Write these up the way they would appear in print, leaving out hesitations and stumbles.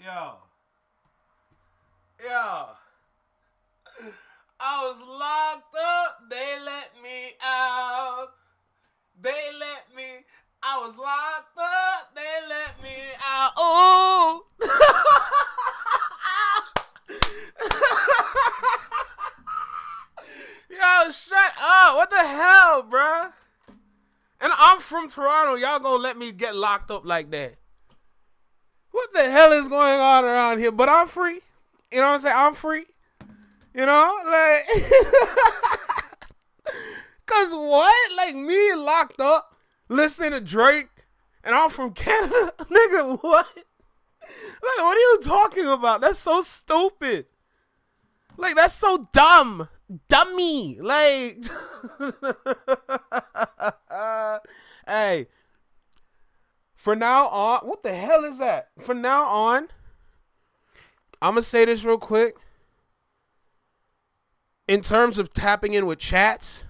Yo. I was locked up. They let me out. I was locked up. They let me out. Oh. Yo, shut up. What the hell, bruh? And I'm from Toronto. Y'all gonna let me get locked up like that? What the hell is going on around here? But I'm free. You know what I'm saying? I'm free. You know? Like, cause what? Like me locked up, listening to Drake, and I'm from Canada? Nigga, what? Like, what are you talking about? That's so stupid. Like, that's so dumb. Dummy. Like, hey. For now on, what the hell is that? From now on, I'm going to say this real quick. In terms of tapping in with chats,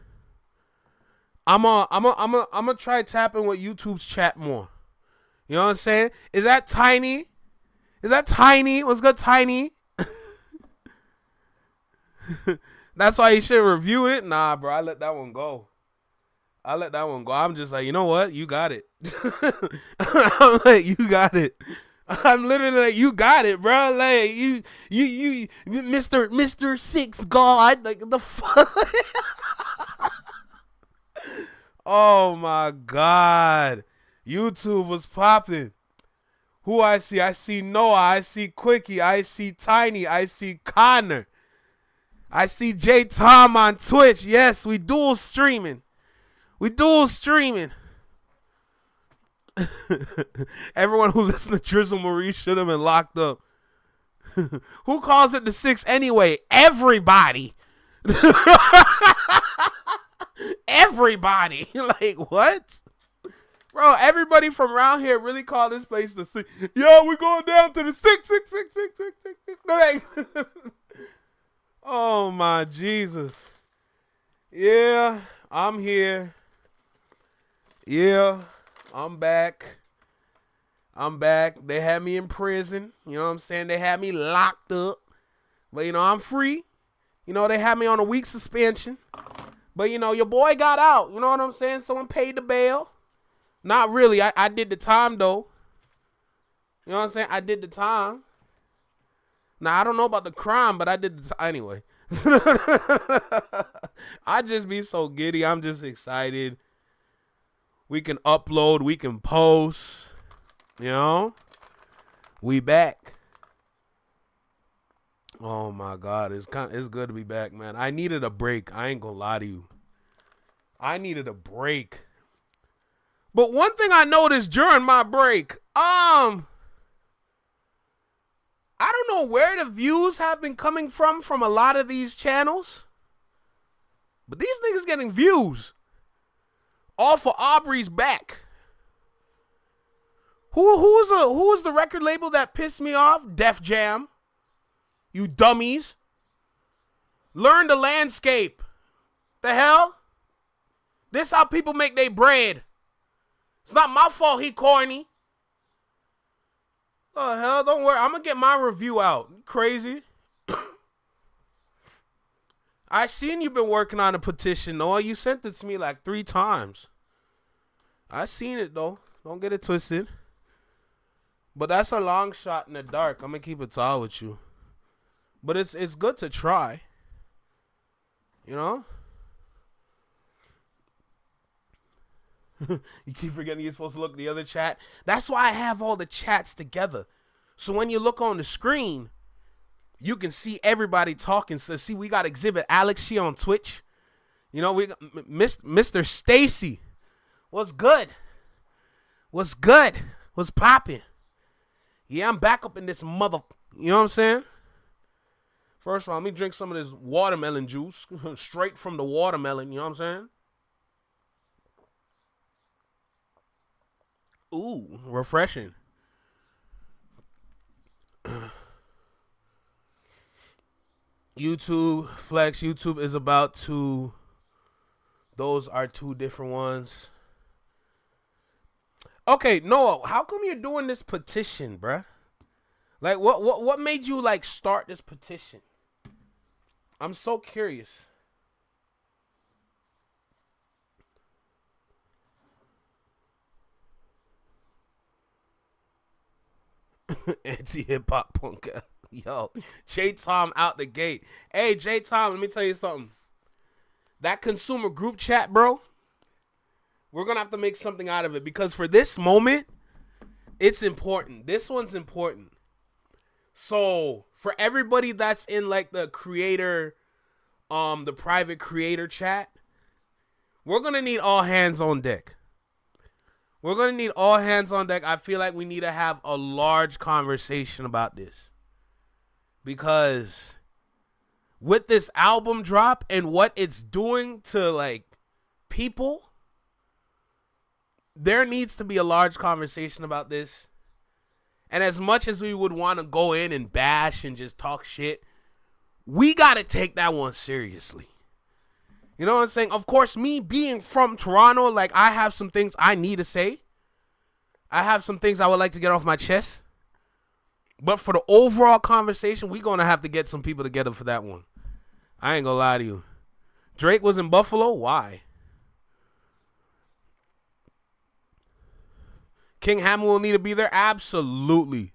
I'm gonna try tapping with YouTube's chat more. You know what I'm saying? Is that Tiny? What's good, Tiny? That's why you should review it. Nah, bro, I let that one go. I'm just like, you know what? You got it. I'm like, you got it. I'm literally like, you got it, bro. Like, you, Mr. Six God. Like, the fuck? Oh, my God. YouTube was popping. Who I see? I see Noah. I see Quickie. I see Tiny. I see Connor. I see J Tom on Twitch. Yes, we dual streaming. Everyone who listened to Drizzle Marie should have been locked up. Who calls it the six anyway? Everybody. Everybody. Like, what? Bro, everybody from around here really call this place the six. Yo, we're going down to the six. Oh, my Jesus. Yeah, I'm here. Yeah, I'm back. They had me in prison. You know what I'm saying? They had me locked up. But, you know, I'm free. You know, they had me on a week suspension. But, you know, your boy got out. You know what I'm saying? Someone paid the bail. Not really. I did the time, though. You know what I'm saying? I did the time. Now, I don't know about the crime, but I did the time. Anyway. I just be so giddy. I'm just excited. We can upload. We can post. You know? We back. Oh, my God. It's good to be back, man. I needed a break. I ain't gonna lie to you. I needed a break. But one thing I noticed during my break, I don't know where the views have been coming from a lot of these channels. But these niggas getting views. All for Aubrey's back. Who was the record label that pissed me off? Def Jam. You dummies. Learn the landscape. The hell? This how people make their bread. It's not my fault he corny. Oh, hell, don't worry. I'm going to get my review out. Crazy. I seen you been working on a petition, Noah. You sent it to me like 3 times. I seen it, though. Don't get it twisted. But that's a long shot in the dark. I'm going to keep it tall with you. But it's good to try. You know? You keep forgetting you're supposed to look at the other chat. That's why I have all the chats together. So when you look on the screen, you can see everybody talking. So see, we got Exhibit Alex. She on Twitch. You know, we got Mr. Stacy. What's good? What's popping? Yeah, I'm back up in this mother. You know what I'm saying? First of all, let me drink some of this watermelon juice. Straight from the watermelon. You know what I'm saying? Ooh, refreshing. YouTube, Flex, YouTube is about to... Those are 2 different ones. Okay, Noah, how come you're doing this petition, bruh? Like, what made you like start this petition? I'm so curious. Anti-hip-hop punk. Yo, J-Tom out the gate. Hey, J-Tom, let me tell you something. That consumer group chat, bro, we're going to have to make something out of it because for this moment, it's important. This one's important. So, for everybody that's in, like, the creator, the private creator chat, we're going to need all hands on deck. We're going to need all hands on deck. I feel like we need to have a large conversation about this. Because with this album drop and what it's doing to, like, people, there needs to be a large conversation about this. And as much as we would want to go in and bash and just talk shit, we got to take that one seriously. You know what I'm saying? Of course, me being from Toronto, like, I have some things I need to say. I have some things I would like to get off my chest. But for the overall conversation, we're going to have to get some people together for that one. I ain't going to lie to you. Drake was in Buffalo? Why? King Hammer will need to be there? Absolutely.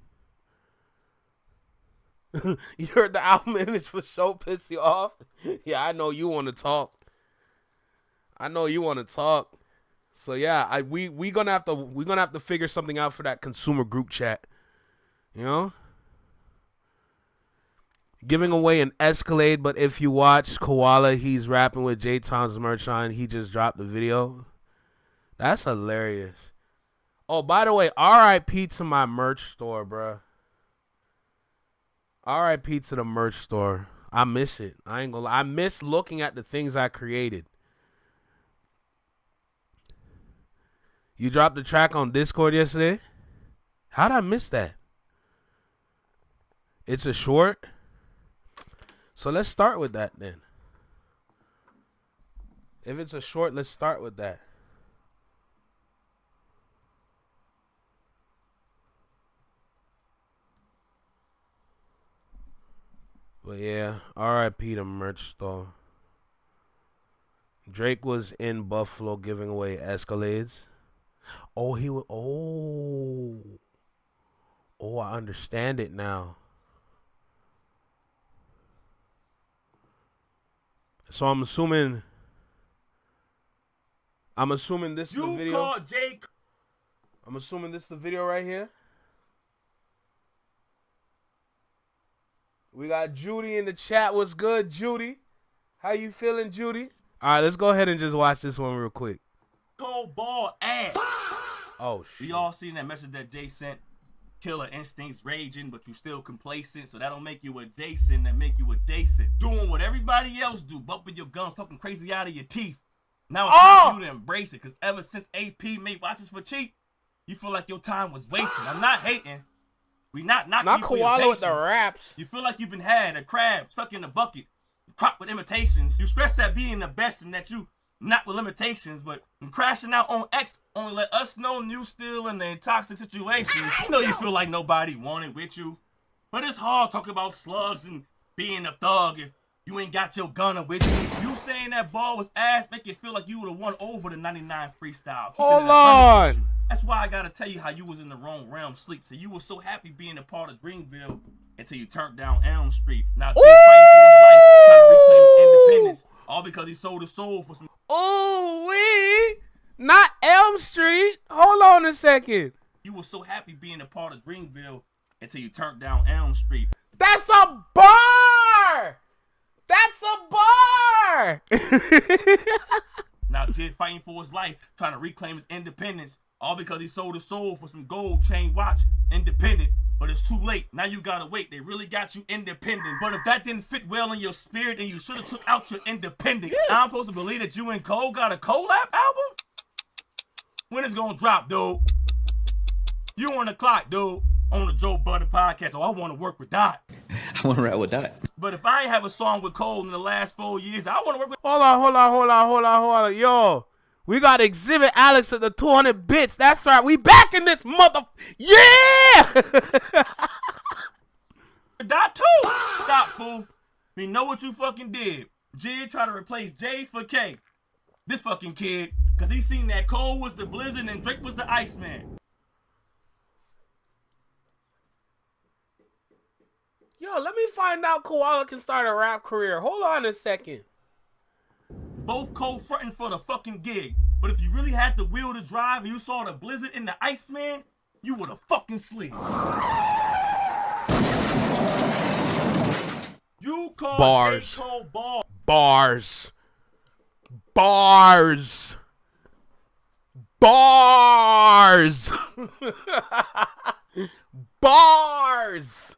You heard the album and it's for sure piss you off? Yeah, I know you want to talk. So yeah, we're gonna have to figure something out for that consumer group chat. You know? Giving away an Escalade, but if you watch Koala, he's rapping with J Tom's merch on. He just dropped the video. That's hilarious. Oh, by the way, R.I.P. to my merch store, bro. R.I.P. to the merch store. I miss it. I ain't gonna lie. I miss looking at the things I created. You dropped the track on Discord yesterday? How'd I miss that? It's a short? So let's start with that then. If it's a short, let's start with that. But yeah, R.I.P. to merch store. Drake was in Buffalo giving away Escalades. Oh, he was. Oh, I understand it now. So I'm assuming this is the video. You call Jake. I'm assuming this is the video right here. We got Judy in the chat. What's good, Judy? How you feeling, Judy? All right, let's go ahead and just watch this one real quick. Cold ball ass. Oh, shit. We all seen that message that Jay sent. Killer instincts raging, but you still complacent. So that don't make you adjacent. That make you adjacent. Doing what everybody else do. Bumping your gums, talking crazy out of your teeth. Now it's time for you to embrace it. Because ever since AP made watches for cheap, you feel like your time was wasted. I'm not hating. We not knocking you for your Koala with the patience. raps. You feel like you've been had, a crab stuck in a bucket, cropped with imitations. You stress at being the best and that you not with limitations, but crashing out on X only let us know you still in a toxic situation. I know you feel like nobody wanted with you, but it's hard talking about slugs and being a thug if you ain't got your gunner with you. You saying that ball was ass make you feel like you would have won over the 99 freestyle. Hold on. That's why I gotta tell you how you was in the wrong realm sleep. So you were so happy being a part of Dreamville until you turned down Elm Street. Now Jay fighting for his life, trying to reclaim his independence, all because he sold his soul for some. Oh, we not Elm Street. Hold on a second. You were so happy being a part of Dreamville until you turned down Elm Street. That's a bar. That's a bar. Now Jay fighting for his life, trying to reclaim his independence, all because he sold his soul for some gold chain watch. Independent, but it's too late. Now you gotta wait. They really got you independent. But if that didn't fit well in your spirit, then you should have took out your independence. I'm supposed to believe that you and Cole got a collab album? When it's gonna drop, dude? You on the clock, dude. On the Joe Budden podcast. Oh, I want to work with Dot. I want to rap with Dot. But if I ain't have a song with Cole in the last 4 years, I want to work with. Hold on. Yo, we got Exhibit Alex at the 200 bits. That's right. We back in this mother. Yeah. die too. Stop, fool. We know what you fucking did. Jid tried to replace J for K. This fucking kid, cause he seen that Cole was the Blizzard and Drake was the Iceman. Yo, let me find out Koala can start a rap career. Hold on a second. Both co-fronting for the fucking gig. But if you really had the will to drive and you saw the Blizzard and the Iceman, you would have fucking slid. You call Bars. J. Cole bars. Bars. Bars. Bars. Bars.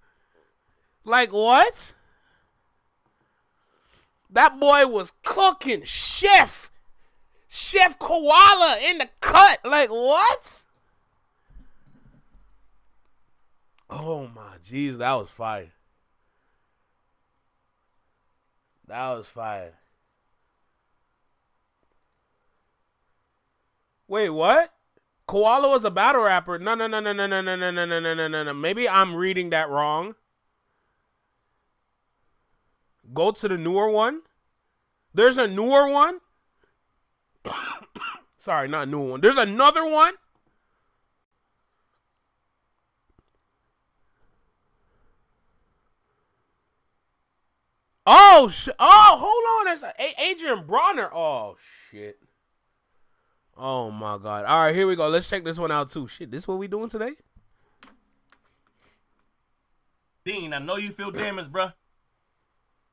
Like what? That boy was cooking. Chef Koala in the cut. Like what? Oh my jeez, that was fire. That was fire. Wait, what? Koala was a battle rapper. No. Maybe I'm reading that wrong. Go to the newer one. There's a newer one. Sorry, not new one. There's another one. Oh, hold on. It's Adrian Bronner. Oh, shit. Oh, my God. All right, here we go. Let's check this one out, too. Shit, this what we doing today? Dean, I know you feel damaged, bruh.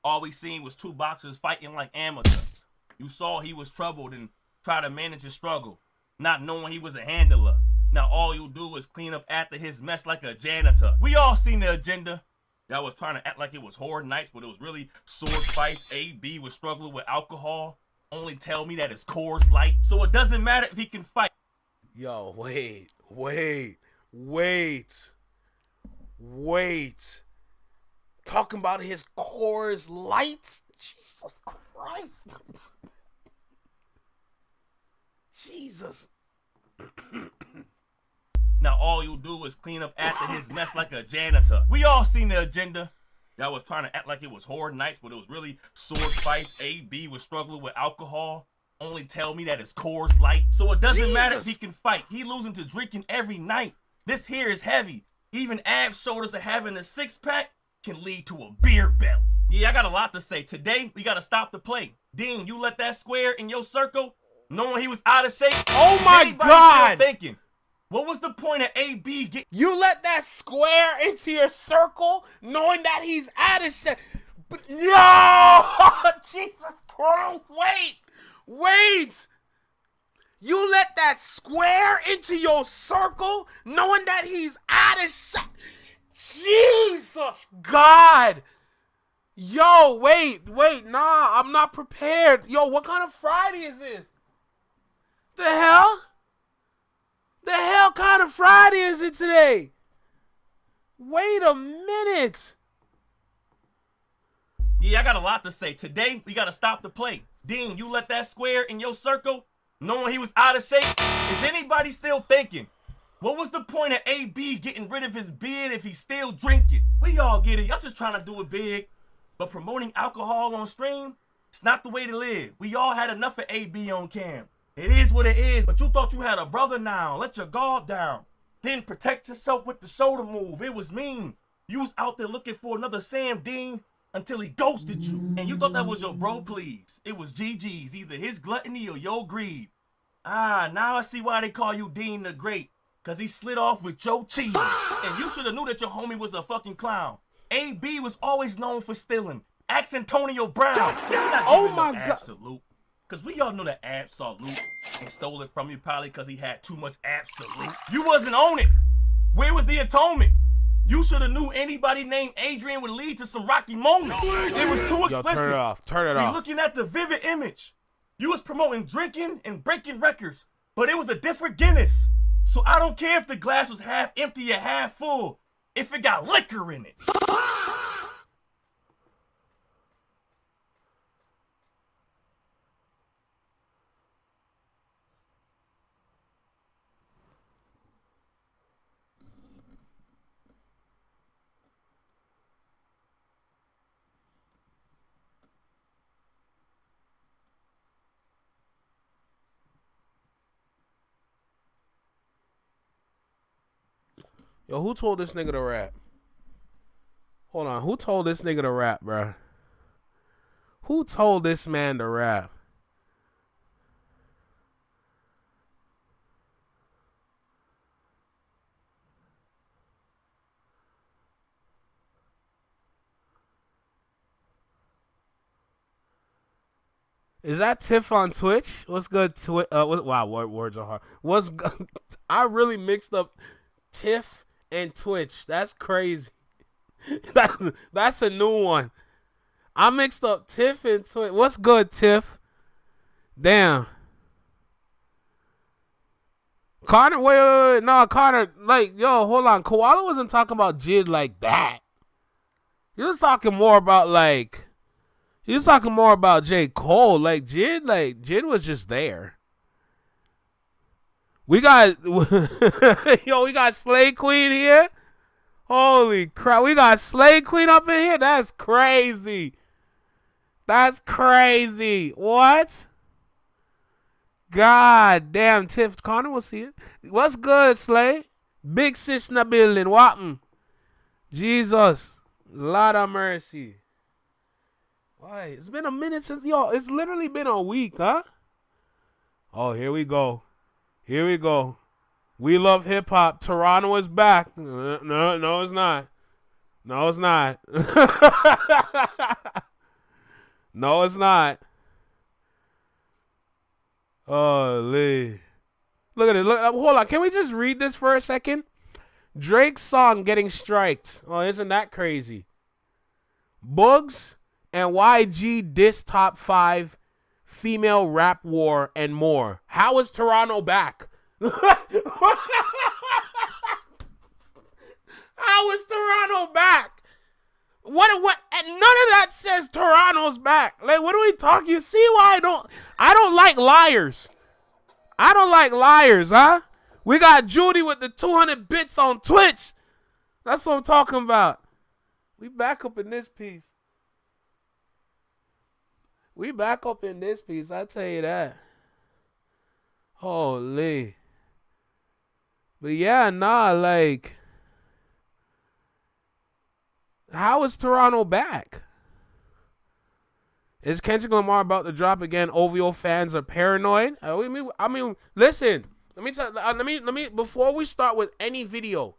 All we seen was two boxers fighting like amateurs. You saw he was troubled and tried to manage his struggle, not knowing he was a handler. Now all you do is clean up after his mess like a janitor. We all seen the agenda. Y'all was trying to act like it was horror nights, but it was really sword fights. AB was struggling with alcohol. Only tell me that his core's light. So it doesn't matter if he can fight. Yo, wait. Talking about his core's light? Jesus Christ. Jesus. Now all you do is clean up after his mess like a janitor. We all seen the agenda. Y'all was trying to act like it was horror nights, but it was really sword fights. AB was struggling with alcohol. Only tell me that his core's light. So it doesn't matter if he can fight. He losing to drinking every night. This here is heavy. Even abs shoulders to having a six-pack can lead to a beer belly. Yeah, I got a lot to say. Today, we got to stop the play. Dean, you let that square in your circle, knowing he was out of shape. Oh my God. Still thinking, what was the point of AB getting... You let that square into your circle, knowing that he's out of shape. No! Jesus Christ, wait! You let that square into your circle, knowing that he's out of shape. Jesus God! Yo, wait, nah, I'm not prepared. Yo, what kind of Friday is this? The hell? The hell kind of Friday is it today? Wait a minute. Yeah, I got a lot to say. Today, we got to stop the play. Dean, you let that square in your circle, knowing he was out of shape. Is anybody still thinking, what was the point of AB getting rid of his beard if he's still drinking? We all get it. Y'all just trying to do it big. But promoting alcohol on stream, it's not the way to live. We all had enough of AB on cam. It is what it is, but you thought you had a brother now. Let your guard down. Didn't protect yourself with the shoulder move. It was mean. You was out there looking for another Sam Dean until he ghosted you. And you thought that was your bro, please. It was GG's, either his gluttony or your greed. Ah, now I see why they call you Dean the Great. Cause he slid off with Joe Cheese. And you should have knew that your homie was a fucking clown. AB was always known for stealing. Ask Antonio Brown. So oh my God. Absolute. Cause we all know that Absolute and stole it from you probably cause he had too much Absolute. You wasn't on it. Where was the atonement? You should have knew anybody named Adrian would lead to some rocky moments. It was too explicit. Yo, turn it off. Turn it off. Looking at the vivid image. You was promoting drinking and breaking records, but it was a different Guinness. So I don't care if the glass was half empty or half full, if it got liquor in it. Yo, who told this nigga to rap? Hold on. Who told this nigga to rap, bruh? Who told this man to rap? Is that Tiff on Twitch? What's good? Wow, words are hard. What's good? I really mixed up Tiff and Twitch. That's crazy. That's a new one. I mixed up Tiff and Twitch. What's good, Tiff? Damn. Connor, wait. No, Connor, like, yo, hold on. Koala wasn't talking about Jid like that. He was talking more about, like, he was talking more about J. Cole. Like, Jid was just there. We got, yo, we got Slay Queen here. Holy crap. We got Slay Queen up in here. That's crazy. That's crazy. What? God damn, Tiff. Connor will see it. What's good, Slay? Big sis in the building. Whopping. Jesus. Lord of mercy. Why? It's been a minute since, yo, it's literally been a week, huh? Oh, here we go. Here we go. We love hip hop. Toronto is back. No, it's not. No, it's not. No, it's not. Holy. Look at it. Look, hold on. Can we just read this for a second? Drake's song getting striked. Oh, isn't that crazy? Bugs and YG diss top 5 female rap war and more. How is Toronto back? How is Toronto back? What? And none of that says Toronto's back. Like, what are we talking? You see why I don't like liars. I don't like liars, huh? We got Judy with the 200 bits on Twitch. That's what I'm talking about. We back up in this piece. We back up in this piece, I tell you that. Holy. But yeah, nah, like, how is Toronto back? Is Kendrick Lamar about to drop again? OVO fans are paranoid. I mean, listen. Let me before we start with any video,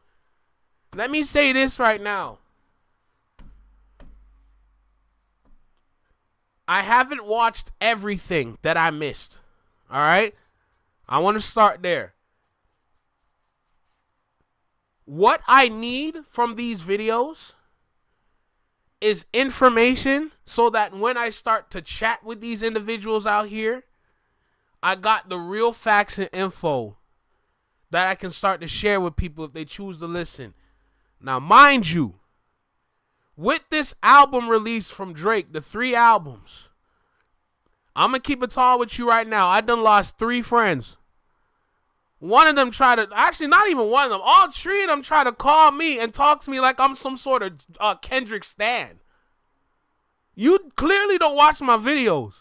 let me say this right now. I haven't watched everything that I missed. All right? I want to start there. What I need from these videos is information so that when I start to chat with these individuals out here, I got the real facts and info that I can start to share with people if they choose to listen. Now, mind you, with this album release from Drake, the 3 albums, I'm going to keep it tall with you right now. I done lost 3 friends. One of them tried to, actually not even one of them, all 3 of them tried to call me and talk to me like I'm some sort of Kendrick stan. You clearly don't watch my videos.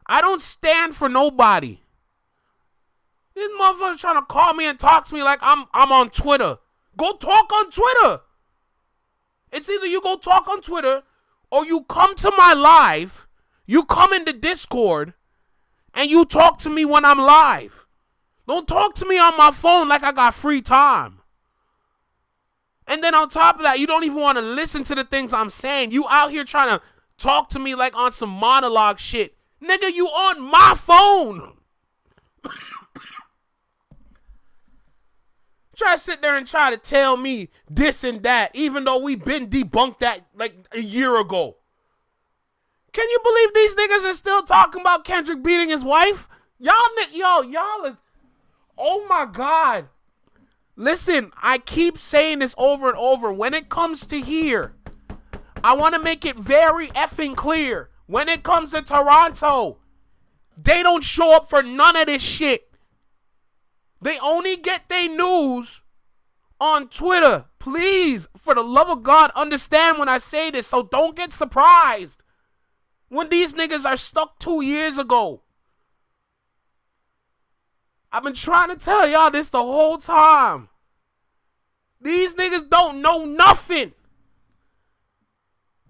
I don't stand for nobody. These motherfuckers trying to call me and talk to me like I'm on Twitter. Go talk on Twitter. It's either you go talk on Twitter or you come to my live, you come into Discord, and you talk to me when I'm live. Don't talk to me on my phone like I got free time. And then on top of that, you don't even want to listen to the things I'm saying. You out here trying to talk to me like on some monologue shit. Nigga, you on my phone. Try to sit there and try to tell me this and that, even though we been debunked that like a year ago. Can you believe these niggas are still talking about Kendrick beating his wife? Y'all is, oh my God. Listen, I keep saying this over and over. When it comes to here, I want to make it very effing clear. When it comes to Toronto, they don't show up for none of this shit. They only get their news on Twitter. Please, for the love of God, understand when I say this, so don't get surprised when these niggas are stuck 2 years ago. I've been trying to tell y'all this the whole time. These niggas don't know nothing.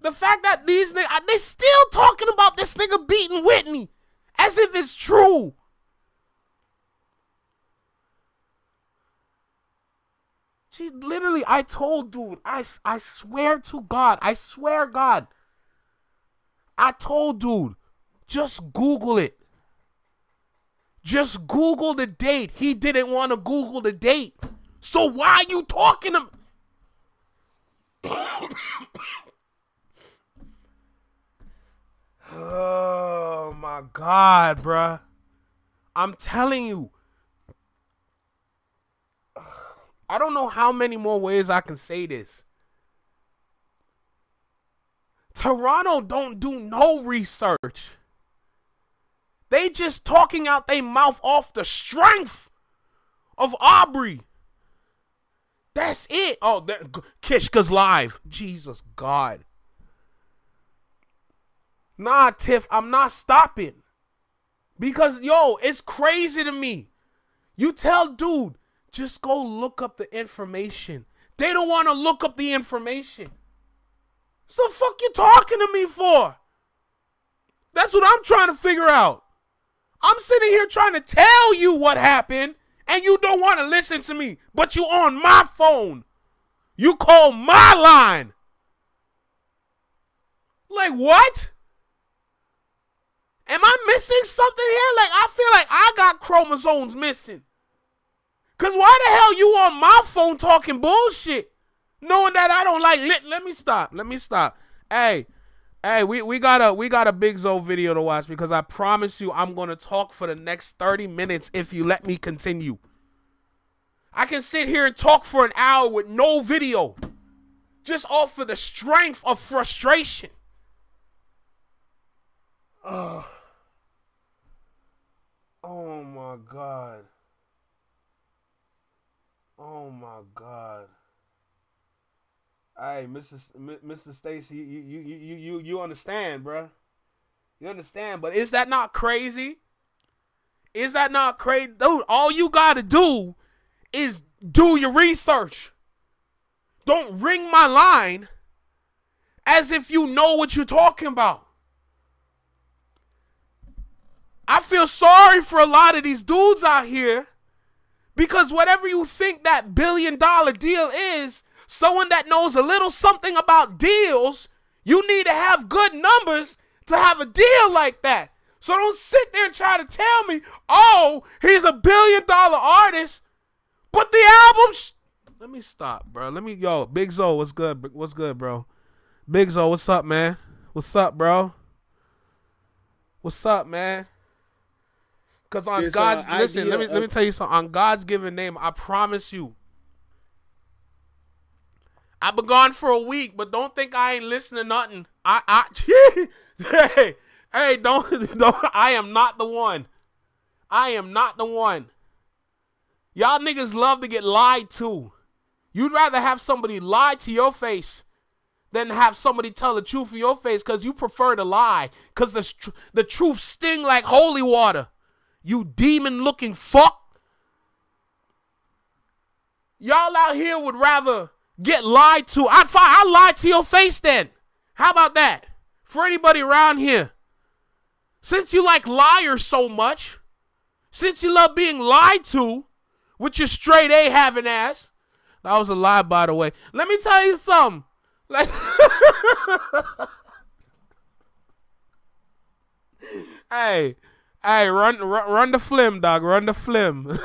The fact that these niggas, they still talking about this nigga beating Whitney as if it's true. She literally, I told dude, I swear to God, I swear God, I told dude, just Google it. Just Google the date. He didn't want to Google the date. So why are you talking to me? Oh my God, bruh. I'm telling you. I don't know how many more ways I can say this. Toronto don't do no research. They just talking out their mouth off the strength of Aubrey. That's it. Oh, Kishka's live. Jesus God. Nah, Tiff, I'm not stopping. Because, yo, it's crazy to me. You tell dude, just go look up the information. They don't want to look up the information. So the fuck you talking to me for? That's what I'm trying to figure out. I'm sitting here trying to tell you what happened, and you don't want to listen to me, but you on my phone. You call my line. Like, what? Am I missing something here? Like, I feel like I got chromosomes missing. Because why the hell you on my phone talking bullshit? Knowing that I don't like let me stop. Hey, we got a Big Zo video to watch because I promise you I'm going to talk for the next 30 minutes if you let me continue. I can sit here and talk for an hour with no video. Just off of the strength of frustration. Oh my God. Oh my God. Hey, Mr. Stacy, you understand, bruh. You understand, but is that not crazy? Is that not crazy? Dude, all you gotta do is do your research. Don't ring my line as if you know what you're talking about. I feel sorry for a lot of these dudes out here because whatever you think that $1 billion deal is, someone that knows a little something about deals, you need to have good numbers to have a deal like that. So don't sit there and try to tell me, oh, he's a $1 billion artist, but the album's... Let me stop, bro. Yo, Big Zo, what's good? What's good, bro? Big Zo, what's up, man? What's up, bro? What's up, man? Because on God's... Listen, let me tell you something. On God's given name, I promise you, I've been gone for a week, but don't think I ain't listening to nothing. Hey, don't, I am not the one. I am not the one. Y'all niggas love to get lied to. You'd rather have somebody lie to your face than have somebody tell the truth in your face because you prefer to lie because the truth sting like holy water. You demon-looking fuck. Y'all out here would rather get lied to. I'll lie to your face then. How about that? For anybody around here. Since you like liars so much, since you love being lied to with your straight A having ass. That was a lie, by the way. Let me tell you something. Like, hey, run the flim, dog. Run the flim.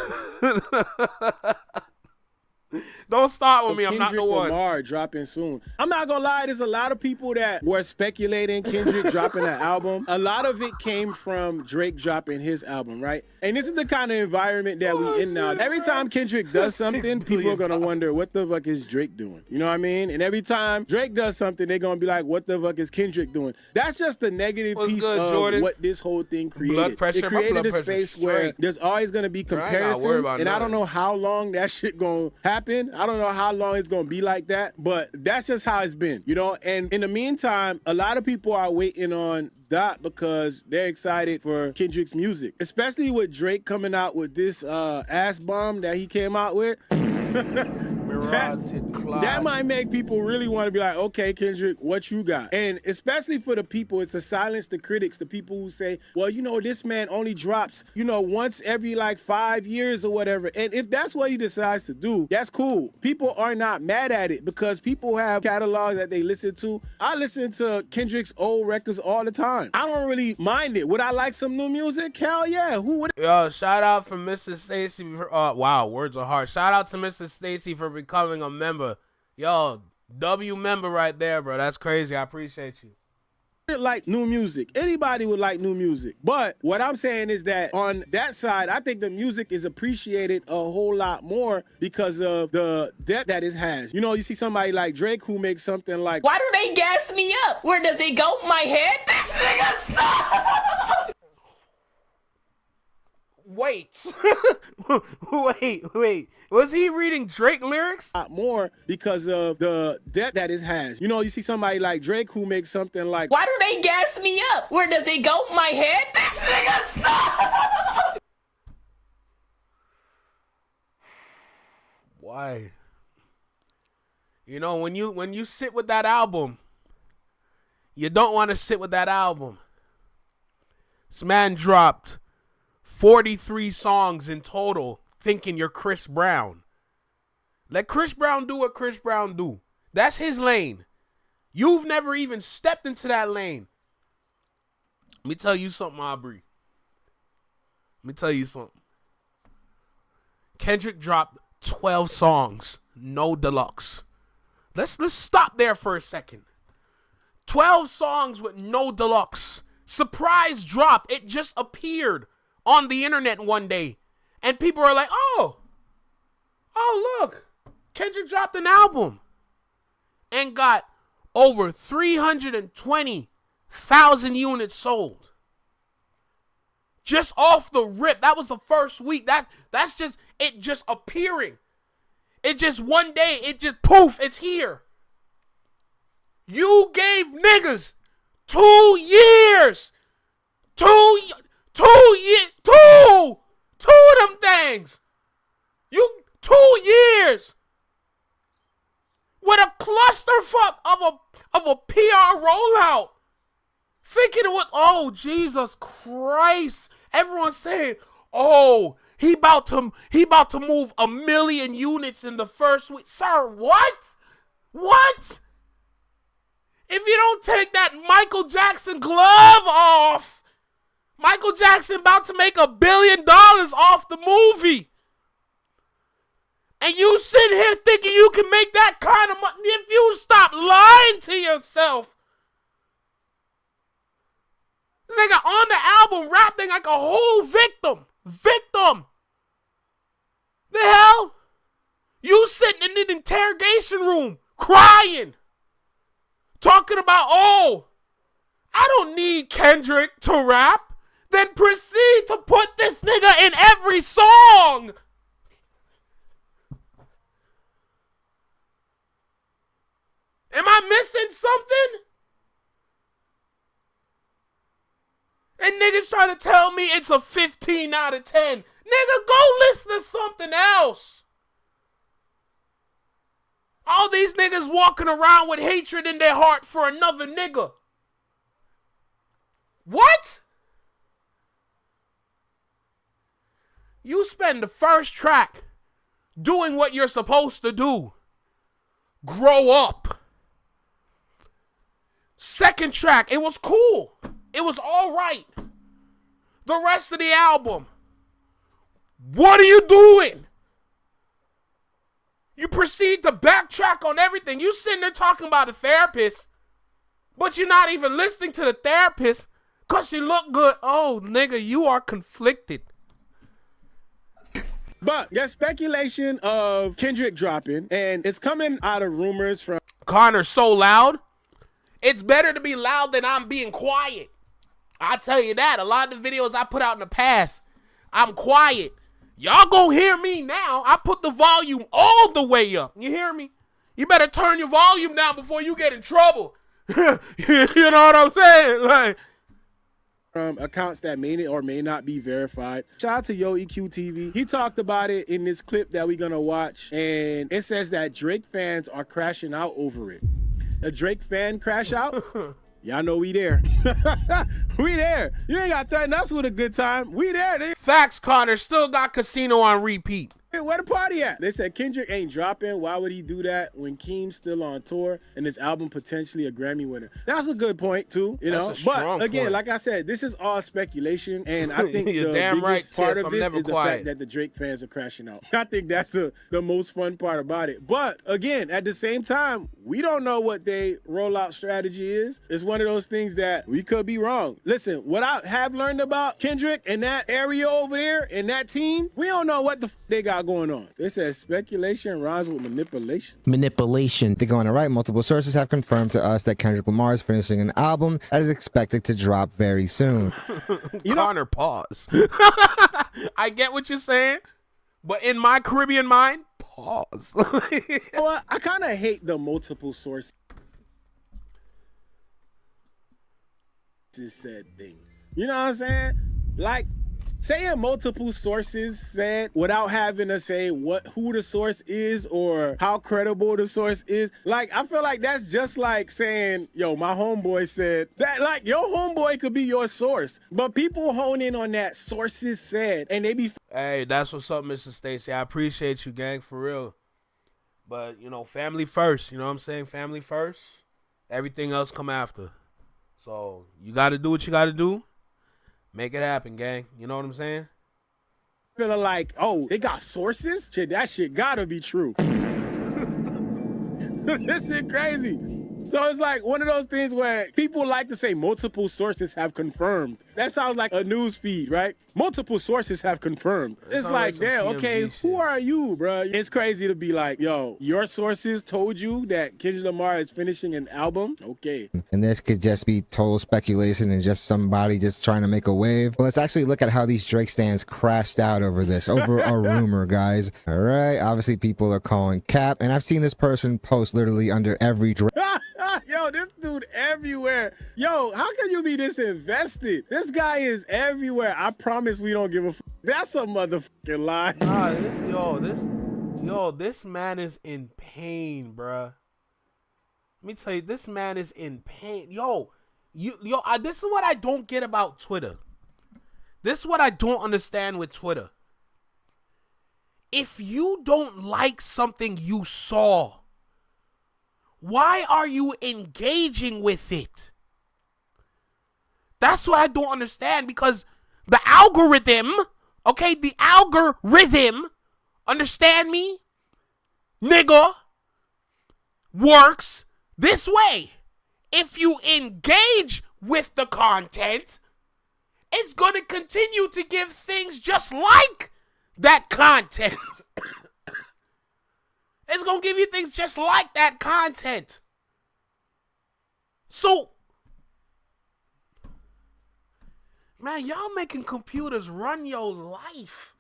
Don't start with me. I'm not the one. Kendrick Lamar dropping soon. I'm not gonna lie. There's a lot of people that were speculating Kendrick dropping an album. A lot of it came from Drake dropping his album, right? And this is the kind of environment that we in now. Every time Kendrick does something, people are gonna wonder what the fuck is Drake doing. You know what I mean? And every time Drake does something, they're gonna be like, what the fuck is Kendrick doing? That's just the negative piece of Jordan? What this whole thing created. It created a space where there's always gonna be comparisons, and I don't know how long that shit gonna happen. I don't know how long it's gonna be like that, but that's just how it's been, you know? And in the meantime, a lot of people are waiting on Dot because they're excited for Kendrick's music, especially with Drake coming out with this ass bomb that he came out with. That might make people really want to be like, okay, Kendrick, what you got? And especially for the people, it's to silence the critics, the people who say, well, you know, this man only drops, you know, once every like 5 years or whatever. And if that's what he decides to do, that's cool. People are not mad at it because people have catalogs that they listen to. I listen to Kendrick's old records all the time. I don't really mind it. Would I like some new music? Hell yeah. Who would? Yo, shout out for Mrs. Stacy. Wow, words are hard. Shout out to Mrs. Stacy for becoming a member. Yo, W member right there, bro. That's crazy. I appreciate you. Like new music. Anybody would like new music. But what I'm saying is that on that side, I think the music is appreciated a whole lot more because of the depth that it has. You know, you see somebody like Drake who makes something like, why do they gas me up? Where does it go? My head? This nigga sucks! Wait. wait. Was he reading Drake lyrics? More because of the depth that it has. You know, you see somebody like Drake who makes something like, why do they gas me up? Where does it go? My head? This nigga sucks! Why? You know, when you sit with that album, you don't want to sit with that album. This man dropped 43 songs in total thinking you're Chris Brown. Let Chris Brown do what Chris Brown do. That's his lane. You've never even stepped into that lane. Let me tell you something, Aubrey. Let me tell you something. Kendrick dropped 12 songs, no deluxe. Let's stop there for a second. 12 songs with no deluxe. Surprise drop. It just appeared on the internet one day. And people are like, oh, look. Kendrick dropped an album. And got over 320,000 units sold. Just off the rip. That was the first week. That's just it just appearing. It just one day, it just poof, it's here. You gave niggas 2 years. 2 of them things. You 2 years. With a clusterfuck of a PR rollout. Thinking it was, oh, Jesus Christ. Everyone's saying, oh, he about to move 1 million units in the first week. Sir, what? What? If you don't take that Michael Jackson glove off, Michael Jackson about to make $1 billion off the movie. And you sit here thinking you can make that kind of money. If you stop lying to yourself. Nigga on the album rapping like a whole victim. Victim. The hell? You sitting in the interrogation room crying. Talking about, oh, I don't need Kendrick to rap. Then proceed to put this nigga in every song. Am I missing something? And niggas trying to tell me it's a 15 out of 10. Nigga, go listen to something else. All these niggas walking around with hatred in their heart for another nigga. What? You spend the first track doing what you're supposed to do. Grow up. Second track, it was cool. It was all right. The rest of the album, what are you doing? You proceed to backtrack on everything. You sitting there talking about a therapist, but you're not even listening to the therapist because she look good. Oh, nigga, you are conflicted. But there's speculation of Kendrick dropping, and it's coming out of rumors from Connor's so loud. It's better to be loud than I'm being quiet. I tell you that. A lot of the videos I put out in the past, I'm quiet. Y'all gonna hear me now. I put the volume all the way up. You hear me? You better turn your volume down before you get in trouble. You know what I'm saying? Like, from accounts that may or may not be verified. Shout out to Yo EQ TV. He talked about it in this clip that we're gonna watch, and it says that Drake fans are crashing out over it. A Drake fan crash out? Y'all know we there. We there. You ain't got to threaten us with a good time. We there. Facts, Connor. Still got Casino on repeat. Hey, where the party at? They said Kendrick ain't dropping. Why would he do that when Keem's still on tour and his album potentially a Grammy winner? That's a good point too, you know. But again, like I said, this is all speculation, and I think the biggest part of this is the fact that the Drake fans are crashing out. I think that's the most fun part about it. But again, at the same time, we don't know what they rollout strategy is. It's one of those things that we could be wrong. Listen, what I have learned about Kendrick and that area over there and that team, we don't know what the they got going on. They said speculation rhymes with manipulation. Manipulation. To go on the right, multiple sources have confirmed to us that Kendrick Lamar is finishing an album that is expected to drop very soon. Connor, pause. I get what you're saying, but in my Caribbean mind, pause. Well, I kind of hate the multiple sources said thing. You know what I'm saying? Like, saying multiple sources said without having to say who the source is or how credible the source is. Like, I feel like that's just like saying, yo, my homeboy said that. Like, your homeboy could be your source, but people hone in on that sources said, and they be. Hey, that's what's up, Mr. Stacy. I appreciate you, gang, for real. But, you know, family first. You know what I'm saying? Family first. Everything else come after. So you got to do what you got to do. Make it happen, gang. You know what I'm saying? Feeling like, oh, they got sources? Shit, that shit gotta be true. This shit crazy. So it's like one of those things where people like to say multiple sources have confirmed. That sounds like a news feed, right? Multiple sources have confirmed. It's like, damn, okay, who are you, bro? It's crazy to be like, yo, your sources told you that Kendrick Lamar is finishing an album? Okay. And this could just be total speculation and just somebody just trying to make a wave. Well, let's actually look at how these Drake stands crashed out over this, over a rumor, guys. All right. Obviously, people are calling cap, and I've seen this person post literally under every Drake. Yo, this dude everywhere. Yo, how can you be this invested? This guy is everywhere. I promise we don't give a That's a motherfucking lie. This man is in pain, bruh. Let me tell you, this man is in pain. This is what I don't get about Twitter. This is what I don't understand with Twitter. If you don't like something you saw, why are you engaging with it? That's what I don't understand, because the algorithm, understand me, nigga, works this way. If you engage with the content, it's going to continue to give things just like that content. It's going to give you things just like that content. So, man, y'all making computers run your life.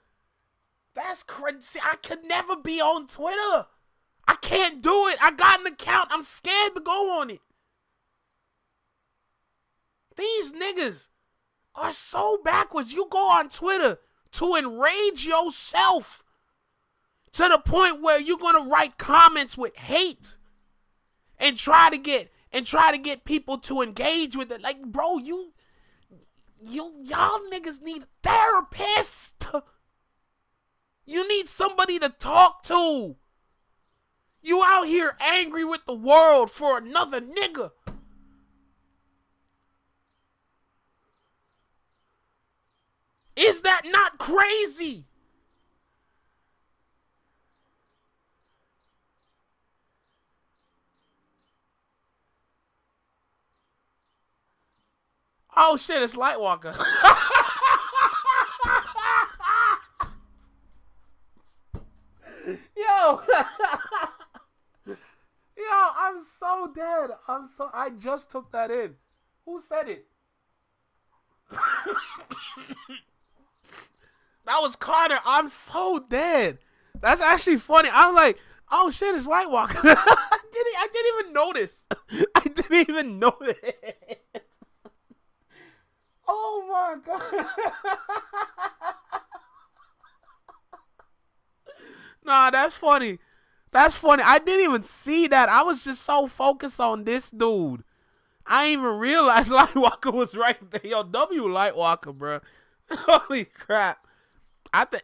That's crazy. I could never be on Twitter. I can't do it. I got an account. I'm scared to go on it. These niggas are so backwards. You go on Twitter to enrage yourself to the point where you're gonna write comments with hate and try to get people to engage with it. Like, bro, y'all niggas need a therapist. You need somebody to talk to. You out here angry with the world for another nigga. Is that not crazy? Oh shit, it's Lightwalker. Yo. Yo, I'm so dead. I just took that in. Who said it? That was Connor. I'm so dead. That's actually funny. I'm like, oh shit, it's Lightwalker. I didn't even notice. I didn't even notice. Oh my God. Nah, that's funny. That's funny. I didn't even see that. I was just so focused on this dude. I didn't even realize Lightwalker was right there. Yo, W Lightwalker, bro. Holy crap.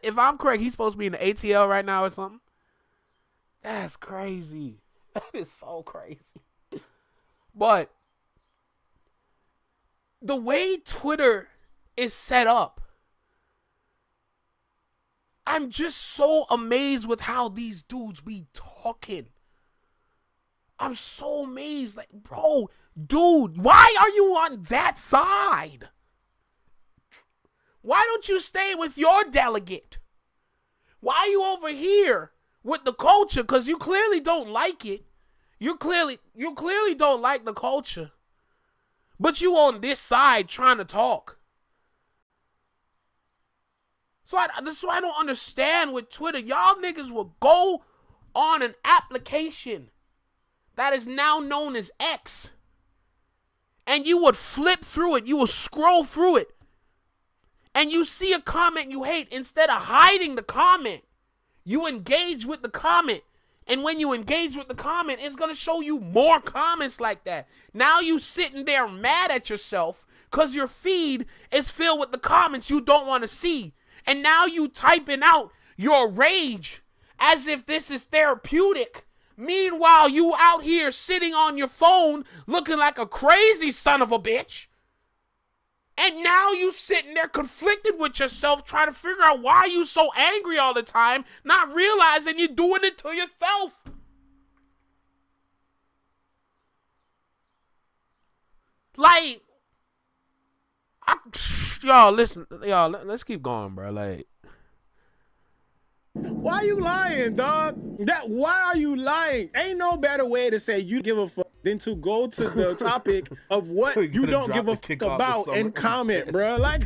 If I'm correct, he's supposed to be in the ATL right now or something. That's crazy. That is so crazy. But the way Twitter is set up, I'm just so amazed with how these dudes be talking. I'm so amazed. Like, bro, dude, why are you on that side? Why don't you stay with your delegate? Why are you over here with the culture? Because you clearly don't like it. You clearly don't like the culture. But you on this side trying to talk. So that's why I don't understand with Twitter. Y'all niggas will go on an application that is now known as X. And you would flip through it. You will scroll through it. And you see a comment you hate. Instead of hiding the comment, you engage with the comment. And when you engage with the comment, it's going to show you more comments like that. Now you sitting there mad at yourself because your feed is filled with the comments you don't want to see. And now you typing out your rage as if this is therapeutic. Meanwhile, you out here sitting on your phone looking like a crazy son of a bitch. And now you sitting there conflicted with yourself trying to figure out why you so angry all the time, not realizing you're doing it to yourself. Like, y'all, listen, y'all, let's keep going, bro. Like, Why you lying, dog? Why are you lying? Ain't no better way to say you give a fuck than to go to the topic of what you don't give a fuck about and comment, bro. Like,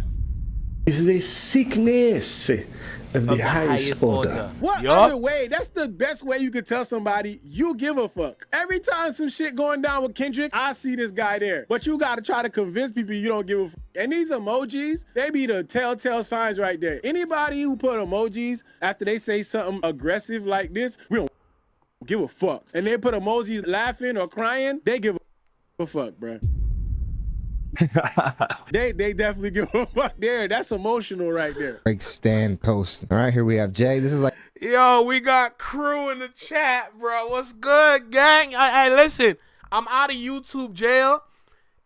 this is a sickness of the highest order. What other way? That's the best way you could tell somebody you give a fuck. Every time some shit going down with Kendrick, I see this guy there. But you gotta try to convince people you don't give a fuck. And these emojis, they be the telltale signs right there. Anybody who put emojis after they say something aggressive like this, we don't give a fuck. And they put emojis laughing or crying, they give a fuck, bro. they definitely give a fuck there. That's emotional right there. Like stand post. All right, here we have Jay. This is like, yo, we got crew in the chat, bro. What's good, gang? Hey, listen, I'm out of YouTube jail,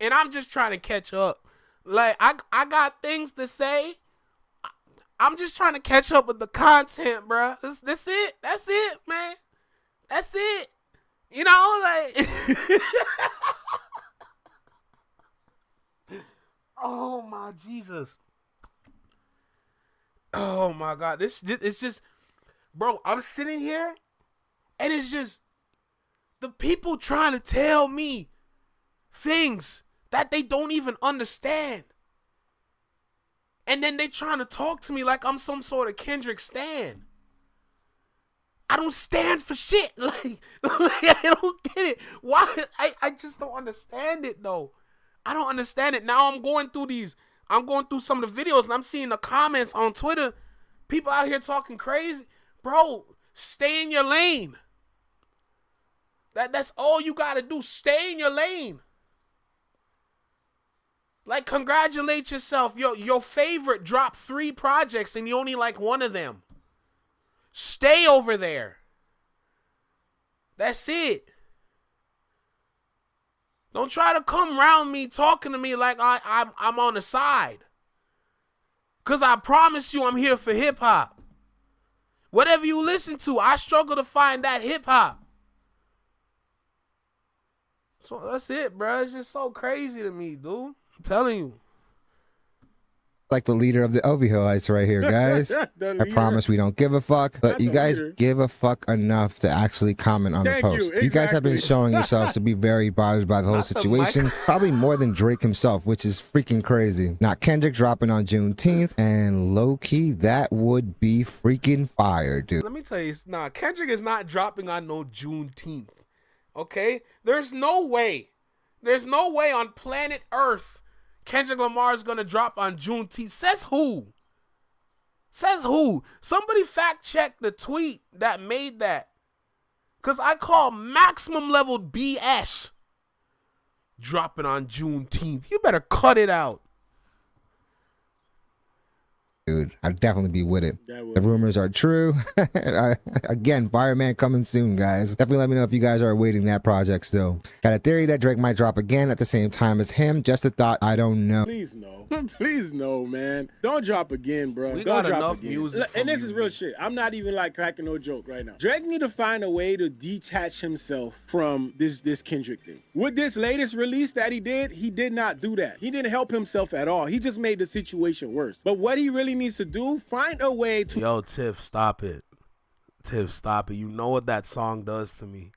and I'm just trying to catch up. Like, I got things to say. I'm just trying to catch up with the content, bro. That's it. That's it, man. That's it. You know, like. Oh my Jesus. Oh my God. It's just, bro, I'm sitting here and it's just the people trying to tell me things that they don't even understand. And then they trying to talk to me like I'm some sort of Kendrick stan. I don't stand for shit. Like I don't get it. Why? I just don't understand it though. I don't understand it. Now I'm going through some of the videos and I'm seeing the comments on Twitter. People out here talking crazy. Bro, stay in your lane. That's all you gotta do. Stay in your lane. Like, congratulate yourself. Your favorite dropped 3 projects and you only like one of them. Stay over there. That's it. Don't try to come around me talking to me like I'm on the side. Because I promise you I'm here for hip-hop. Whatever you listen to, I struggle to find that hip-hop. So that's it, bro. It's just so crazy to me, dude. I'm telling you. like the leader of the Oviholites right here, guys. I promise we don't give a fuck, but you guys give a fuck enough to actually comment on the post. You guys have been showing yourselves to be very bothered by the whole situation, probably more than Drake himself, which is freaking crazy. Now, Kendrick dropping on Juneteenth, and low-key, that would be freaking fire, dude. Let me tell you, nah, Kendrick is not dropping on no Juneteenth, okay? There's no way on planet Earth Kendrick Lamar is gonna drop on Juneteenth. Says who? Says who? Somebody fact check the tweet that made that. Cause I call maximum level BS dropping on Juneteenth. You better cut it out. Dude, I'd definitely be with it. The rumors are true. Again, Fireman coming soon, guys. Definitely let me know if you guys are awaiting that project still. Got a theory that Drake might drop again at the same time as him. Just a thought, I don't know. Please no. Please no, man. Don't drop again, bro. We Don't got drop enough again. music And this from is you, real man. shit. I'm not even like cracking no joke right now. Drake need to find a way to detach himself from this Kendrick thing. With this latest release that he did not do that. He didn't help himself at all. He just made the situation worse. But what he really needs to do, find a way to... Yo, Tiff, stop it. Tiff, stop it. You know what that song does to me.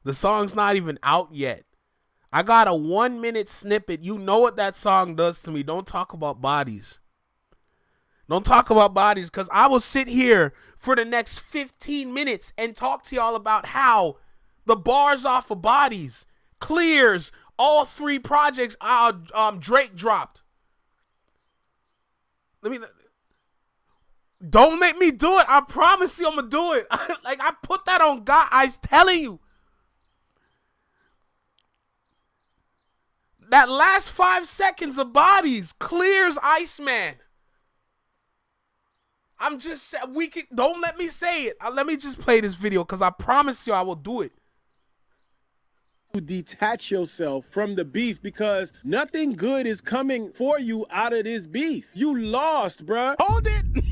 The song's not even out yet. I got a 1-minute snippet. You know what that song does to me. Don't talk about bodies. Don't talk about bodies, because I will sit here for the next 15 minutes and talk to y'all about how the bars off of Bodies clears all 3 projects Drake dropped. Don't make me do it. I promise you I'm going to do it. Like, I put that on God. I was telling you. That last 5 seconds of Bodies clears Iceman. I'm just, don't let me say it. Let me just play this video, because I promise you I will do it. To detach yourself from the beef, because nothing good is coming for you out of this beef. You lost, bruh. Hold it.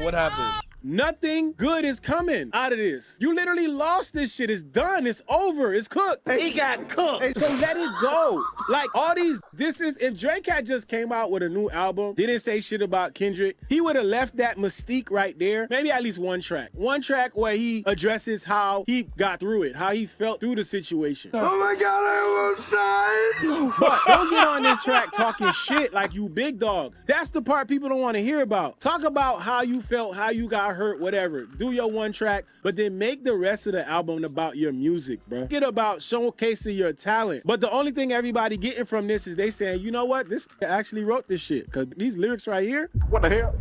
What happened? Nothing good is coming out of this. You literally lost this shit. It's done. It's over. It's cooked. He got cooked. Hey, so let it go. Like all these, if Drake had just came out with a new album, didn't say shit about Kendrick, he would have left that mystique right there. Maybe at least one track. One track where he addresses how he got through it, how he felt through the situation. Oh my God, I almost died. But don't get on this track talking shit like you big dog. That's the part people don't want to hear about. Talk about how you felt, how you got hurt, whatever. Do your one track, but then make the rest of the album about your music, bro. Get about showcasing your talent. But the only thing everybody getting from this is they saying, you know what? This actually wrote this shit. Because these lyrics right here. What the hell?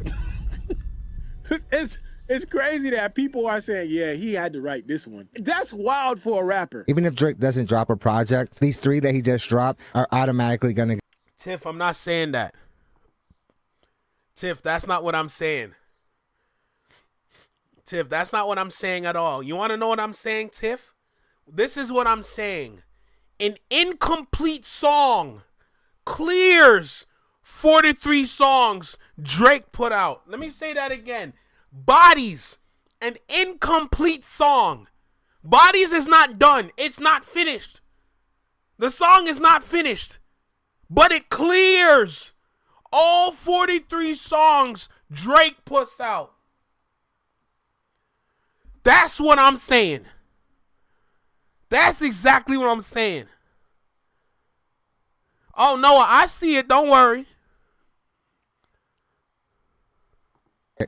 It's crazy that people are saying, yeah, he had to write this one. That's wild for a rapper. Even if Drake doesn't drop a project, these 3 that he just dropped are automatically gonna... Tiff, I'm not saying that. Tiff, that's not what I'm saying. Tiff, that's not what I'm saying at all. You want to know what I'm saying, Tiff? This is what I'm saying. An incomplete song clears 43 songs Drake put out. Let me say that again. Bodies, an incomplete song. Bodies is not done. It's not finished. The song is not finished. But it clears all 43 songs Drake puts out. That's what I'm saying. That's exactly what I'm saying. Oh, Noah, I see it. Don't worry.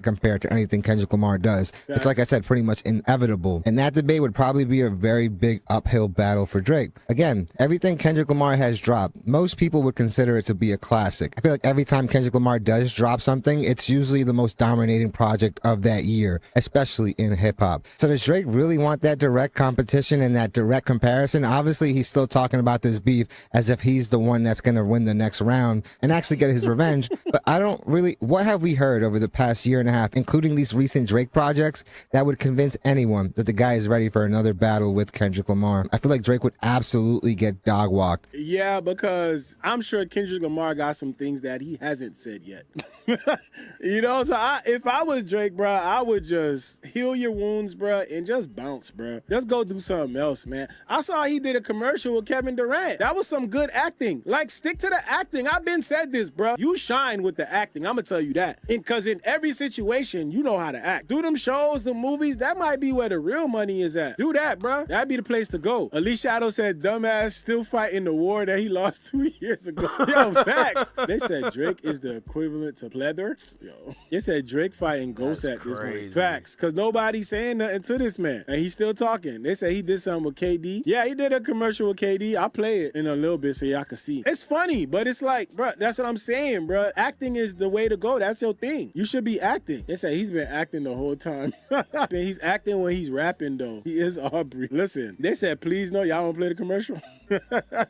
Compared to anything Kendrick Lamar does. It's like I said, pretty much inevitable. And that debate would probably be a very big uphill battle for Drake. Again, everything Kendrick Lamar has dropped, most people would consider it to be a classic. I feel like every time Kendrick Lamar does drop something, it's usually the most dominating project of that year, especially in hip hop. So does Drake really want that direct competition and that direct comparison? Obviously, he's still talking about this beef as if he's the one that's going to win the next round and actually get his revenge. But I don't really, what have we heard over the past year and a half, including these recent Drake projects, that would convince anyone that the guy is ready for another battle with Kendrick Lamar? I feel like Drake would absolutely get dog walked. Yeah, because I'm sure Kendrick Lamar got some things that he hasn't said yet. You know, so if I was Drake, bro, I would just heal your wounds, bro, and just bounce, bro. Just go do something else, man. I saw he did a commercial with Kevin Durant. That was some good acting. Like, stick to the acting. I've been said this, bro. You shine with the acting. I'm gonna tell you that. Because in every situation, situation, you know how to act. Do them shows, the movies, that might be where the real money is at. Do that, bro. That'd be the place to go. Elise Shadow said, dumbass still fighting the war that he lost 2 years ago. Yo, facts. They said Drake is the equivalent to pleather. Yo, they said Drake fighting ghosts at this point. Facts, because nobody's saying nothing to this man, and he's still talking. They say he did something with KD. Yeah, he did a commercial with KD. I'll play it in a little bit so y'all can see. It's funny, but it's like, bro, that's what I'm saying, bro. Acting is the way to go. That's your thing. You should be acting. They say he's been acting the whole time. He's acting when he's rapping, though. He is Aubrey. Listen, they said, please no, y'all won't play the commercial.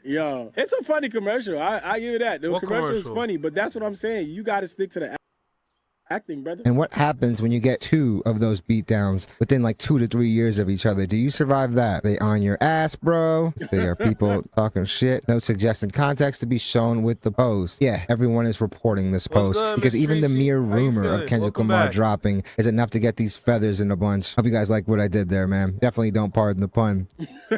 Yo, it's a funny commercial. I give you that. The commercial is funny, but that's what I'm saying. You got to stick to the acting, brother. And what happens when you get 2 of those beatdowns within like 2 to 3 years of each other? Do you survive that? They on your ass, bro. They are people talking shit. No suggested context to be shown with the post. Yeah, everyone is reporting this post because even the mere rumor of Kendrick Lamar dropping is enough to get these feathers in a bunch. Hope you guys like what I did there, man. Definitely don't pardon the pun.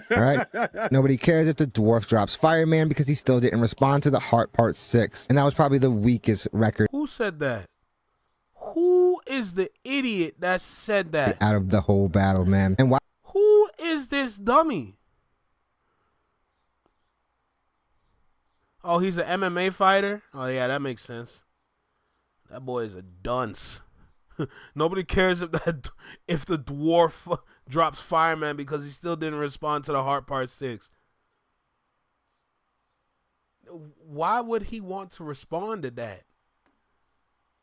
All right? Nobody cares if the dwarf drops Fireman because he still didn't respond to the Heart Part 6. And that was probably the weakest record. Who said that? Who is the idiot that said that? Out of the whole battle, man. And why? Who is this dummy? Oh, he's an MMA fighter? Oh, yeah, that makes sense. That boy is a dunce. Nobody cares if the dwarf drops Fireman because he still didn't respond to the Heart Part 6. Why would he want to respond to that?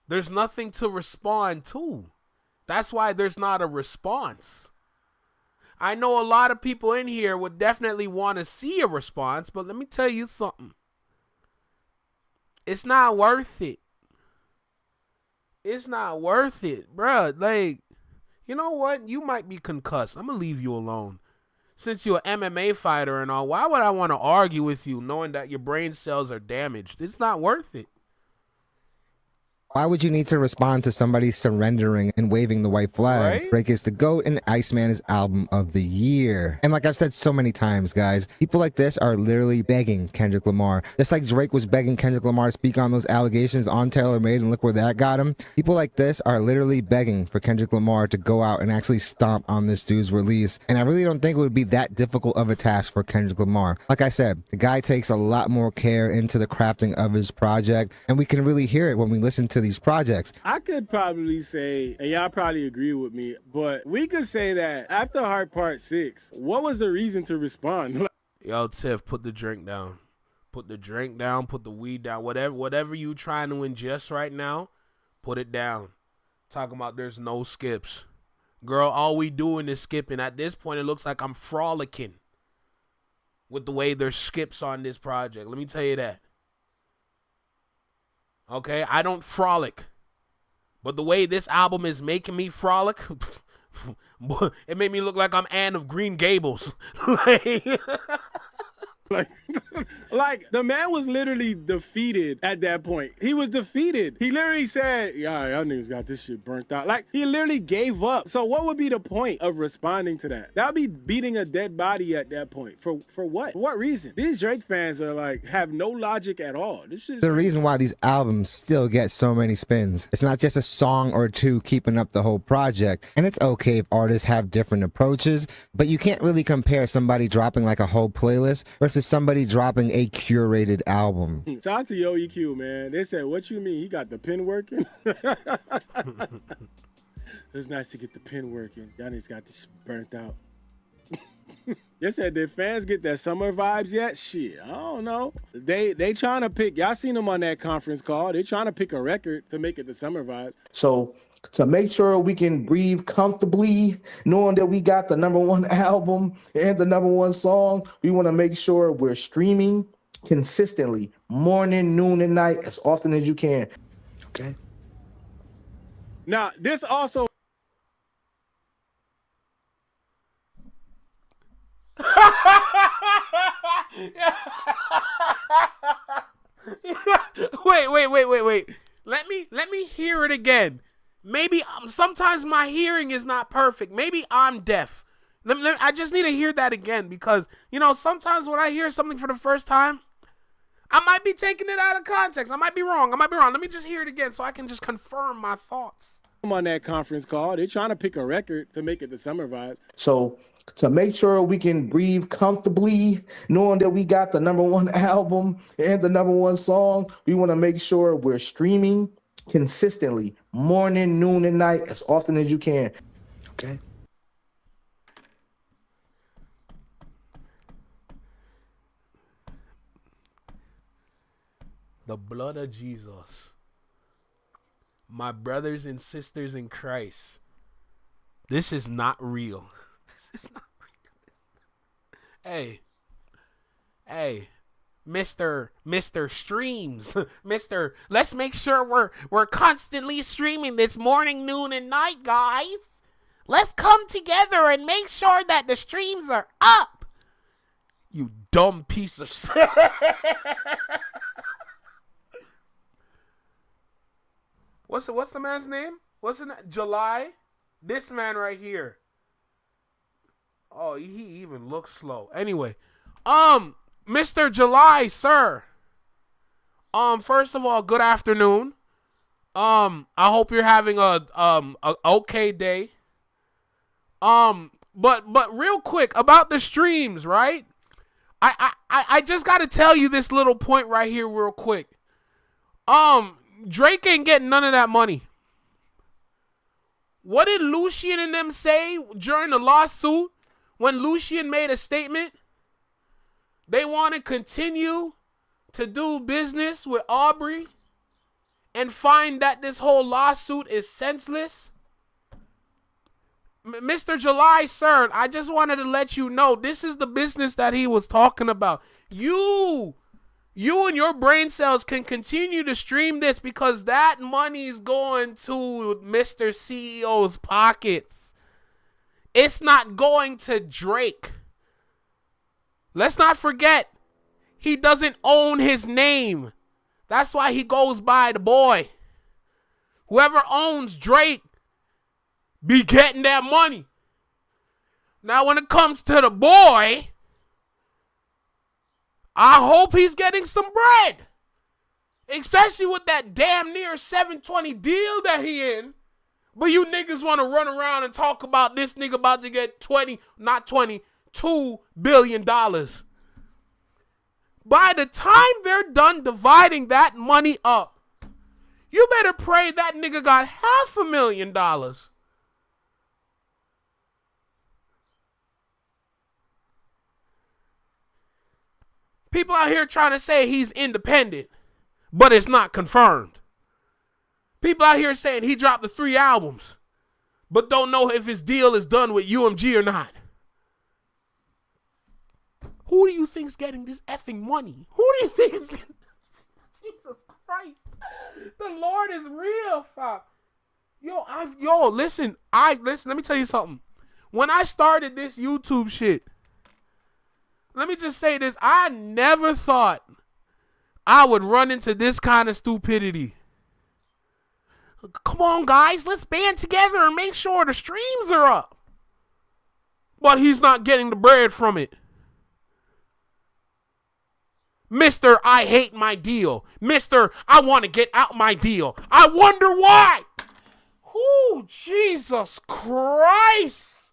There's nothing to respond to. That's why there's not a response. I know a lot of people in here would definitely want to see a response, but let me tell you something. It's not worth it. It's not worth it, bruh. Like, you know what? You might be concussed. I'm going to leave you alone. Since you're an MMA fighter and all, why would I want to argue with you knowing that your brain cells are damaged? It's not worth it. Why would you need to respond to somebody surrendering and waving the white flag? Right? Drake is the GOAT and Iceman is album of the year. And like I've said so many times, guys, people like this are literally begging Kendrick Lamar. Just like Drake was begging Kendrick Lamar to speak on those allegations on Taylor Made and look where that got him. People like this are literally begging for Kendrick Lamar to go out and actually stomp on this dude's release. And I really don't think it would be that difficult of a task for Kendrick Lamar. Like I said, the guy takes a lot more care into the crafting of his project, and we can really hear it when we listen to these projects. I could probably say, and y'all probably agree with me, but we could say that after Heart Part 6, what was the reason to respond? Yo, Tiff, put the drink down. Put the drink down, put the weed down. Whatever you trying to ingest right now, put it down. Talking about there's no skips. Girl, all we doing is skipping. At this point, it looks like I'm frolicking with the way there's skips on this project. Let me tell you that. Okay, I don't frolic. But the way this album is making me frolic, it made me look like I'm Anne of Green Gables. Like the man was literally defeated at that point. He was defeated. He literally said, yeah, y'all niggas got this shit burnt out. Like, he literally gave up. So what would be the point of responding to that? That would be beating a dead body at that point. For what? For what reason? These Drake fans are like, have no logic at all. This is the reason why these albums still get so many spins. It's not just a song or two keeping up the whole project. And it's okay if artists have different approaches, but you can't really compare somebody dropping like a whole playlist versus somebody dropping a curated album. Shout out to Yo EQ, man. They said, what you mean? He got the pen working? It's nice to get the pen working. Y'all niggas got this burnt out. They said, did fans get that summer vibes yet? Shit, I don't know. They trying to pick, y'all seen them on that conference call. They trying to pick a record to make it the summer vibes. So to make sure we can breathe comfortably, knowing that we got the #1 album and the #1 song, we want to make sure we're streaming consistently, morning, noon, and night, as often as you can. Okay. Now, this also... Wait. Let me hear it again. Maybe sometimes my hearing is not perfect. Maybe I'm deaf. I just need to hear that again because, you know, sometimes when I hear something for the first time, I might be taking it out of context. I might be wrong. Let me just hear it again so I can just confirm my thoughts. on that conference call. They're trying to pick a record to make it the summer vibes. So to make sure we can breathe comfortably, knowing that we got the #1 album and the #1 song, we want to make sure we're streaming consistently, morning, noon, and night, as often as you can. Okay. The blood of Jesus. My brothers and sisters in Christ. This is not real. This is not real. Hey, Mr. Streams. Let's make sure we're constantly streaming this morning, noon, and night, guys. Let's come together and make sure that the streams are up. You dumb piece of shit. What's the man's name? What's the July? This man right here. Oh, he even looks slow. Anyway, Mr. July, sir. First of all, good afternoon. I hope you're having a okay day. But real quick about the streams, right? I just gotta tell you this little point right here real quick. Drake ain't getting none of that money. What did Lucien and them say during the lawsuit when Lucien made a statement? They want to continue to do business with Aubrey and find that this whole lawsuit is senseless. Mr. July, sir, I just wanted to let you know this is the business that he was talking about. You and your brain cells can continue to stream this because that money is going to Mr. CEO's pockets. It's not going to Drake. Let's not forget, he doesn't own his name. That's why he goes by the boy. Whoever owns Drake be getting that money. Now, when it comes to the boy, I hope he's getting some bread. Especially with that damn near 720 deal that he in. But you niggas want to run around and talk about this nigga about to get $2 billion. By the time they're done dividing that money up, you better pray that nigga got $500,000. People out here trying to say he's independent, but it's not confirmed. People out here saying he dropped the 3 albums, but don't know if his deal is done with UMG or not. Who do you think's getting this effing money? Who do you think is getting... Jesus Christ. The Lord is real, fuck. Listen, let me tell you something. When I started this YouTube shit, let me just say this. I never thought I would run into this kind of stupidity. Come on, guys. Let's band together and make sure the streams are up. But he's not getting the bread from it. Mr. I hate my deal. Mr. I want to get out my deal. I wonder why. Oh, Jesus Christ.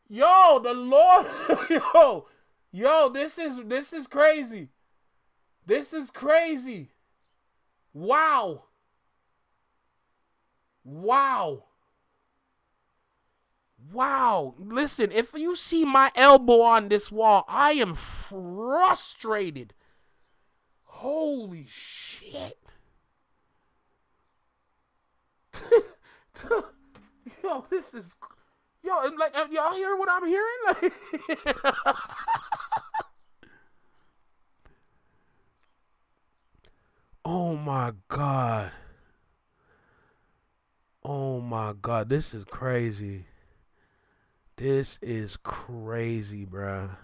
Yo, the Lord. Yo, this is crazy. This is crazy. Wow. Listen, if you see my elbow on this wall, I am frustrated. Holy shit. Like, y'all hear what I'm hearing? Like, oh my God. Oh my God, this is crazy. This is crazy, bruh.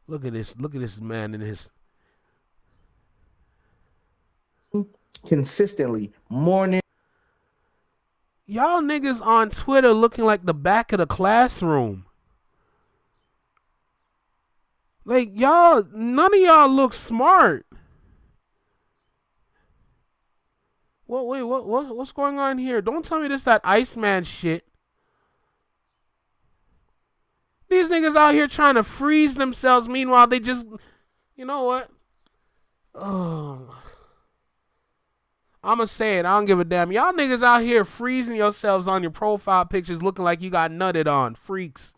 Look at this man in his... Consistently, morning. Y'all niggas on Twitter looking like the back of the classroom. Like, none of y'all look smart. What's going on here? Don't tell me this that Iceman shit. These niggas out here trying to freeze themselves. Meanwhile, they just, you know what? Oh, I'ma say it. I don't give a damn. Y'all niggas out here freezing yourselves on your profile pictures, looking like you got nutted on. Freaks.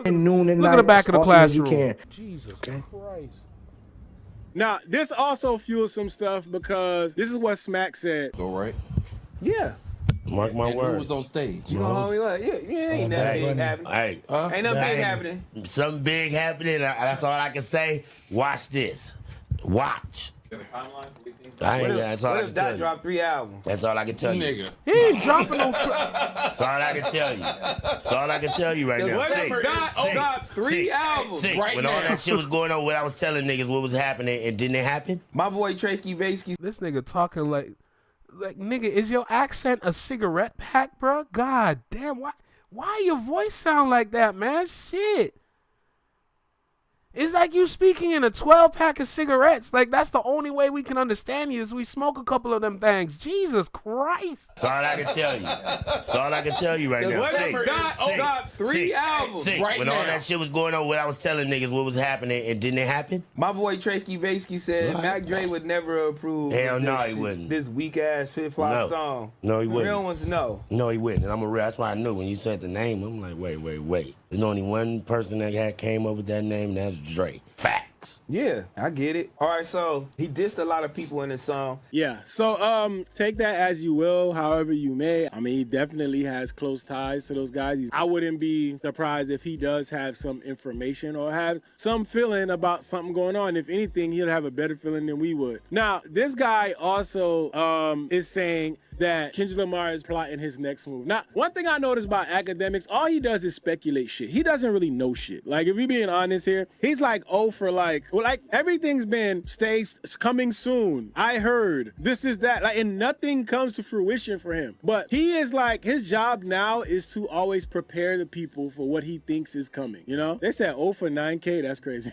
Noon and Look night at the back of the as often as you classroom. can. Jesus Christ. Now, this also fuels some stuff because this is what Smack said. Go right. Yeah. Mark my Who words. was on stage? You know, homie, what? Yeah, ain't nothing big happening. Hey, Ain't nothing big happening. something big happening. That's all I can say. Watch this. Watch. I ain't, that's all What I if can Dot tell you. dropped 3 albums? That's all I can tell you. Nigga. He ain't dropping no. That's all I can tell you. That's all I can tell you right now. What if Dot dropped 3 albums? See, right when all now. that shit was going on, when I was telling niggas what was happening, and didn't it happen? My boy Tracy Basky. This nigga talking like nigga, is your accent a cigarette pack, bro? God damn, why your voice sound like that, man? Shit. It's like you speaking in a 12-pack of cigarettes. Like, that's the only way we can understand you is we smoke a couple of them things. Jesus Christ. That's all I can tell you. That's all I can tell you right now. What See, if Dot dropped 3 albums? see, right when all now. that shit was going on, when I was telling niggas what was happening, and didn't it happen? My boy Tracy Basky said Mac Dre would never approve Hell of no, this he shit, wouldn't. this weak-ass flip-flop No. song. No, he The wouldn't. real ones know. No, he wouldn't. And I'm a real. That's why I knew when you said the name. I'm like, wait. There's only one person that came up with that name, and that's Dre. Facts. Yeah, I get it. All right, so he dissed a lot of people in this song. Yeah. So take that as you will, however you may. I mean, he definitely has close ties to those guys. I wouldn't be surprised if he does have some information or have some feeling about something going on. If anything, he'll have a better feeling than we would. Now, this guy also is saying that Kendrick Lamar is plotting his next move. Now, one thing I noticed about academics, all he does is speculate shit. He doesn't really know shit. Like, if we being honest here, he's like, for like everything's been coming soon. I heard this is that, like, and nothing comes to fruition for him. But he is like, his job now is to always prepare the people for what he thinks is coming. You know, they said 0 for 9K. That's crazy.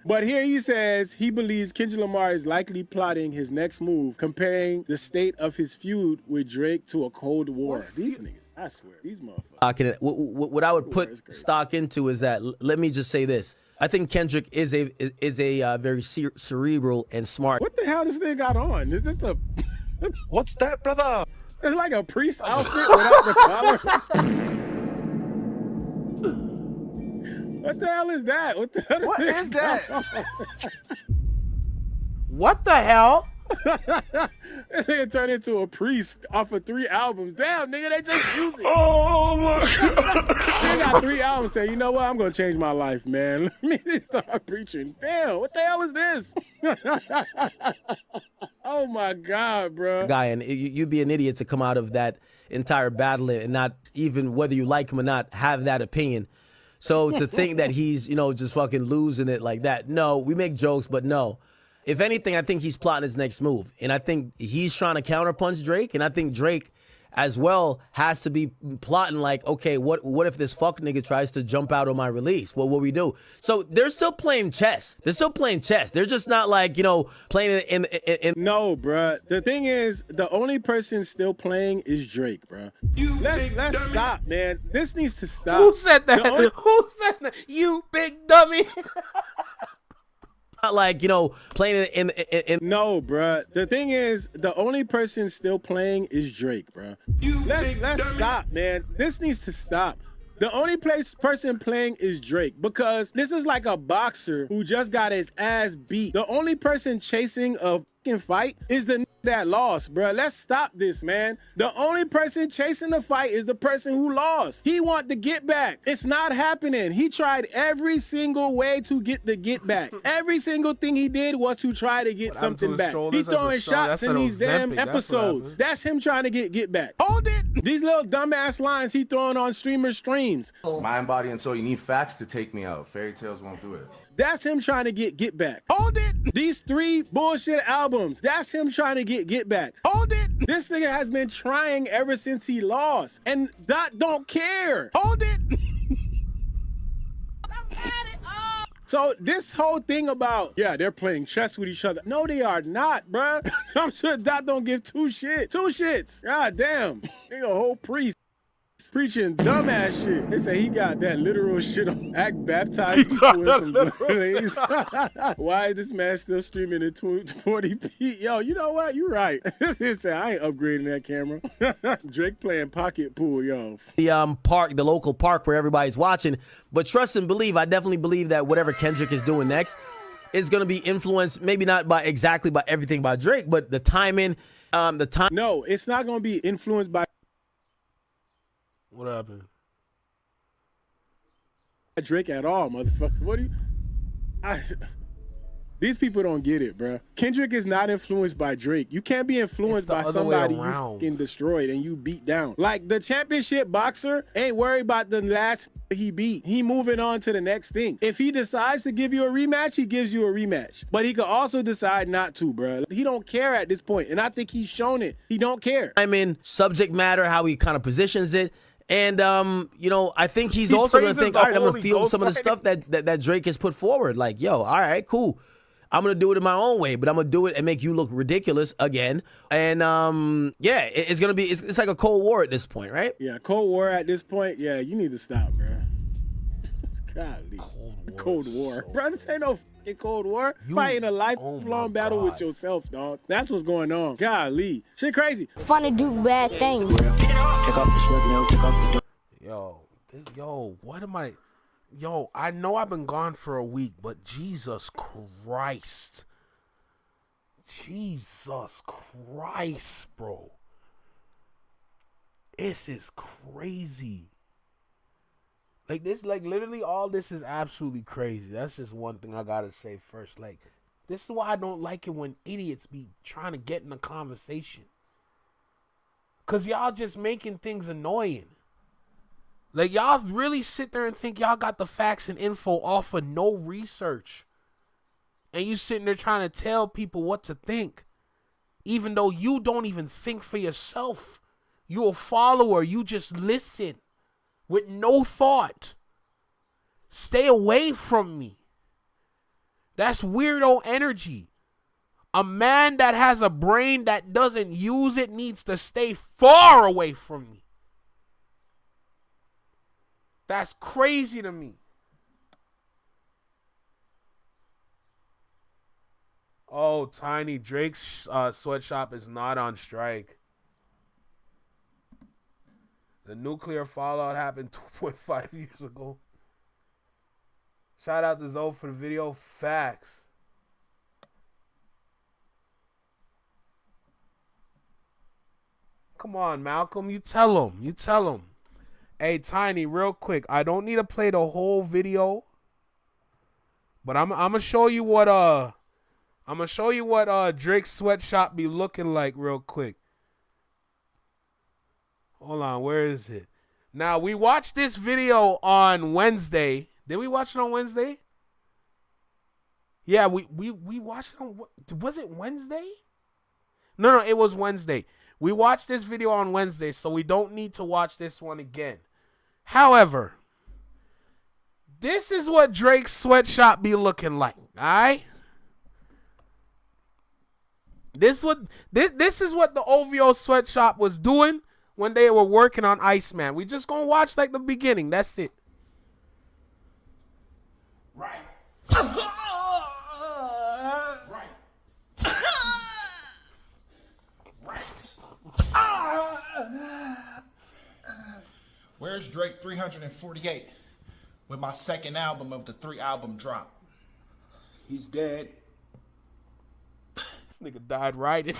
But here he says he believes Kendrick Lamar is likely plotting his next move, comparing the state of his feud with Drake to a Cold War. These niggas, I swear, these motherfuckers. What I would put stock into is that, let me just say this. I think Kendrick is a very cerebral and smart. What the hell this thing got on? Is this a... What's that, brother? It's like a priest outfit without the collar. What the hell is that? What is that? What the hell? This nigga turned into a priest off of 3 albums. Damn, nigga, they just use it. Oh my God. They got 3 albums saying, you know what? I'm going to change my life, man. Let me start preaching. Damn, what the hell is this? Oh my God, bro. Guy, and you'd be an idiot to come out of that entire battle and not even, whether you like him or not, have that opinion. So to think that he's, just fucking losing it like that. No, we make jokes, but no. If anything, I think he's plotting his next move. And I think he's trying to counterpunch Drake. And I think Drake as well has to be plotting like, okay, what if this fuck nigga tries to jump out on my release? What will we do? So they're still playing chess. They're just not like, playing it in No, bruh. The thing is, the only person still playing is Drake, bruh. Let's stop, man. This needs to stop. Who said that? Who said that? You big dummy. not like, playing it in No, bruh. The thing is, the only person still playing is Drake, bruh. Let's stop, man. This needs to stop. The only person playing is Drake, because this is like a boxer who just got his ass beat. The only person chasing a fucking fight is the that lost, bro. Let's stop this, man. The only person chasing the fight is the person who lost. He want the get back. It's not happening. He tried every single way to get the get back. Every single thing he did was to try to get something back. He throwing shots in these damn episodes. That's him trying to get back. Hold it. These little dumbass lines he throwing on streams. Mind, body, and soul. You need facts to take me out. Fairy tales won't do it. That's him trying to get back. Hold it. These 3 bullshit albums. That's him trying to get back. Hold it. This nigga has been trying ever since he lost. And Dot don't care. Hold it. So this whole thing about, yeah, they're playing chess with each other. No, they are not, bruh. I'm sure Dot don't give two shits. God damn. They a whole priest. Preaching dumbass shit. They say he got that literal shit on act baptized people with some blaze. Why is this man still streaming in 240p? Yo, you know what? You right. This say I ain't upgrading that camera. Drake playing pocket pool, yo. The park, the local park where everybody's watching. But trust and believe, I definitely believe that whatever Kendrick is doing next is gonna be influenced, maybe not by exactly by everything by Drake, but the timing, No, it's not gonna be influenced by What happened? Drake at all, motherfucker. What do you? These people don't get it, bruh. Kendrick is not influenced by Drake. You can't be influenced by somebody you fucking destroyed and you beat down. Like the championship boxer ain't worried about the last he beat. He moving on to the next thing. If he decides to give you a rematch, he gives you a rematch. But he could also decide not to, bruh. He don't care at this point, and I think he's shown it. He don't care. I mean, subject matter, how he kind of positions it. And, you know, I think he's also going to think, all right, I'm going to feel some of the stuff that Drake has put forward. Like, yo, all right, cool. I'm going to do it in my own way, but I'm going to do it and make you look ridiculous again. And, yeah, it's going to be, it's like a Cold War at this point, right? Yeah, Cold War at this point. Yeah, you need to stop, bro. Golly. Cold War. Bro, this ain't no fucking Cold War. Fighting a lifelong battle with yourself, dog. That's what's going on. Golly. Shit crazy. Fun to do bad things. Yo, what am I? Yo, I know I've been gone for a week, but Jesus Christ. Jesus Christ, bro. This is crazy. Like this, like literally all this is absolutely crazy. That's just one thing I gotta say first. Like, this is why I don't like it when idiots be trying to get in a conversation. Cause y'all just making things annoying. Like, y'all really sit there and think y'all got the facts and info off of no research. And you sitting there trying to tell people what to think. Even though you don't even think for yourself. You a follower. You just listen. With no thought. Stay away from me. That's weirdo energy. A man that has a brain that doesn't use it needs to stay far away from me. That's crazy to me. Oh, Tiny, Drake's sweatshop is not on strike. The nuclear fallout happened 2.5 years ago. Shout out to Zoe for the video. Facts. Come on, Malcolm. You tell him. You tell him. Hey, Tiny, real quick. I don't need to play the whole video, but I'm gonna show you what Drake's sweatshop be looking like real quick. Hold on, where is it? Now, we watched this video on Wednesday. Did we watch it on Wednesday? Yeah, we watched it on, was it Wednesday? No, it was Wednesday. We watched this video on Wednesday, so we don't need to watch this one again. However, this is what Drake's sweatshop be looking like, all right? This is what the OVO sweatshop was doing when they were working on Iceman. We just gonna watch like the beginning. That's it. Right. Where's Drake 348 with my second album of the 3-album drop? He's dead. This nigga died riding.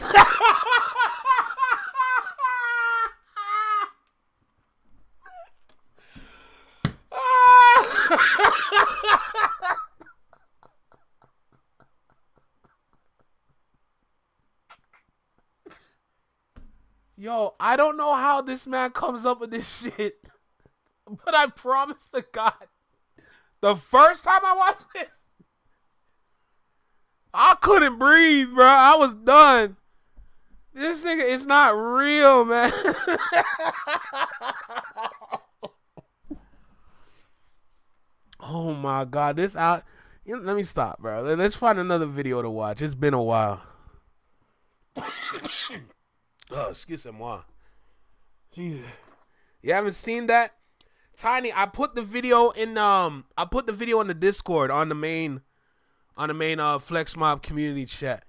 Yo, I don't know how this man comes up with this shit, but I promise to God, the first time I watched this, I couldn't breathe, bro. I was done. This nigga is not real, man. Oh my God, Let me stop, bro. Let's find another video to watch. It's been a while. Oh, excuse-moi. Jesus. You haven't seen that? Tiny, I put the video in the Discord on the main Flex Mob community chat.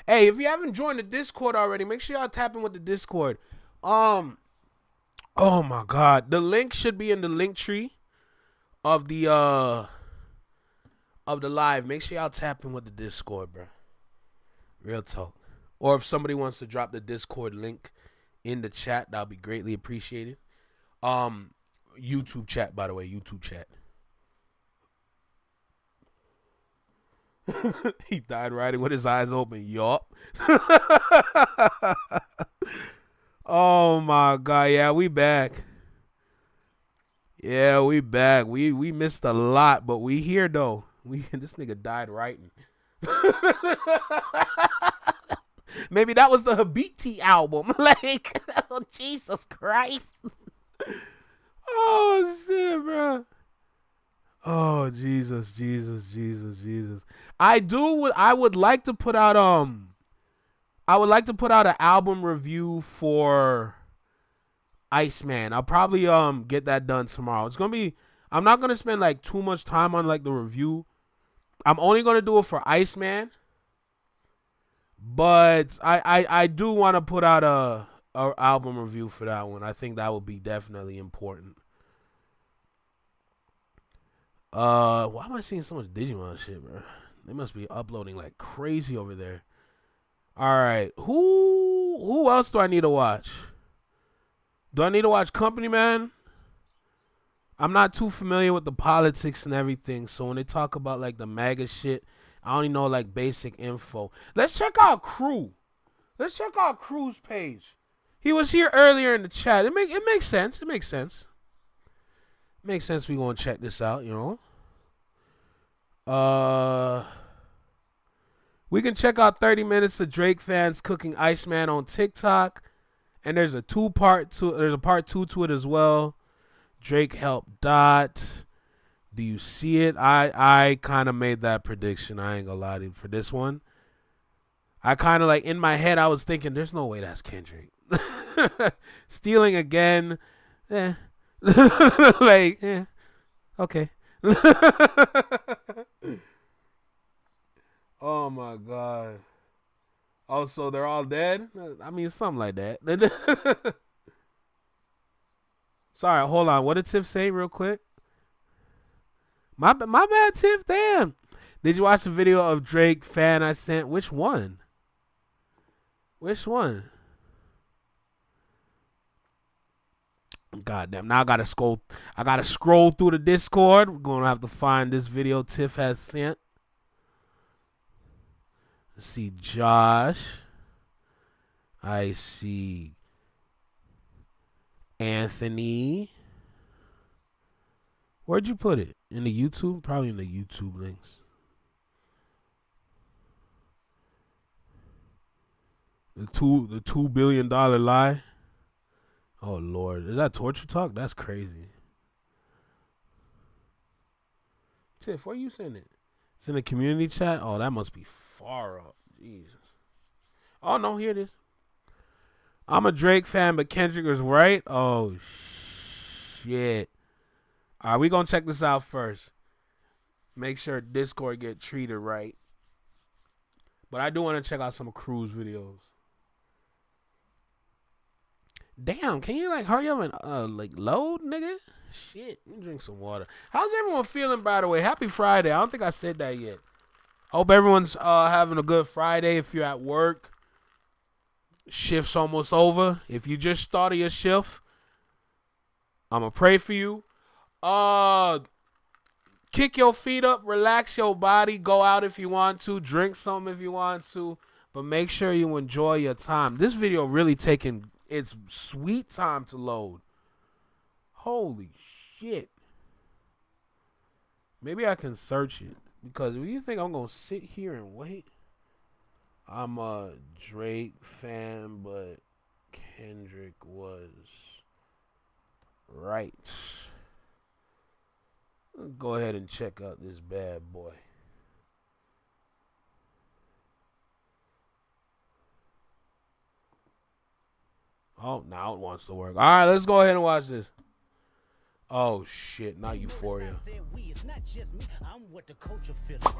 Hey, if you haven't joined the Discord already, make sure y'all tap in with the Discord. Oh my god. The link should be in the link tree of the live. Make sure y'all tap in with the Discord, bro. Real talk. Or if somebody wants to drop the Discord link in the chat, that'll be greatly appreciated. YouTube chat, by the way, YouTube chat. He died riding with his eyes open. Yup. Oh my god, yeah, we back. Yeah, we back. We missed a lot, but we here though. This nigga died writing. Maybe that was the Habiti album. Like, oh, Jesus Christ. Oh shit, bro. Oh Jesus. I would like to put out an album review for Iceman. I'll probably get that done tomorrow. I'm not gonna spend like too much time on like the review. I'm only gonna do it for Iceman. But I do want to put out a album review for that one. I think that would be definitely important. Why am I seeing so much Digimon shit, bro? They must be uploading like crazy over there. All right, who else do I need to watch? Do I need to watch Company Man? I'm not too familiar with the politics and everything, so when they talk about like the MAGA shit, I only know like basic info. Let's check out Crew. Let's check out Crew's page. He was here earlier in the chat. It makes sense. It makes sense. Makes sense we gonna check this out, you know. We can check out 30 minutes of Drake fans cooking Iceman on TikTok. And there's a part 2 to it as well. Drake helped Dot. Do you see it? I kind of made that prediction. I ain't gonna lie to you for this one. I kind of like in my head I was thinking there's no way that's Kendrick. Stealing again. Like, okay. Oh my god. Oh, so they're all dead? I mean, something like that. Sorry, hold on. What did Tiff say real quick? My bad, Tiff. Damn. Did you watch the video of Drake fan I sent? Which one? Which one? God damn. Now I gotta scroll through the Discord. We're gonna have to find this video Tiff has sent. Let's see Josh. I see Anthony. Where'd you put it? In the YouTube? Probably in the YouTube links. The $2 billion lie. Oh Lord, is that torture talk? That's crazy. Tiff, where you sending it? It's in the community chat. Oh, that must be far up. Jesus. Oh no, here it is. I'm a Drake fan, but Kendrick was right. Oh shit. All right, we gonna check this out first. Make sure Discord get treated right. But I do want to check out some Crew's videos. Damn, can you like hurry up and like load, nigga? Shit, let me drink some water. How's everyone feeling, by the way? Happy Friday. I don't think I said that yet. Hope everyone's having a good Friday. If you're at work, shift's almost over. If you just started your shift, I'm gonna pray for you. Kick your feet up, relax your body, go out if you want to, drink something if you want to, but make sure you enjoy your time. This video really taking its sweet time to load. Holy shit. Maybe I can search it, because if you think I'm gonna sit here and wait, I'm a Drake fan, but Kendrick was right. Let's go ahead and check out this bad boy. Oh, now it wants to work. All right, let's go ahead and watch this. Oh shit, not Euphoria.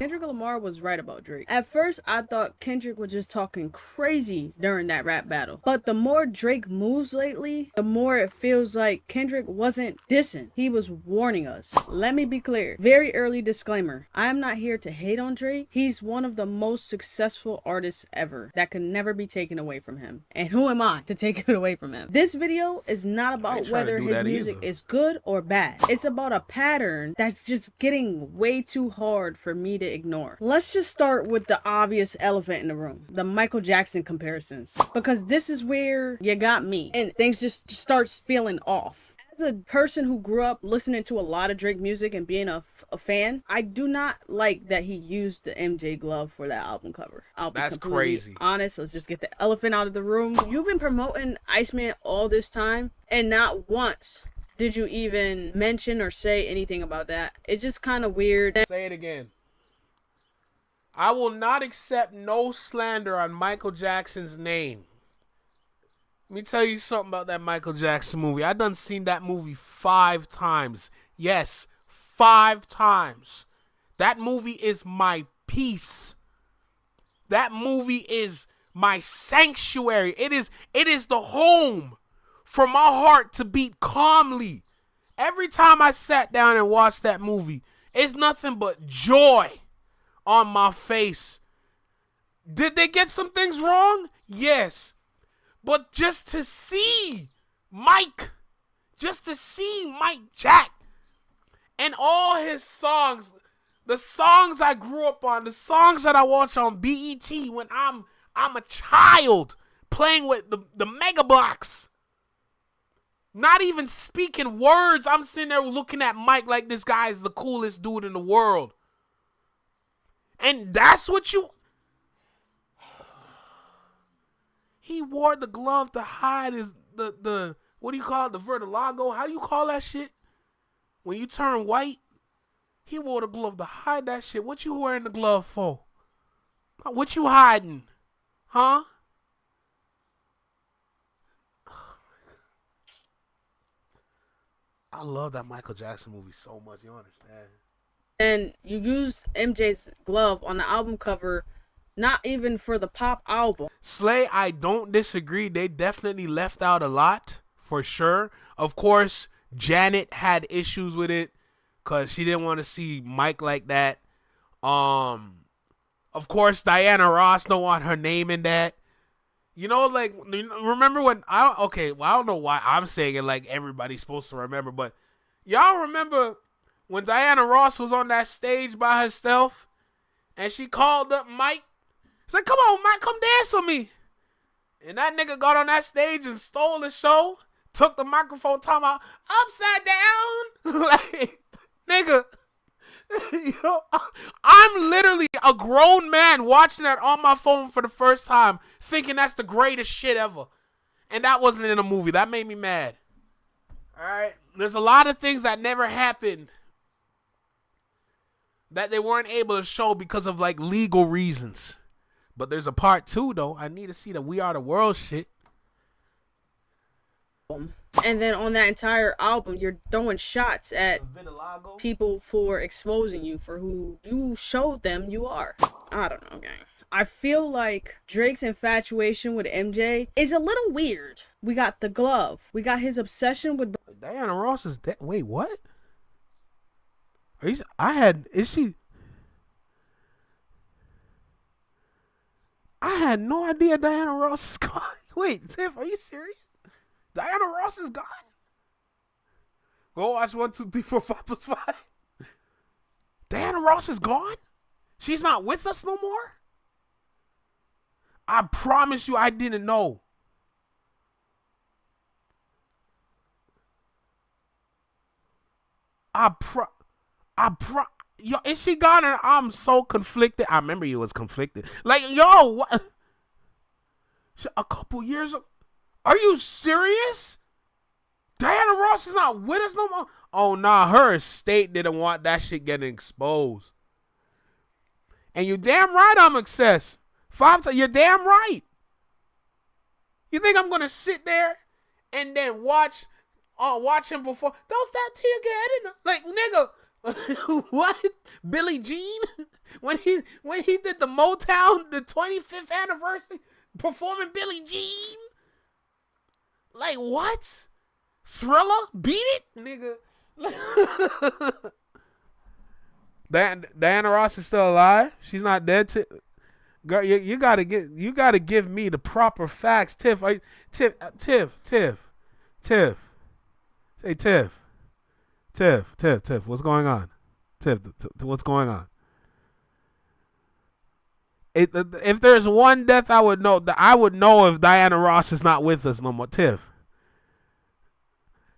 Kendrick Lamar was right about Drake. At first, I thought Kendrick was just talking crazy during that rap battle. But the more Drake moves lately, the more it feels like Kendrick wasn't dissing. He was warning us. Let me be clear. Very early disclaimer. I am not here to hate on Drake. He's one of the most successful artists ever. That can never be taken away from him. And who am I to take it away from him? This video is not about whether his music is good or bad. It's about a pattern that's just getting way too hard for me to ignore. Let's just start with the obvious elephant in the room, the Michael Jackson comparisons, because this is where you got me and things just starts feeling off. As a person who grew up listening to a lot of Drake music and being a fan, I do not like that he used the MJ glove for that album cover. That's crazy. Honest, let's just get the elephant out of the room. You've been promoting Iceman all this time, and not once did you even mention or say anything about that. It's just kind of weird. Say it again. I will not accept no slander on Michael Jackson's name. Let me tell you something about that Michael Jackson movie. I done seen that movie 5 times. Yes, 5 times. That movie is my peace. That movie is my sanctuary. It is the home for my heart to beat calmly. Every time I sat down and watched that movie, it's nothing but joy on my face. Did they get some things wrong? Yes. But just to see Mike Jack and all his songs, the songs I grew up on, the songs that I watch on BET when I'm a child playing with the Mega Blocks. Not even speaking words. I'm sitting there looking at Mike like this guy is the coolest dude in the world. And that's what you... He wore the glove to hide his... The what do you call it? The vertigo? How do you call that shit? When you turn white? He wore the glove to hide that shit. What you wearing the glove for? What you hiding? Huh? I love that Michael Jackson movie so much. You understand? And you use MJ's glove on the album cover, not even for the pop album. Slay, I don't disagree. They definitely left out a lot, for sure. Of course, Janet had issues with it because she didn't want to see Mike like that. Of course, Diana Ross don't want her name in that. You know, like, remember when I don't know why I'm saying it like everybody's supposed to remember, but y'all remember when Diana Ross was on that stage by herself and she called up Mike? She's like, come on, Mike, come dance with me. And that nigga got on that stage and stole the show, took the microphone, talking about upside down. Like, nigga. You know, I'm literally a grown man watching that on my phone for the first time, thinking that's the greatest shit ever. And that wasn't in a movie. That made me mad. Alright? There's a lot of things that never happened that they weren't able to show because of, like, legal reasons. But there's a part 2, though. I need to see the We Are the World shit. And then on that entire album, you're throwing shots at people for exposing you for who you showed them you are. I don't know, gang. I feel like Drake's infatuation with MJ is a little weird. We got the glove. We got his obsession with... Diana Ross is dead. Wait, what? I had no idea Diana Ross is gone. Wait, Tiff, are you serious? Diana Ross is gone? Go watch 1, 2, 3, 4, 5 plus 5. Diana Ross is gone? She's not with us no more? I promise you I didn't know. Yo, is she gone? And I'm so conflicted. I remember you was conflicted. Like, yo, what? A couple years ago. Are you serious? Diana Ross is not with us no more? Oh, nah, her estate didn't want that shit getting exposed. And you're damn right I'm obsessed. 5 times, you're damn right. You think I'm going to sit there and then watch him before. Don't stop till you get in. Like, nigga, what? Billie Jean? When he did the Motown, the 25th anniversary, performing Billie Jean? Like, what? Thriller? Beat it, nigga. Diana Ross is still alive. She's not dead. Girl, you gotta give me the proper facts. Tiff. Hey, Tiff. What's going on? Tiff, what's going on? If there's one death I would know if Diana Ross is not with us no more. Tiff.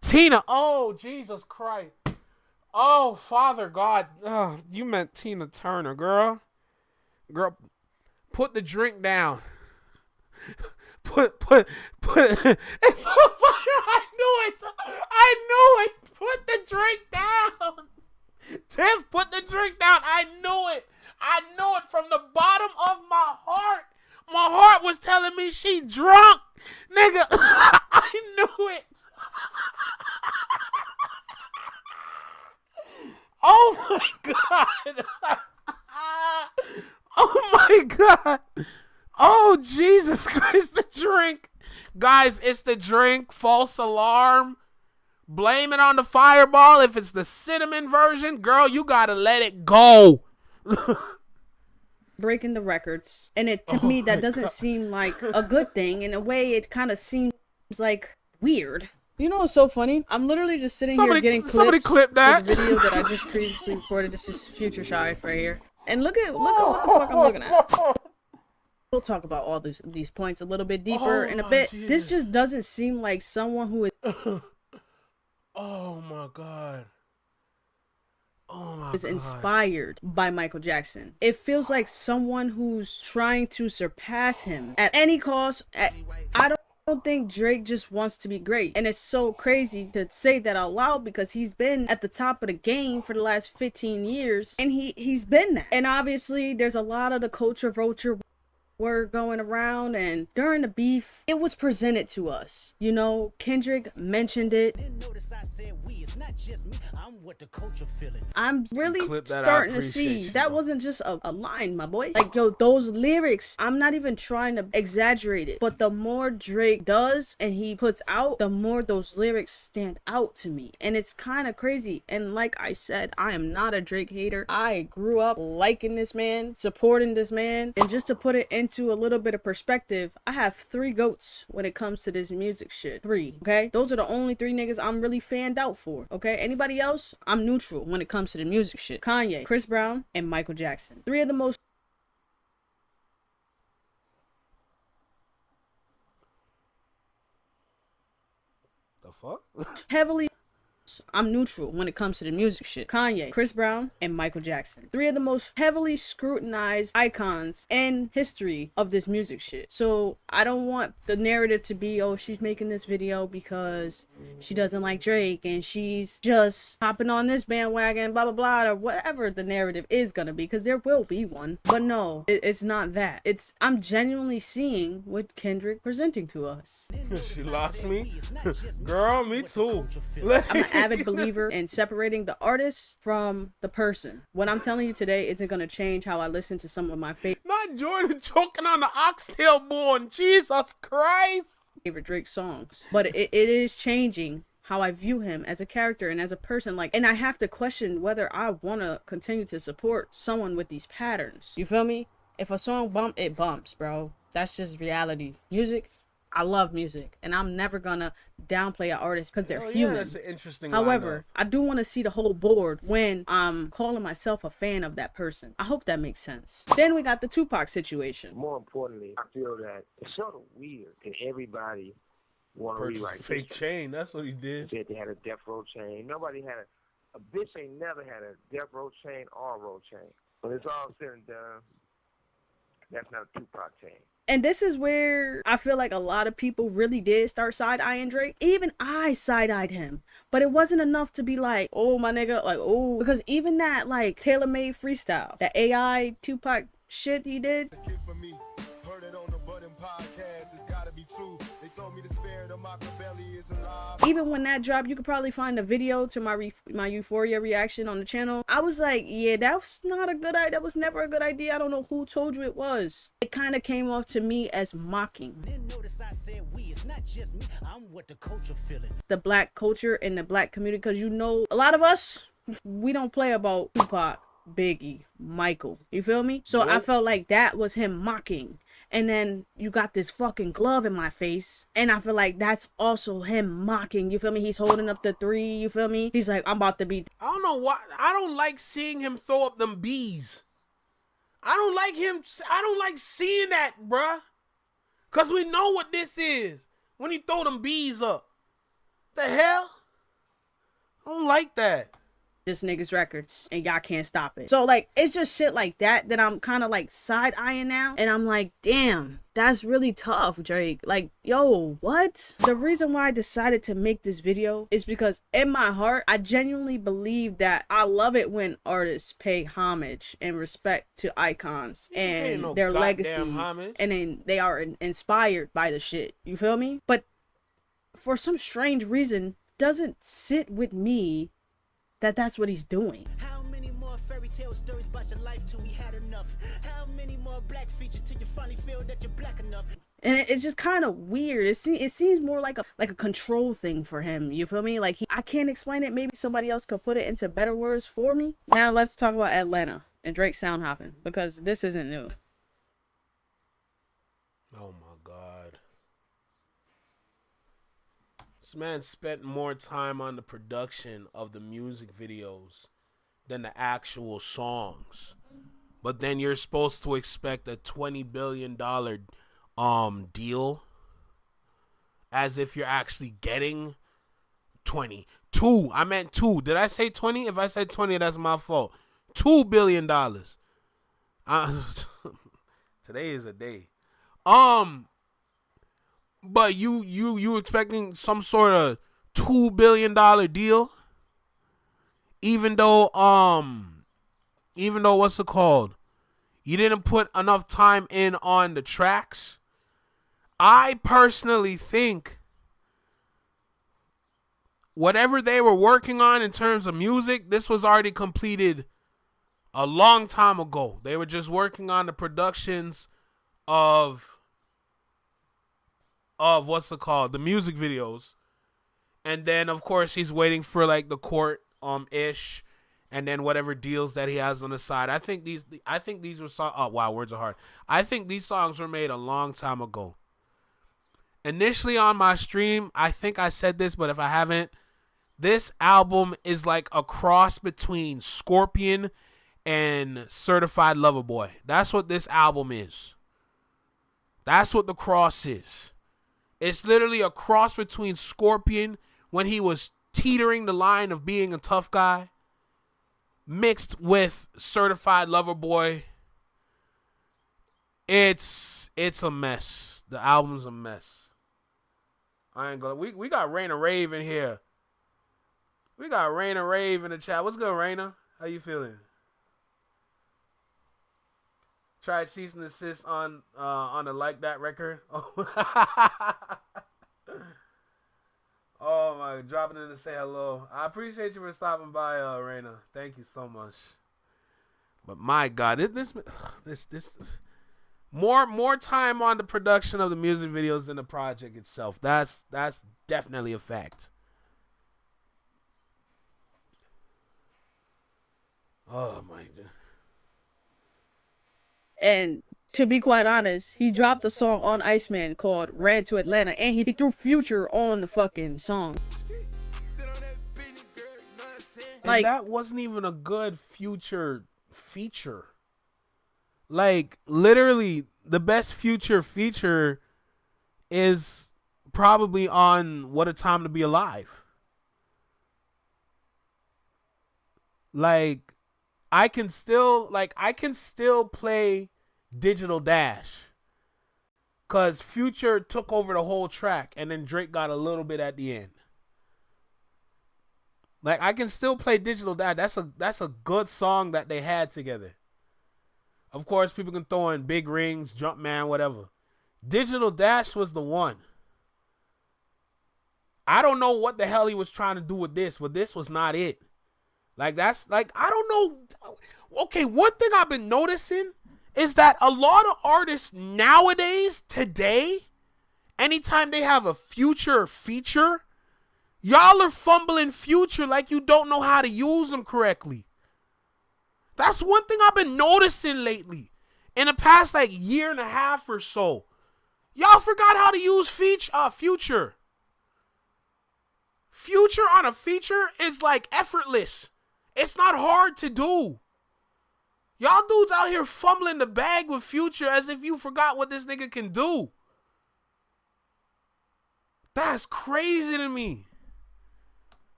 Tina. Oh, Jesus Christ. Oh, Father God. Oh, you meant Tina Turner, girl. Girl, put the drink down. Put it's on fire. I knew it. Put the drink down. Tiff, put the drink down. I knew it from the bottom of my heart. My heart was telling me she drunk. Nigga, I knew it. Oh my God. Oh my God. Oh, Jesus Christ, the drink. Guys, it's the drink. False alarm. Blame it on the Fireball. If it's the cinnamon version, girl, you gotta let it go. Breaking the records. And to me, that doesn't seem like a good thing. In a way, it kind of seems like weird. You know what's so funny? I'm literally just sitting here getting clips. Somebody clip that. For the video that I just previously recorded. This is Future Shy right here. And look at what the fuck I'm looking at. We'll talk about all these points a little bit deeper in a bit. Jesus. This just doesn't seem like someone who is oh my God. Oh my is God. inspired by Michael Jackson. It feels like someone who's trying to surpass him at any cost. I don't think Drake just wants to be great. And it's so crazy to say that out loud because he's been at the top of the game for the last 15 years. And he's been that. And obviously there's a lot of the culture vulture word going around, and during the beef it was presented to us. You know, Kendrick mentioned it. I'm really starting to see that wasn't just a line, my boy. Like, yo, those lyrics, I'm not even trying to exaggerate it, but the more Drake does and he puts out, the more those lyrics stand out to me. And it's kind of crazy. And like I said, I am not a Drake hater. I grew up liking this man, supporting this man. And just to put it into a little bit of perspective, I have 3 goats when it comes to this music shit. 3, okay? Those are the only 3 niggas I'm really fanned out for, okay? Anybody else, I'm neutral when it comes to the music shit. Kanye, Chris Brown, and Michael Jackson. 3 of the most the fuck? heavily I'm neutral when it comes to the music shit. Kanye, Chris Brown, and Michael Jackson. 3 of the most heavily scrutinized icons in history of this music shit. So I don't want the narrative to be, oh, she's making this video because she doesn't like Drake and she's just hopping on this bandwagon, blah, blah, blah, or whatever the narrative is gonna be, because there will be one. But no, it's not that. I'm genuinely seeing what Kendrick presenting to us. She lost me? Girl, me too. I'm an avid believer in separating the artist from the person. What I'm telling you today isn't going to change how I listen to some of my Not Jordan choking on the oxtail bone. Jesus Christ. favorite Drake songs. But it is changing how I view him as a character and as a person. Like, and I have to question whether I want to continue to support someone with these patterns. You feel me? If a song bump, it bumps, bro. That's just reality. Music, I love music, and I'm never gonna downplay an artist because they're human. That's an interesting However, lineup. I do want to see the whole board when I'm calling myself a fan of that person. I hope that makes sense. Then we got the Tupac situation. More importantly, I feel that it's sort of weird that everybody want to rewrite fake chain. That's what he did. Said they had a death row chain. Nobody had a bitch ain't never had a death row chain or a row chain. When it's all said and done, that's not a Tupac chain. And this is where I feel like a lot of people really did start side-eyeing Drake. Even I side-eyed him. But it wasn't enough to be like, oh, my nigga, like, oh. Because even that, like, tailor-made freestyle, that AI Tupac shit he did. Even when that dropped, you could probably find a video to my Euphoria reaction on the channel. I was like, yeah, that's not a good idea. That was never a good idea. I don't know who told you it was. It kind of came off to me as mocking the black culture and the black community, because you know, a lot of us, we don't play about Tupac, Biggie, Michael. You feel me? So I felt like that was him mocking. And then you got this fucking glove in my face, and I feel like that's also him mocking. You feel me? He's holding up the 3. You feel me? He's like, I'm about to be. I don't know why. I don't like seeing him throw up them bees. I don't like him. I don't like seeing that, bruh. Cause we know what this is when he throw them bees up. The hell? I don't like that. This nigga's records and y'all can't stop it. So like, it's just shit like that that I'm kind of like side-eyeing now, and I'm like, damn, that's really tough, Drake. Like, yo, what? The reason why I decided to make this video is because in my heart, I genuinely believe that I love it when artists pay homage and respect to icons and their legacies, and then they are inspired by the shit. You feel me? But for some strange reason, doesn't sit with me that that's what he's doing. How many more fairy tale stories about your life till we had enough? How many more black features till you finally feel that you're black enough? And it's just kind of weird. It seems more like a control thing for him. You feel me? Like, I can't explain it. Maybe somebody else could put it into better words for me. Now let's talk about Atlanta and Drake sound hopping, because this isn't new. Oh my God. This man spent more time on the production of the music videos than the actual songs. But then you're supposed to expect a $20 billion deal, as if you're actually getting 22. I meant 2. Did I say 20? If I said 20, that's my fault. $2 billion. Today is a day. But you expecting some sort of $2 billion deal? Even though what's it called? You didn't put enough time in on the tracks. I personally think whatever they were working on in terms of music, this was already completed a long time ago. They were just working on the productions of what's it called? The music videos. And then of course he's waiting for like the court ish, and then whatever deals that he has on the side. I think these were oh wow, words are hard. I think these songs were made a long time ago. Initially on my stream, I think I said this, but if I haven't, this album is like a cross between Scorpion and Certified Lover Boy. That's what this album is. That's what the cross is. It's literally a cross between Scorpion, when he was teetering the line of being a tough guy, mixed with Certified Lover Boy. It's a mess. The album's a mess. I ain't gonna. We got Raina Rave in here. We got Raina Rave in the chat. What's good, Raina? How you feeling? Tried cease and desist on the Like That record. Oh my, dropping in to say hello. I appreciate you for stopping by, Raina. Thank you so much. But my God, this more time on the production of the music videos than the project itself. That's definitely a fact. Oh my God. And to be quite honest, he dropped a song on Iceman called Ran to Atlanta, and he threw Future on the fucking song. Like, and that wasn't even a good Future feature. Like, literally, the best Future feature is probably on What a Time to Be Alive. Like, I can still play Digital Dash, cause Future took over the whole track, and then Drake got a little bit at the end. Like, I can still play Digital Dash. That's a good song that they had together. Of course, people can throw in Big Rings, Jumpman, whatever. Digital Dash was the one. I don't know what the hell he was trying to do with this, but this was not it. Like, that's like, I don't know. Okay, one thing I've been noticing is that a lot of artists nowadays, today, anytime they have a Future feature, y'all are fumbling Future like you don't know how to use them correctly. That's one thing I've been noticing lately. In the past, like, year and a half or so. Y'all forgot how to use Future. Future on a feature is, like, effortless. It's not hard to do. Y'all dudes out here fumbling the bag with Future as if you forgot what this nigga can do. That's crazy to me.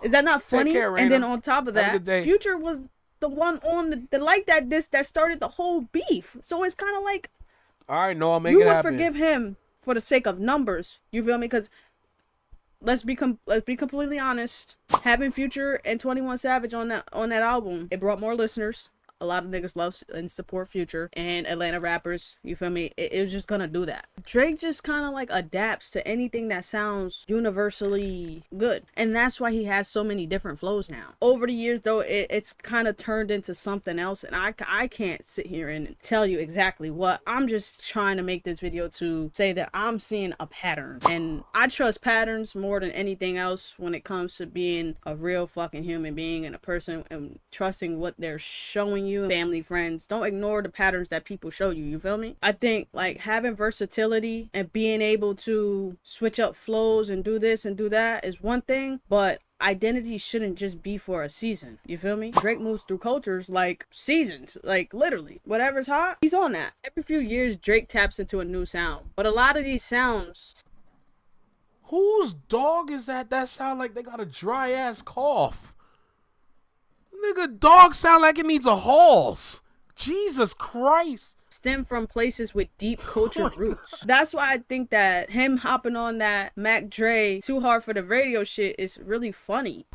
Is that not funny? Take care, And then Raina. on top of Have a that, good day. Future was the one on the like that disc that started the whole beef. So it's kind of like All right, no, I'll make you it would happen. forgive him for the sake of numbers. You feel me? Because let's be completely honest. Having Future and 21 Savage on that album, it brought more listeners. A lot of niggas love and support Future and Atlanta rappers. You feel me? It was just gonna do that. Drake just kind of like adapts to anything that sounds universally good. And that's why he has so many different flows now. Over the years, though, it's kind of turned into something else. And I can't sit here and tell you exactly what. I'm just trying to make this video to say that I'm seeing a pattern. And I trust patterns more than anything else when it comes to being a real fucking human being and a person and trusting what they're showing you, family, friends. Don't ignore the patterns that people show you. You feel me? I think like having versatility and being able to switch up flows and do this and do that is one thing, but identity shouldn't just be for a season. You feel me? Drake moves through cultures like seasons, like literally whatever's hot, he's on that. Every few years Drake taps into a new sound, but a lot of these sounds, whose dog is that sound like they got a dry ass cough? Nigga, dog sound like it needs a halls. Jesus Christ. stem from places with deep culture roots. That's why I think that him hopping on that Mac Dre Too Hard for the Radio shit is really funny.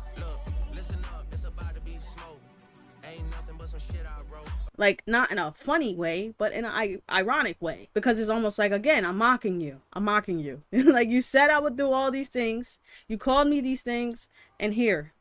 Like, not in a funny way, but in an ironic way. Because it's almost like, again, I'm mocking you. I'm mocking you. Like, you said I would do all these things. You called me these things. And here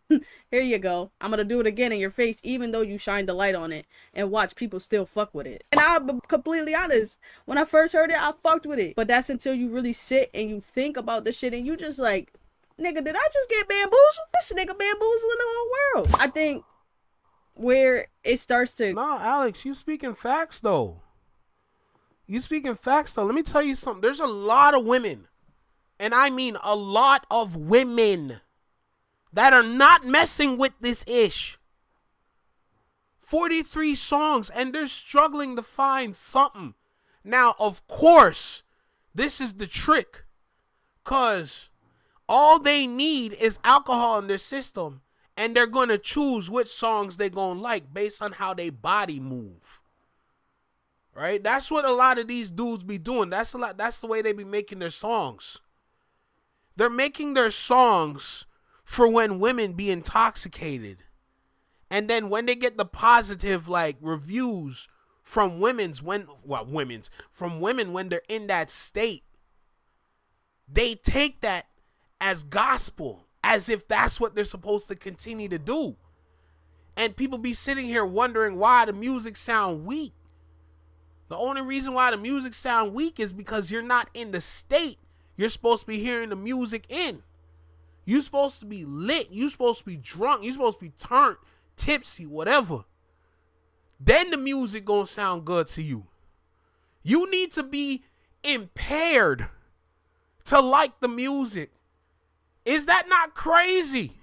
you go. I'm going to do it again in your face, even though you shined the light on it. And watch people still fuck with it. And I'll be completely honest. When I first heard it, I fucked with it. But that's until you really sit and you think about this shit. And you just like, nigga, did I just get bamboozled? This nigga bamboozling the whole world. I think where it starts to... No, Alex, you speaking facts, though. You speaking facts, though. Let me tell you something. There's a lot of women, and I mean a lot of women, that are not messing with this ish. 43 songs, and they're struggling to find something. Now, of course, this is the trick, because all they need is alcohol in their system. And they're going to choose which songs they're going to like based on how they body move. Right? That's what a lot of these dudes be doing. That's the way they be making their songs. They're making their songs for when women be intoxicated. And then when they get the positive like reviews from women when they're in that state, they take that as gospel. As if that's what they're supposed to continue to do. And people be sitting here wondering why the music sound weak. The only reason why the music sound weak is because you're not in the state you're supposed to be hearing the music in. You're supposed to be lit. You're supposed to be drunk. You're supposed to be turned, tipsy, whatever. Then the music gonna sound good to you. You need to be impaired to like the music. Is that not crazy?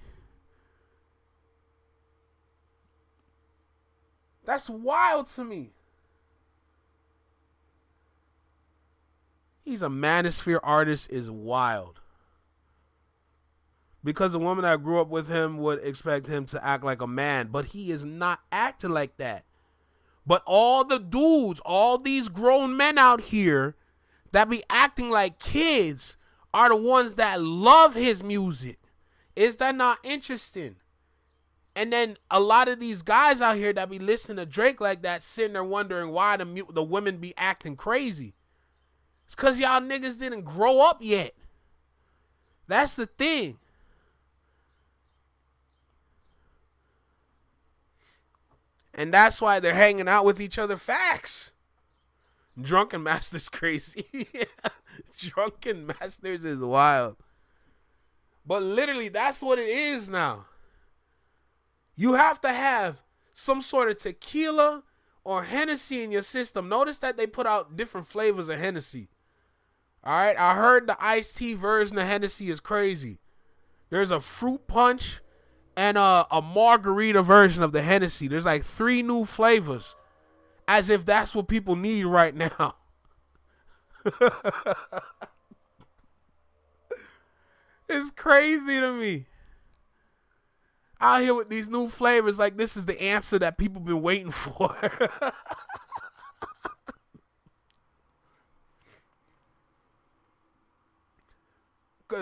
That's wild to me. He's a manosphere artist is wild. Because the woman that grew up with him would expect him to act like a man, but he is not acting like that. But all the dudes, all these grown men out here that be acting like kids are the ones that love his music. Is that not interesting? And then a lot of these guys out here that be listening to Drake like that, sitting there wondering why the women be acting crazy. It's because y'all niggas didn't grow up yet. That's the thing. And that's why they're hanging out with each other. Facts. Drunken Master's crazy. Drunken Masters is wild. But literally, that's what it is now. You have to have some sort of tequila or Hennessy in your system. Notice that they put out different flavors of Hennessy. All right, I heard the iced tea version of Hennessy is crazy. There's a fruit punch and a margarita version of the Hennessy. There's like 3 new flavors, as if that's what people need right now. It's crazy to me. Out here with these new flavors, like this is the answer that people been waiting for.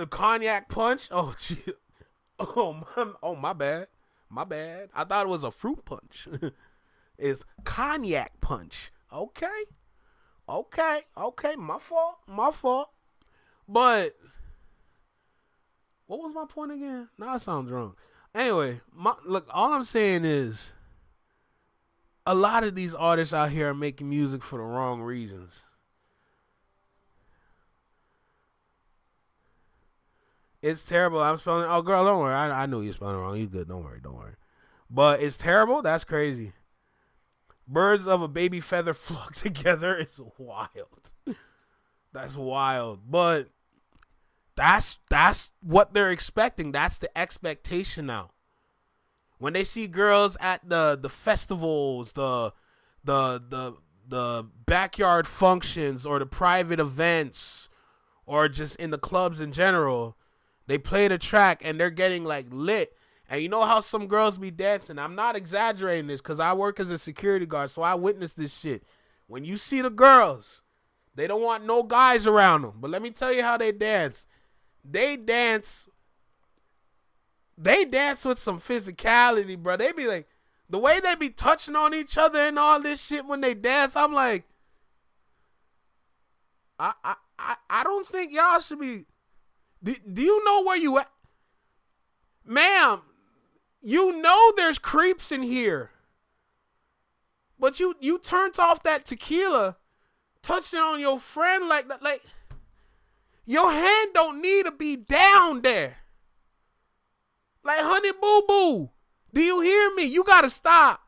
Cognac punch. Oh, gee. Oh, my bad. My bad. I thought it was a fruit punch. It's cognac punch. Okay. My fault. But what was my point again? Now I sound drunk. Anyway, look, all I'm saying is a lot of these artists out here are making music for the wrong reasons. It's terrible. I'm spelling. Oh, girl, don't worry. I knew you spelling it wrong. You good. Don't worry. But it's terrible. That's crazy. Birds of a baby feather flock together. It's wild. That's wild. But that's what they're expecting. That's the expectation now. When they see girls at the festivals, the backyard functions, or the private events, or just in the clubs in general, they play the track and they're getting like lit. And you know how some girls be dancing? I'm not exaggerating this because I work as a security guard, so I witnessed this shit. When you see the girls, they don't want no guys around them. But let me tell you how they dance. They dance with some physicality, bro. They be like, the way they be touching on each other and all this shit when they dance, I'm like, I don't think y'all should be. Do you know where you at? Ma'am, you know there's creeps in here. But you turned off that tequila, touching on your friend like that. Like, your hand don't need to be down there. Like, honey boo boo, do you hear me? You gotta stop.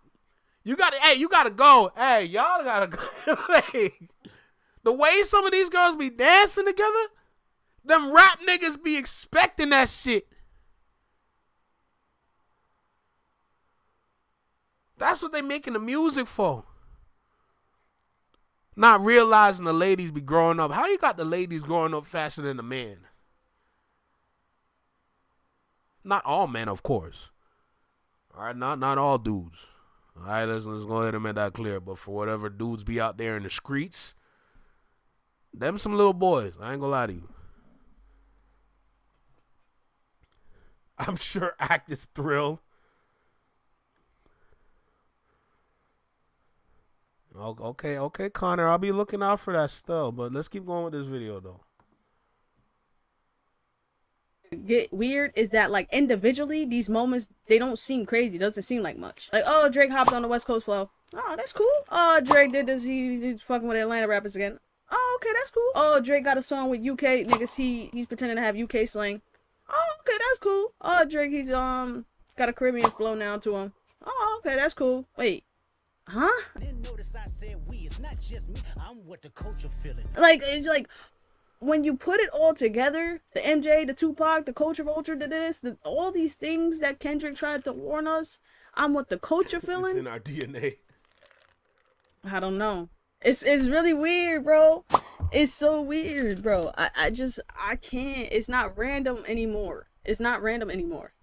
You gotta go. Hey, y'all gotta go. Like, the way some of these girls be dancing together, them rap niggas be expecting that shit. That's what they making the music for. Not realizing the ladies be growing up. How you got the ladies growing up faster than the man? Not all men, of course. All right, not all dudes. All right, let's go ahead and make that clear. But for whatever dudes be out there in the streets, them some little boys. I ain't gonna lie to you. I'm sure Act is thrilled. Okay, Connor. I'll be looking out for that stuff. But let's keep going with this video, though. Get weird is that, like, individually, these moments, they don't seem crazy. It doesn't seem like much. Like, oh, Drake hopped on the West Coast flow. Oh, that's cool. Oh, Drake did this. He's fucking with Atlanta rappers again. Oh, okay, that's cool. Oh, Drake got a song with UK niggas. He's pretending to have UK slang. Oh, okay, that's cool. Oh, Drake, he's got a Caribbean flow now to him. Oh, okay, that's cool. Wait. Huh? Like, it's like, when you put it all together, the MJ, the Tupac, the culture vulture, all these things that Kendrick tried to warn us, I'm with the culture feeling. It's in our DNA. I don't know. It's really weird, bro. It's so weird, bro. I can't. It's not random anymore.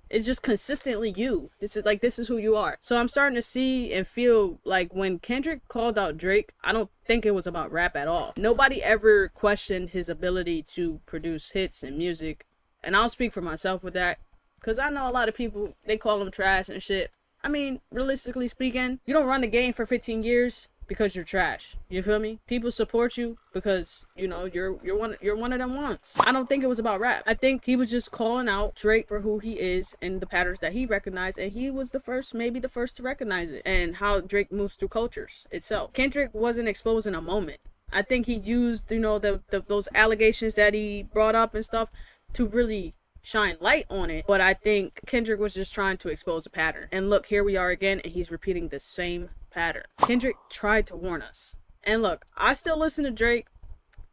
It's just consistently you. This is who you are. So I'm starting to see and feel like when Kendrick called out Drake, I don't think it was about rap at all. Nobody ever questioned his ability to produce hits and music. And I'll speak for myself with that. Because I know a lot of people, they call him trash and shit. I mean, realistically speaking, you don't run the game for 15 years. because you're trash. You feel me? People support you because, you know, you're one of them ones. I don't think it was about rap. I think he was just calling out Drake for who he is and the patterns that he recognized, and he was maybe the first to recognize it, and how Drake moves through cultures itself. Kendrick wasn't exposing a moment. I think he used, you know, those allegations that he brought up and stuff to really shine light on it, but I think Kendrick was just trying to expose a pattern. And look, here we are again, and he's repeating the same pattern. Kendrick tried to warn us. And look, I still listen to Drake.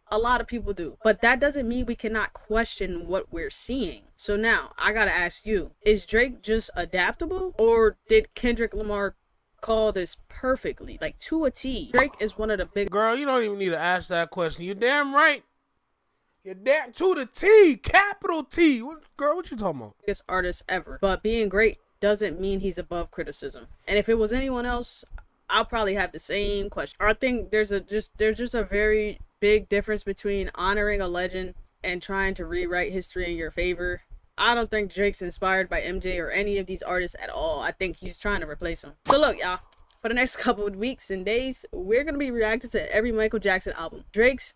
A lot of people do, but that doesn't mean we cannot question what we're seeing. So now I gotta ask you, is Drake just adaptable, or did Kendrick Lamar call this perfectly, like to a T? Drake is one of the big— Girl, you don't even need to ask that question. You damn right. You're damn to the T, capital T. Girl, what you talking about? Biggest artist ever. But being great doesn't mean he's above criticism. And if it was anyone else, I'll probably have the same question. I think there's just a very big difference between honoring a legend and trying to rewrite history in your favor. I don't think Drake's inspired by MJ or any of these artists at all. I think he's trying to replace them. So look, y'all, for the next couple of weeks and days, we're going to be reacting to every Michael Jackson album. Drake's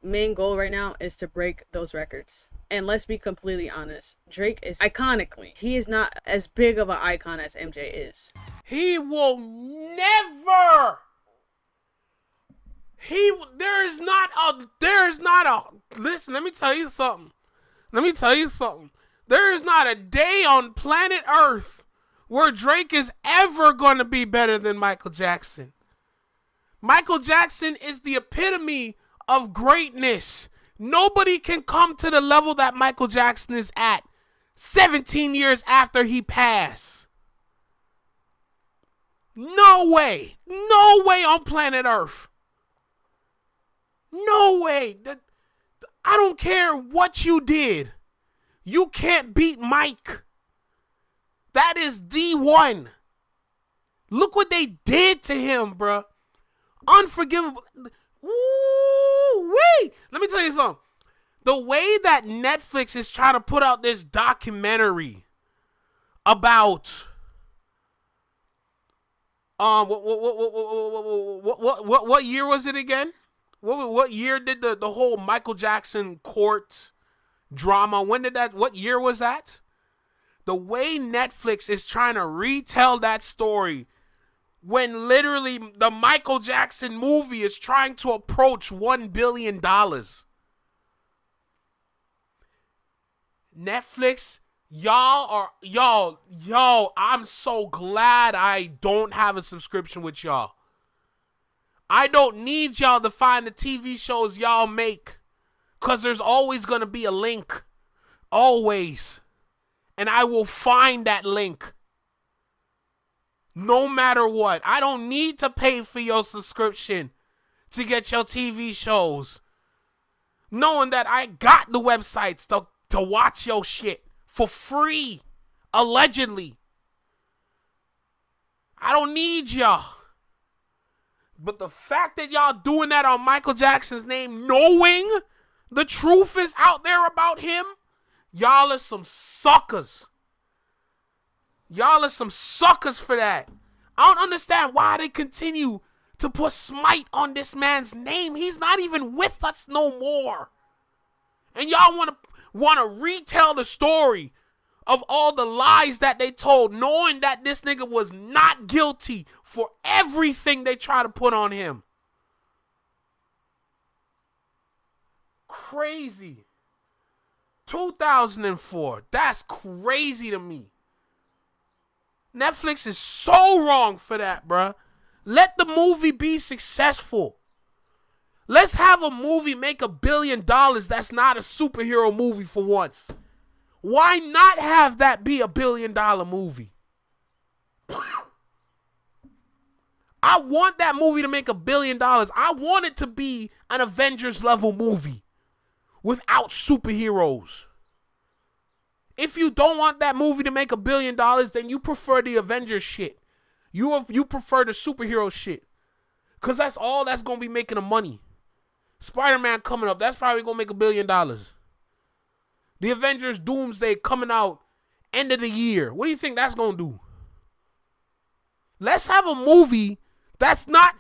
main goal right now is to break those records. And let's be completely honest, Drake is iconically, he is not as big of an icon as MJ is. He will never. Listen, let me tell you something. There is not a day on planet Earth where Drake is ever going to be better than Michael Jackson. Michael Jackson is the epitome of greatness. Nobody can come to the level that Michael Jackson is at 17 years after he passed. No way. No way on planet Earth. No way. I don't care what you did. You can't beat Mike. That is the one. Look what they did to him, bruh. Unforgivable. Woo-wee. Let me tell you something. The way that Netflix is trying to put out this documentary about what year was it again? What year did the whole Michael Jackson court drama? What year was that? The way Netflix is trying to retell that story, when literally the Michael Jackson movie is trying to approach $1 billion. Netflix, y'all, I'm so glad I don't have a subscription with y'all. I don't need y'all to find the TV shows y'all make, because there's always going to be a link. Always. And I will find that link. No matter what. I don't need to pay for your subscription to get your TV shows. Knowing that I got the websites to watch your shit for free. Allegedly. I don't need y'all. But the fact that y'all doing that on Michael Jackson's name, knowing the truth is out there about him, y'all are some suckers. Y'all are some suckers for that. I don't understand why they continue to put smite on this man's name. He's not even with us no more. And y'all want to retell the story of all the lies that they told, knowing that this nigga was not guilty for everything they try to put on him. Crazy. 2004. That's crazy to me. Netflix is so wrong for that, bruh. Let the movie be successful. Let's have a movie make $1 billion that's not a superhero movie for once. Why not have that be $1 billion movie? I want that movie to make $1 billion. I want it to be an Avengers level movie without superheroes. If you don't want that movie to make $1 billion, then you prefer the Avengers shit. You prefer the superhero shit. Because that's all that's going to be making the money. Spider-Man coming up, that's probably going to make $1 billion. The Avengers Doomsday coming out end of the year. What do you think that's going to do? Let's have a movie that's not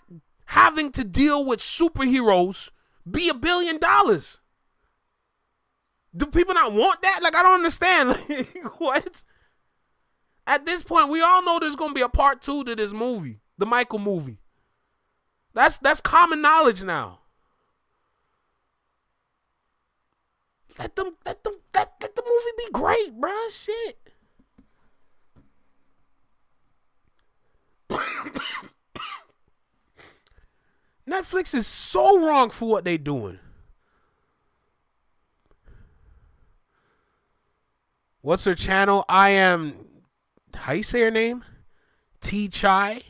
having to deal with superheroes be $1 billion? Do people not want that? Like, I don't understand. Like, what? At this point, we all know there's gonna be a part 2 to this movie, the Michael movie. That's common knowledge now. Let the movie be great, bruh. Shit. Netflix is so wrong for what they doing. What's her channel? I am, how you say her name? T-Chai.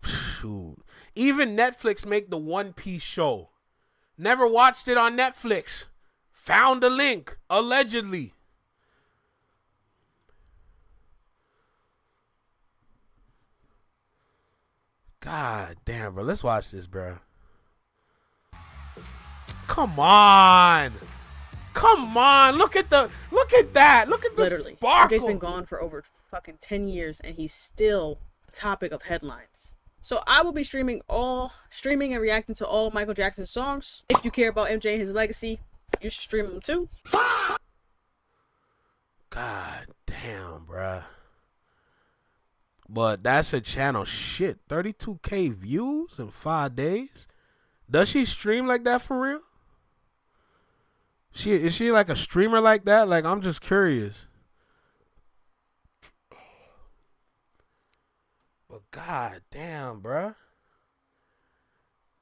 Shoot. Even Netflix make the One Piece show. Never watched it on Netflix. Found a link, allegedly. God damn, bro. Let's watch this, bro. Come on. Come on. Look at that. Look at the Literally, sparkle. MJ's been gone for over fucking 10 years and he's still a topic of headlines. So I will be streaming and reacting to all of Michael Jackson's songs. If you care about MJ and his legacy, you should stream them too. God damn, bruh. But that's her channel. Shit, 32K views in 5 days. Does she stream like that for real? Is she like a streamer like that? Like, I'm just curious. But god damn, bruh.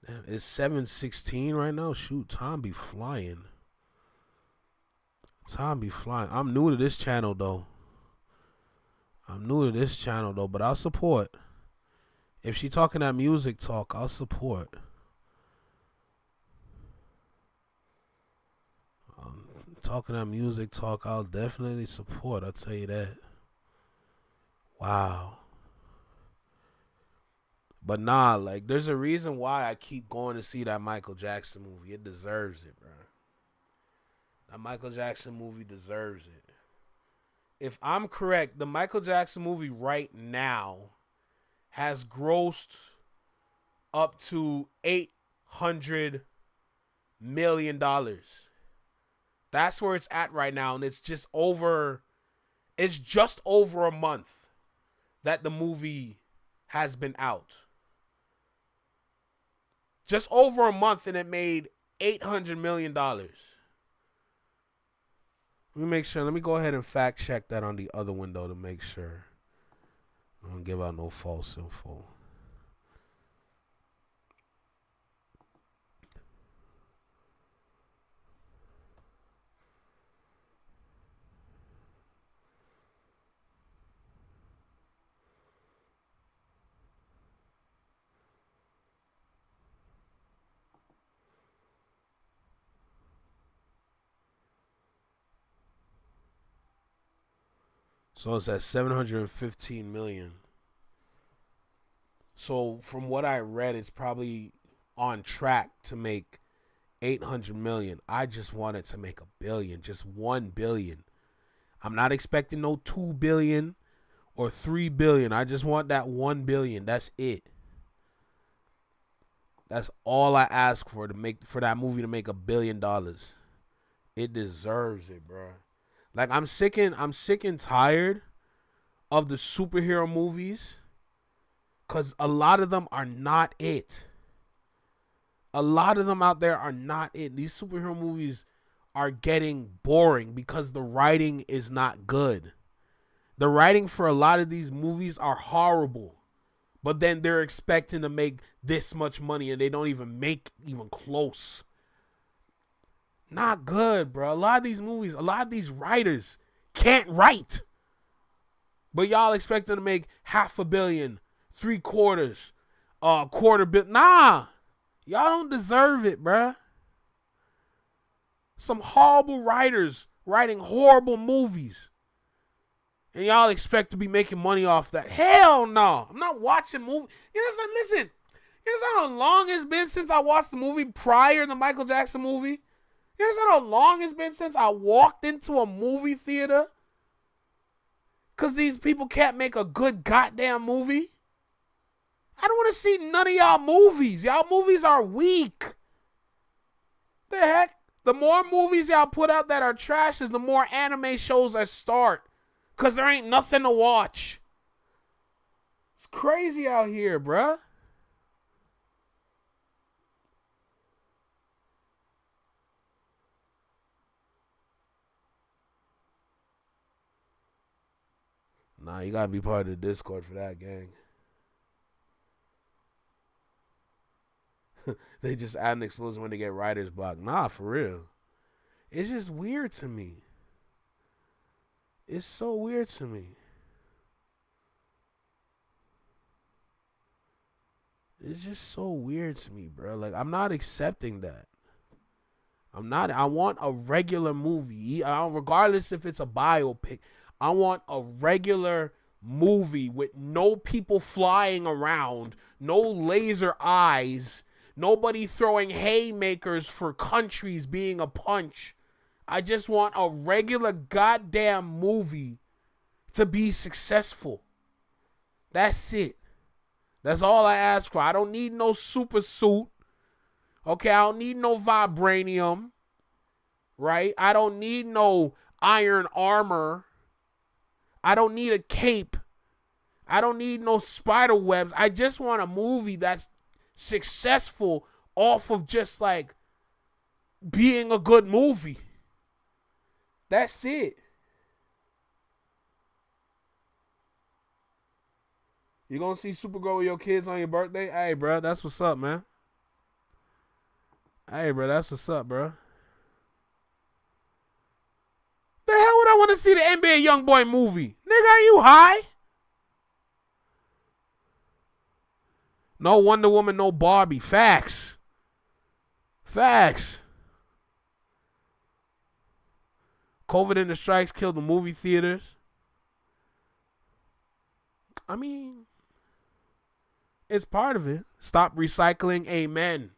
Damn, it's 7:16 right now. Shoot, time be flying. Time be flying. I'm new to this channel though. But I'll support. If she talking that music talk, I'll support. Talking that music talk, I'll definitely support. I'll tell you that. Wow. But nah, like, there's a reason why I keep going to see that Michael Jackson movie. It deserves it, bro. That Michael Jackson movie deserves it. If I'm correct, the Michael Jackson movie right now has grossed up to $800 million. That's where it's at right now, and it's just over a month that the movie has been out. Just over a month, and it made $800 million. Let me make sure. Let me go ahead and fact check that on the other window to make sure. I don't give out no false info. So it's at 715 million. So from what I read, it's probably on track to make 800 million. I just want it to make $1 billion, just 1 billion. I'm not expecting no 2 billion or 3 billion. I just want that 1 billion. That's it. That's all I ask for that movie to make $1 billion. It deserves it, bro. Like, I'm sick and tired of the superhero movies, because a lot of them are not it. A lot of them out there are not it. These superhero movies are getting boring because the writing is not good. The writing for a lot of these movies are horrible. But then they're expecting to make this much money and they don't even make even close. Not good, bro. A lot of these movies, a lot of these writers can't write. But y'all expect them to make $500 million, $750 million, $250 million. Nah. Y'all don't deserve it, bro. Some horrible writers writing horrible movies. And y'all expect to be making money off that. Hell no. I'm not watching movies. You know, listen. You know how long it's been since I watched the movie prior to the Michael Jackson movie? You know how long it's been since I walked into a movie theater? Because these people can't make a good goddamn movie? I don't want to see none of y'all movies. Y'all movies are weak. The heck? The more movies y'all put out that are trash is the more anime shows that start. Because there ain't nothing to watch. It's crazy out here, bruh. Nah, you gotta be part of the Discord for that, gang. They just add an explosion when they get writer's block. Nah, for real. It's just weird to me. It's so weird to me. It's just so weird to me, bro. Like, I'm not accepting that. I want a regular movie. Regardless if it's a biopic. I want a regular movie with no people flying around, no laser eyes, nobody throwing haymakers for countries being a punch. I just want a regular goddamn movie to be successful. That's it. That's all I ask for. I don't need no super suit. Okay, I don't need no vibranium. Right? I don't need no iron armor. I don't need a cape. I don't need no spider webs. I just want a movie that's successful off of just like being a good movie. That's it. You gonna see Supergirl with your kids on your birthday? Hey, bro, that's what's up, man. Hey, bro, that's what's up, bro. The hell would I want to see the NBA YoungBoy movie? Nigga, are you high? No Wonder Woman, no Barbie. Facts. Facts. COVID and the strikes killed the movie theaters. I mean, it's part of it. Stop recycling. Amen.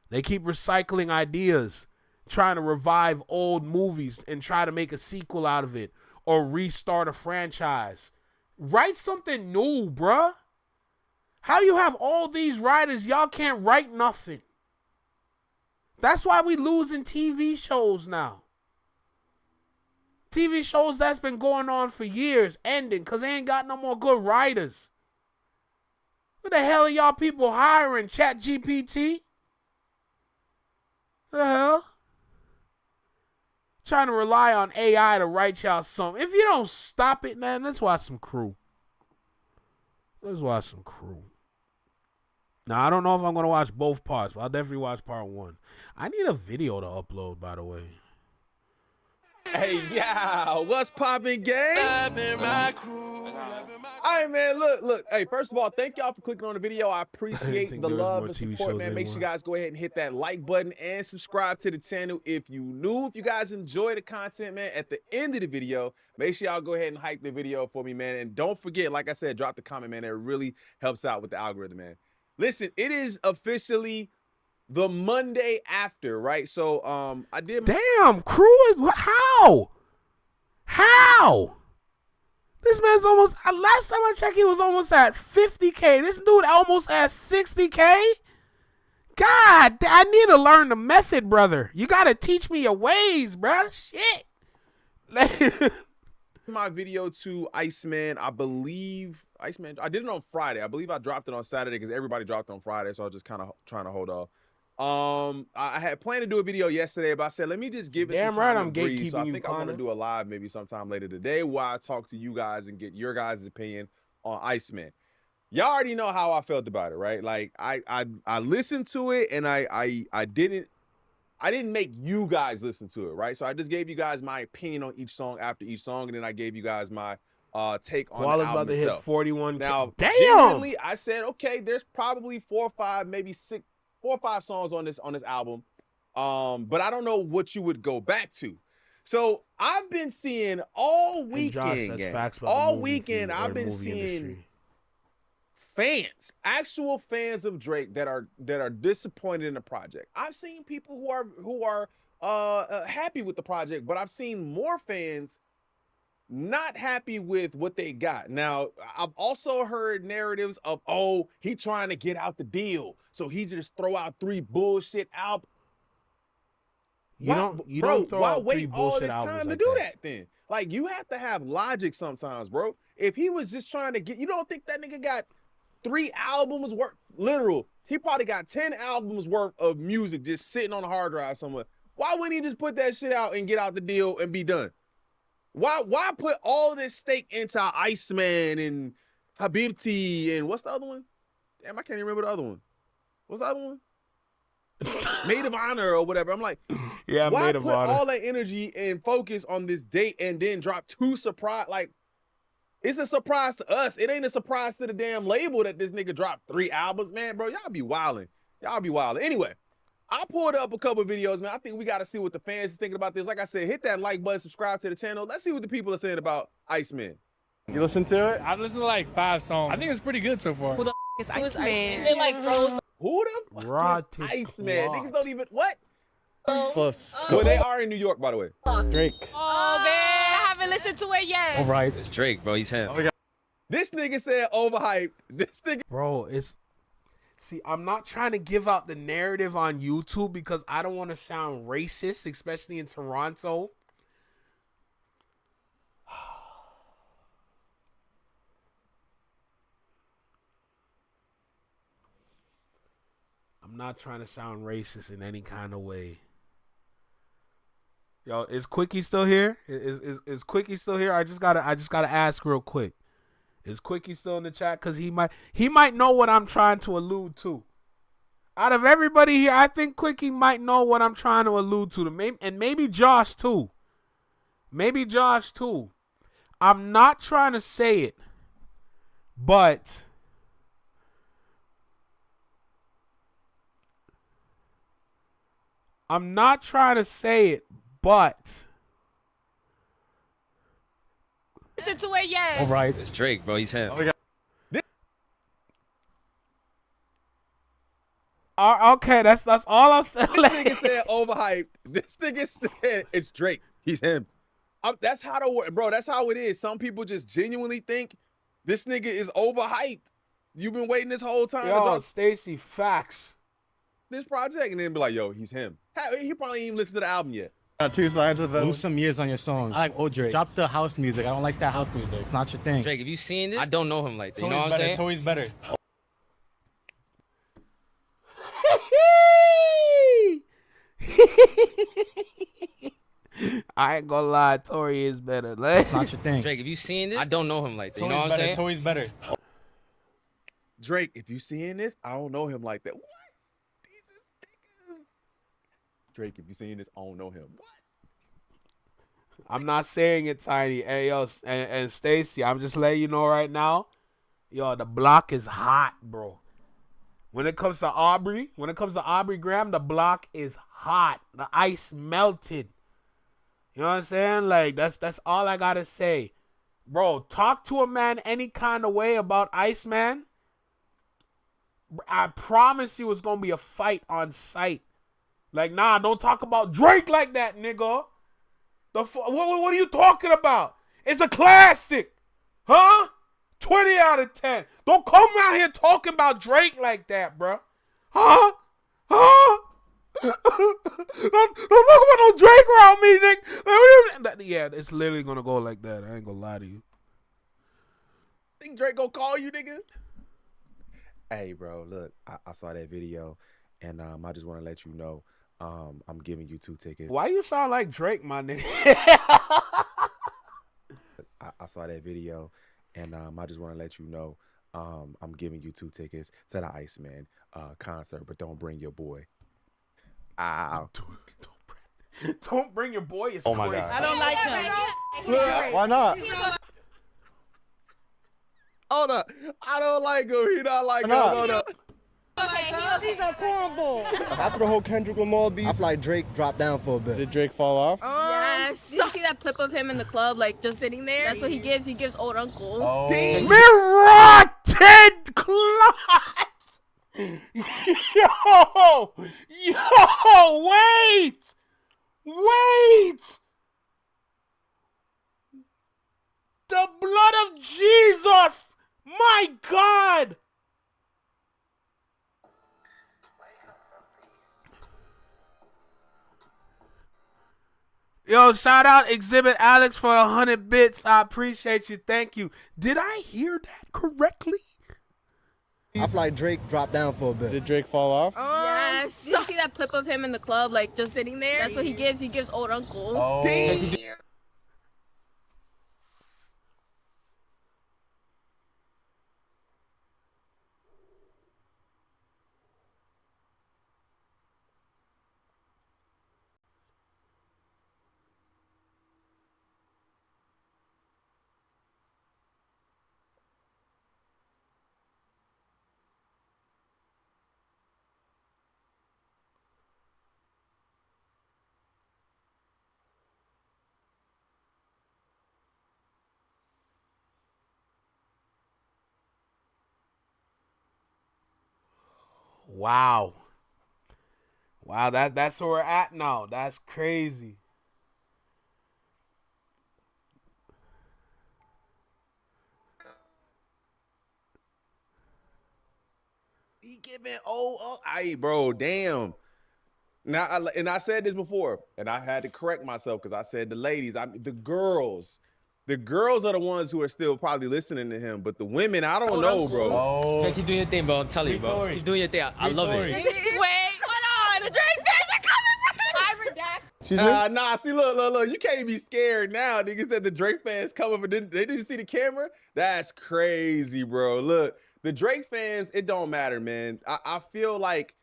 They keep recycling ideas, trying to revive old movies and try to make a sequel out of it or restart a franchise. Write something new, bruh. How you have all these writers, y'all can't write nothing. That's why we losing TV shows now. TV shows that's been going on for years ending because they ain't got no more good writers. What the hell are y'all people hiring? ChatGPT? The hell? Trying to rely on AI to write y'all something. If you don't stop it, man, let's watch some Crew. Let's watch some Crew. Now, I don't know if I'm going to watch both parts, but I'll definitely watch part 1. I need a video to upload, by the way. Hey, yeah, what's poppin', gang? All right, man, look. Hey, first of all, thank y'all for clicking on the video. I appreciate the love and support, man. Make sure you guys go ahead and hit that like button and subscribe to the channel if you new. If you guys enjoy the content, man, at the end of the video, make sure y'all go ahead and hype the video for me, man. And don't forget, like I said, drop the comment, man. It really helps out with the algorithm, man. Listen, it is officially the Monday after, right? So, I did. Damn, Crew, how? This man's almost, last time I checked, he was almost at 50K. This dude almost at 60K? God, I need to learn the method, brother. You got to teach me your ways, bruh. Shit. My video to Iceman, I believe, I did it on Friday. I believe I dropped it on Saturday because everybody dropped on Friday, so I was just kind of trying to hold off. I had planned to do a video yesterday, but I said, let me just give it some time to breathe. So I think I want to do a live maybe sometime later today where I talk to you guys and get your guys' opinion on Iceman. Y'all already know how I felt about it, right? Like I listened to it and I didn't make you guys listen to it, right? So I just gave you guys my opinion on each song after each song, and then I gave you guys my take on the album about to itself. hit 41. Now, damn. genuinely, I said, okay, there's probably 4 or 5, maybe 6, 4 or 5 songs on this album, but I don't know what you would go back to. So I've been seeing all weekend, I've been seeing fans, actual fans of Drake that are disappointed in the project. I've seen people who are happy with the project, but I've seen more fans not happy with what they got. Now, I've also heard narratives of, oh, he trying to get out the deal, so he just throw out 3 bullshit albums. You don't throw why out 3 wait all bullshit this albums time to like do that then? Like, you have to have logic sometimes, bro. If he was just trying to get, you don't think that nigga got 3 albums worth, literal, he probably got 10 albums worth of music just sitting on a hard drive somewhere. Why wouldn't he just put that shit out and get out the deal and be done? Why put all this stake into Iceman and Habibti and what's the other one? Damn, I can't even remember the other one. What's the other one? Maid of Honor or whatever. I'm like, yeah, why Maid of put Honor. all that energy and focus on this date and then drop 2 surprise? Like, it's a surprise to us. It ain't a surprise to the damn label that this nigga dropped 3 albums, man, bro. Y'all be wilding. Y'all be wilding. Anyway, I pulled up a couple videos, man. I think we got to see what the fans is thinking about this. Like I said, hit that like button, subscribe to the channel. Let's see what the people are saying about Iceman. You listen to it? I've listened to like 5 songs. I think it's pretty good so far. Who the is Iceman? Is it like Rose? Who the fuck is Iceman? Niggas don't even, what? Close. Well, they are in New York, by the way. Drake. Oh, man, I haven't listened to it yet. All right. It's Drake, bro. He's him. This nigga said overhyped. This nigga. Bro, see, I'm not trying to give out the narrative on YouTube because I don't want to sound racist, especially in Toronto. I'm not trying to sound racist in any kind of way. Yo, is Quickie still here? Is Quickie still here? I just gotta ask real quick. Is Quickie still in the chat? Cause he might know what I'm trying to allude to. Out of everybody here, I think Quickie might know what I'm trying to allude to. And maybe Josh too. Maybe Josh too. I'm not trying to say it, but I'm not trying to say it, but Listen to it yet. All right. It's Drake, bro. He's him. Okay, that's all I'm saying. This nigga said overhyped. This nigga said it's Drake. He's him. That's how that's how it is. Some people just genuinely think this nigga is overhyped. You've been waiting this whole time to Yo, drop Stacy, facts. this project, and then be like, yo, he's him. He probably ain't even listened to the album yet. Got 2 sides of them. Lose some years on your songs. I like old Drake. Drop the house music. I don't like that house music. It's not your thing. Drake, have you seen this? I don't know him like that. You know what I'm better. saying? Tory's better. I ain't gonna lie, Tory is better. It's not your thing. Drake, have you seen this? I don't know him like that. You know what I'm saying? Tory's better. Drake, if you seeing this, I don't know him like that. What? These niggas. Drake, if you seeing this, I don't know him. What? I'm not saying it, Tiny. Hey, yo, and Stacy, I'm just letting you know right now. Yo, the block is hot, bro. When it comes to Aubrey Graham, the block is hot. The ice melted. You know what I'm saying? Like, that's all I gotta say. Bro, talk to a man any kind of way about Iceman. I promise you it's gonna be a fight on sight. Like, nah, don't talk about Drake like that, nigga. What are you talking about? It's a classic. Huh? 20 out of 10. Don't come out here talking about Drake like that, bro. Huh? Don't talk about no Drake around me, nigga. Yeah, it's literally gonna go like that. I ain't gonna lie to you. Think Drake gonna call you, nigga? Hey, bro, look, I saw that video, and I just want to let you know, I'm giving you 2 tickets. Why you sound like Drake, my nigga? I saw that video, and I just want to let you know, I'm giving you 2 tickets to the Iceman concert, but don't bring your boy. Ow. Don't bring your boy. It's Oh my crazy. God. I don't like him. Why not? Hold up. I don't like him. He not like him. Hold up. He's a cornball. After the whole Kendrick Lamar beef, I feel like Drake dropped down for a bit. Did Drake fall off? Yes. Did you see that clip of him in the club, like just sitting there? That's what he gives. He gives old uncle. Oh. Rotten clot! Yo, wait! my God. Yo, shout out Exhibit Alex for 100 bits. I appreciate you. Thank you. Did I hear that correctly? I feel like Drake dropped down for a bit. Did Drake fall off? Yes. You see that clip of him in the club, like just sitting there? That's what he gives. He gives old uncle. Oh. Damn. Wow. Wow, that's where we're at now. That's crazy. He giving hey, bro, damn. Now, I said this before, and I had to correct myself because I said the ladies, the girls are the ones who are still probably listening to him, but the women, I don't know, bro. Oh. Keep doing your thing, bro. I'm telling you, bro. Keep doing your thing. I love it. Wait, hold on. The Drake fans are coming. I redact. Nah, see, look. You can't be scared now. Niggas said the Drake fans coming, but they didn't see the camera? That's crazy, bro. Look, the Drake fans, it don't matter, man. I feel like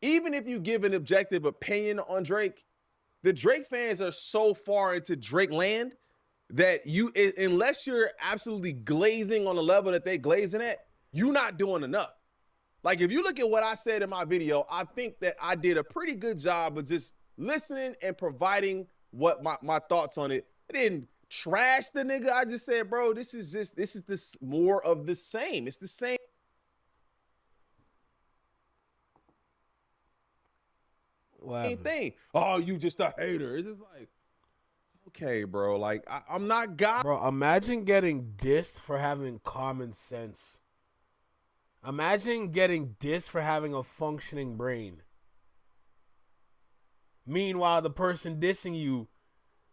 even if you give an objective opinion on Drake, the Drake fans are so far into Drake land that unless you're absolutely glazing on the level that they glazing at, you're not doing enough. Like, if you look at what I said in my video, I think that I did a pretty good job of just listening and providing what my thoughts on it. I didn't trash the nigga. I just said, bro, this is more of the same. It's the same thing. Oh, you just a hater. It's just like, okay, bro. Like, I'm not God. Bro, imagine getting dissed for having common sense. Imagine getting dissed for having a functioning brain. Meanwhile, the person dissing you,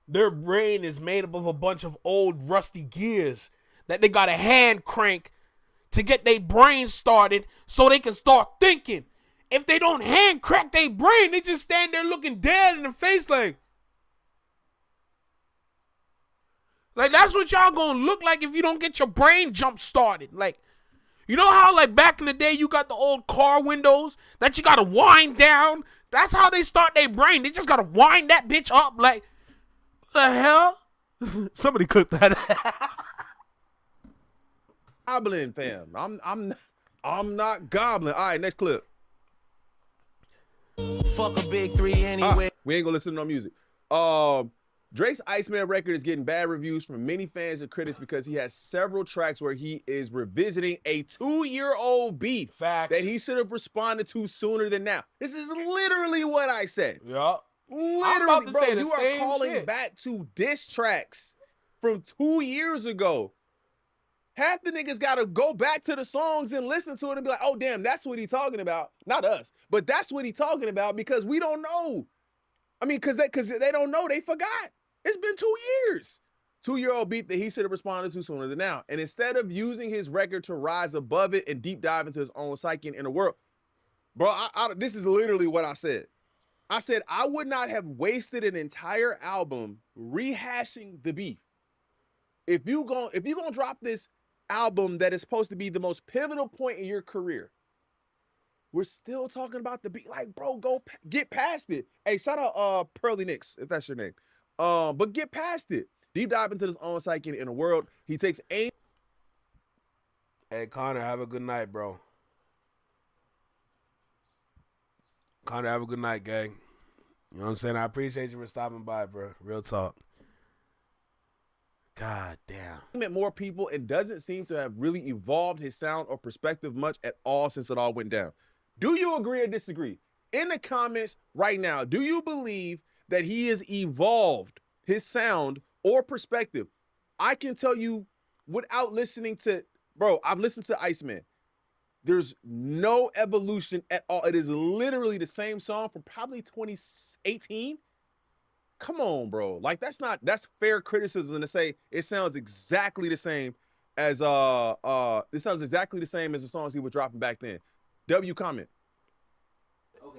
their brain is made up of a bunch of old rusty gears that they got a hand crank to get their brain started so they can start thinking. If they don't hand crack their brain, they just stand there looking dead in the face like that's what y'all gonna look like if you don't get your brain jump started. Like, you know how like back in the day you got the old car windows that you gotta wind down? That's how they start their brain. They just gotta wind that bitch up. Like, the hell? Somebody clip that. Goblin, fam. I'm not goblin. All right, next clip. Fuck a big three anyway. We ain't gonna listen to no music. Drake's Iceman record is getting bad reviews from many fans and critics because he has several tracks where he is revisiting a 2-year-old beef that he should have responded to sooner than now. This is literally what I said. Yeah. Literally, bro, you are calling back to diss tracks from 2 years ago. Half the niggas gotta go back to the songs and listen to it and be like, oh, damn, that's what he talking about. Not us, but that's what he talking about because we don't know. I mean, because they don't know, they forgot. It's been 2 years. 2-year-old beef that he should have responded to sooner than now. And instead of using his record to rise above it and deep dive into his own psyche and inner world, bro, this is literally what I said. I said I would not have wasted an entire album rehashing the beef. If you gonna drop this album that is supposed to be the most pivotal point in your career, we're still talking about the beat. Like, bro, get past it. Hey, shout out Pearly Nicks, if that's your name. But get past it. Deep dive into his own psyche and inner world. He takes aim. Hey, Connor, have a good night, bro. Connor, have a good night, gang. You know what I'm saying? I appreciate you for stopping by, bro. Real talk. God damn. Met more people and doesn't seem to have really evolved his sound or perspective much at all since it all went down. Do you agree or disagree? In the comments right now, do you believe that he has evolved his sound or perspective? I can tell you without listening to bro, I've listened to Iceman. There's no evolution at all. It is literally the same song from probably 2018. Come on, bro. Like that's fair criticism to say it sounds exactly the same as it sounds exactly the same as the songs he was dropping back then. W, comment.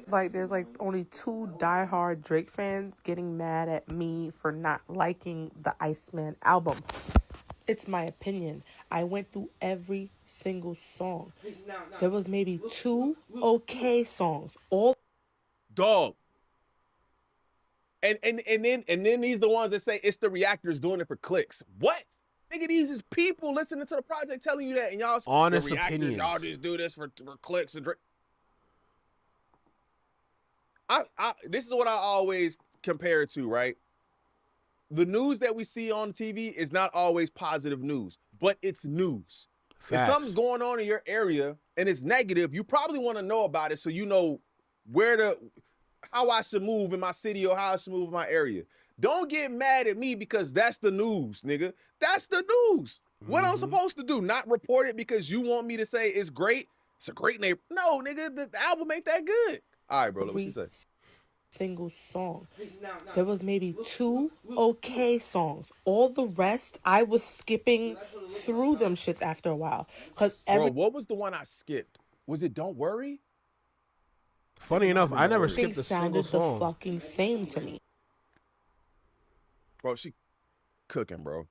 Like there's like only 2 diehard Drake fans getting mad at me for not liking the Iceman album. It's my opinion. I went through every single song. There was maybe 2 okay songs. All dog. And then these the ones that say it's the reactors doing it for clicks. What? Nigga, these is people listening to the project telling you that, and y'all honest the reactors, opinions. y'all just do this for clicks and this is what I always compare it to, right? The news that we see on TV is not always positive news, but it's news. Facts. If something's going on in your area and it's negative, you probably want to know about it so you know how I should move in my city or how I should move in my area. Don't get mad at me because that's the news, nigga. That's the news. What I'm supposed to do? Not report it because you want me to say it's great? It's a great neighbor. No, nigga, the album ain't that good. All right, bro, what she say? Single song. There was maybe 2 okay songs. All the rest, I was skipping through them shits after a while. Bro, what was the one I skipped? Was it Don't Worry? Funny enough, I never skipped a single sounded song. the fucking same to me. Bro, she cooking, bro.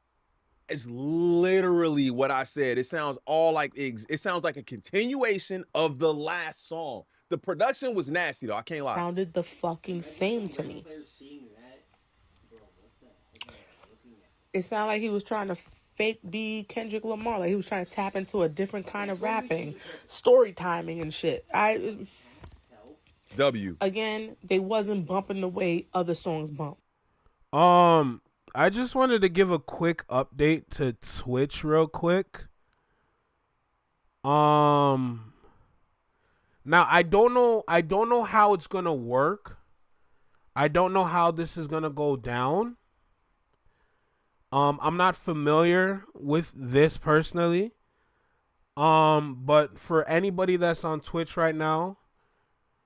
It's literally what I said. It sounds all like it sounds like a continuation of the last song. The production was nasty though. I can't lie. Sounded the fucking same to me. It sounded like he was trying to fake be Kendrick Lamar. Like he was trying to tap into a different kind of rapping, story timing and shit. W. Again, they wasn't bumping the way other songs bump. I just wanted to give a quick update to Twitch real quick. Now I don't know how it's gonna work. I don't know how this is gonna go down. I'm not familiar with this personally. But for anybody that's on Twitch right now,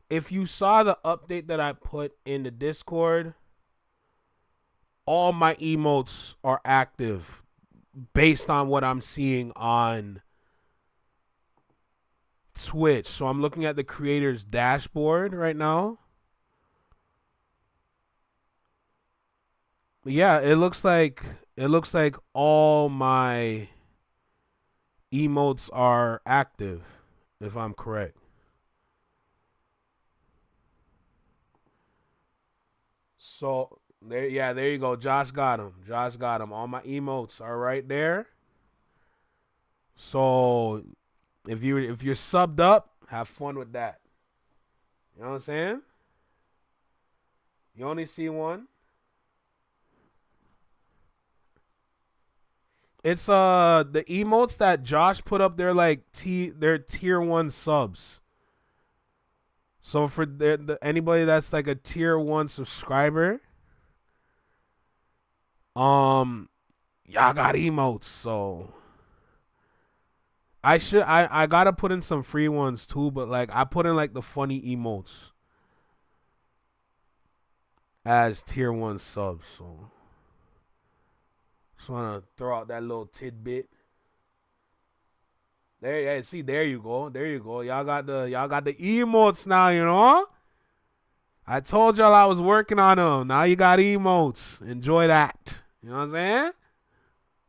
if you saw the update that I put in the Discord, all my emotes are active based on what I'm seeing on Twitch. So I'm looking at the creator's dashboard right now. Yeah, it looks like all my emotes are active, if I'm correct. So there you go. Josh got him. All my emotes are right there. So if you're subbed up, have fun with that. You know what I'm saying? You only see one. It's the emotes that Josh put up, they're like they're tier 1 subs. So for anybody that's like a tier 1 subscriber, y'all got emotes. So I gotta put in some free ones too, but like I put in like the funny emotes as tier 1 subs. So just wanna throw out that little tidbit. There you go. Y'all got the emotes now, you know? I told y'all I was working on them. Now you got emotes. Enjoy that. You know what I'm saying?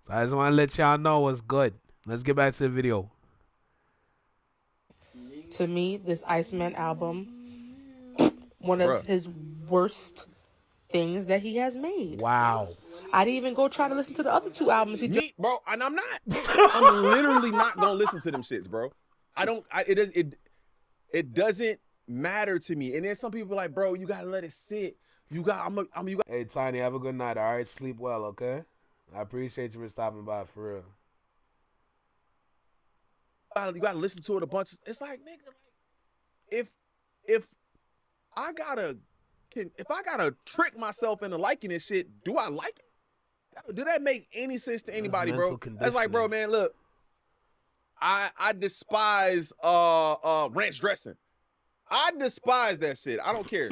So I just want to let y'all know what's good. Let's get back to the video. To me, this Iceman album, one of his worst things that he has made. Wow. I didn't even go try to listen to the other 2 albums he dropped. Bro, and I'm not. I'm literally not gonna listen to them shits, bro. It doesn't matter to me. And then some people like, bro, you gotta let it sit. Hey Tiny, have a good night. All right, sleep well, okay? I appreciate you for stopping by, for real. You gotta listen to it a bunch. It's like, nigga, like if I gotta trick myself into liking this shit, do I like it? Do that make any sense to anybody, bro? That's like, bro, man, look. I despise ranch dressing. I despise that shit. I don't care.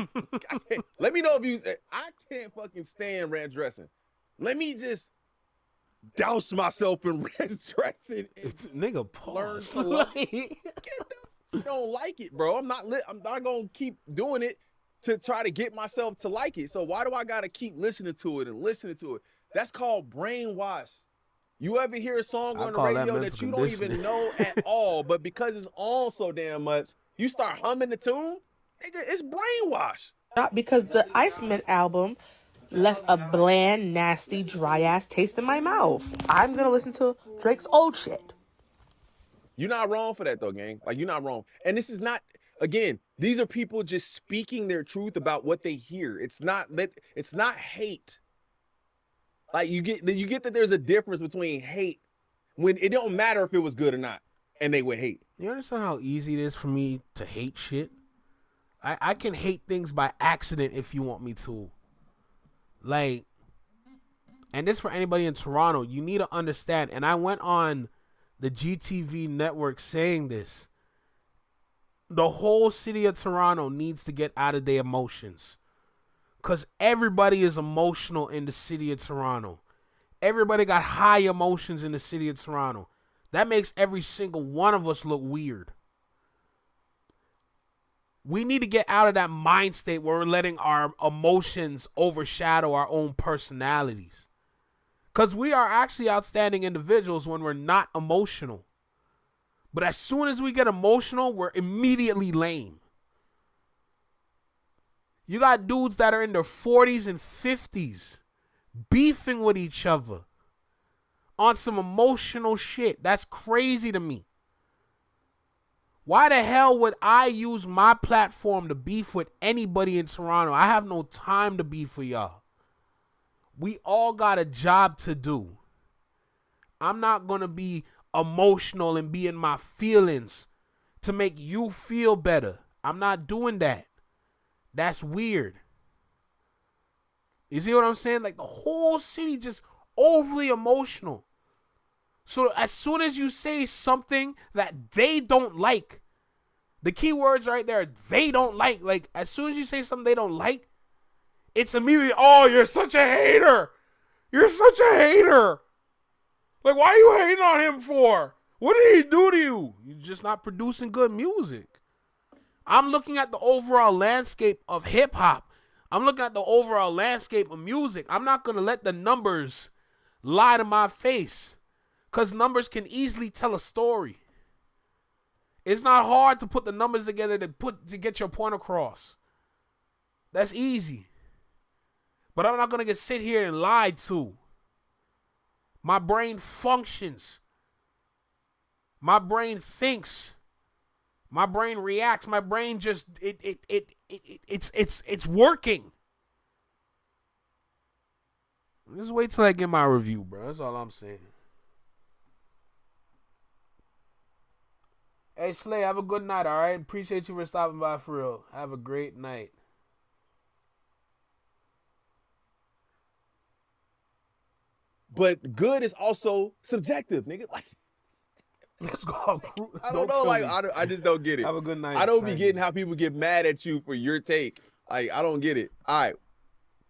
Let me know if you. I can't fucking stand ranch dressing. Let me just douse myself in ranch dressing. Nigga, learn pause. to like. I don't like it, bro. I'm not gonna keep doing it to try to get myself to like it. So why do I gotta keep listening to it and listening to it? That's called brainwash. You ever hear a song on the radio that you don't even know at all, but because it's on so damn much, you start humming the tune? Nigga, it's brainwash. Not because the Iceman album left a bland, nasty, dry-ass taste in my mouth. I'm gonna listen to Drake's old shit. You're not wrong for that though, gang. Like, you're not wrong. And this is not, again, these are people just speaking their truth about what they hear. It's not hate. Like, you get that there's a difference between hate when it don't matter if it was good or not, and they would hate. You understand how easy it is for me to hate shit? I can hate things by accident if you want me to. Like, and this for anybody in Toronto, you need to understand, and I went on the GTV network saying this. The whole city of Toronto needs to get out of their emotions. Because everybody is emotional in the city of Toronto. Everybody got high emotions in the city of Toronto. That makes every single one of us look weird. We need to get out of that mind state where we're letting our emotions overshadow our own personalities. Because we are actually outstanding individuals when we're not emotional. But as soon as we get emotional, we're immediately lame. You got dudes that are in their 40s and 50s beefing with each other on some emotional shit. That's crazy to me. Why the hell would I use my platform to beef with anybody in Toronto? I have no time to beef with y'all. We all got a job to do. I'm not going to be emotional and be in my feelings to make you feel better. I'm not doing that. That's weird. You see what I'm saying? Like, the whole city just overly emotional. So as soon as you say something that they don't like, the key words right there, they don't like as soon as you say something they don't like, it's immediately, oh, you're such a hater. You're such a hater. Like, why are you hating on him for? What did he do to you? You're just not producing good music. I'm looking at the overall landscape of hip-hop. I'm looking at the overall landscape of music. I'm not going to let the numbers lie to my face, because numbers can easily tell a story. It's not hard to put the numbers together to get your point across. That's easy. But I'm not going to sit here and lie to. My brain functions. My brain thinks. My brain reacts. My brain just it's working. Just wait till I get my review, bro. That's all I'm saying. Hey Slay, have a good night, all right? Appreciate you for stopping by for real. Have a great night. But good is also subjective, nigga. Like, let's go. I don't know. Like, I just don't get it. Have a good night. I don't be getting how people get mad at you for your take. Like, I don't get it. All right.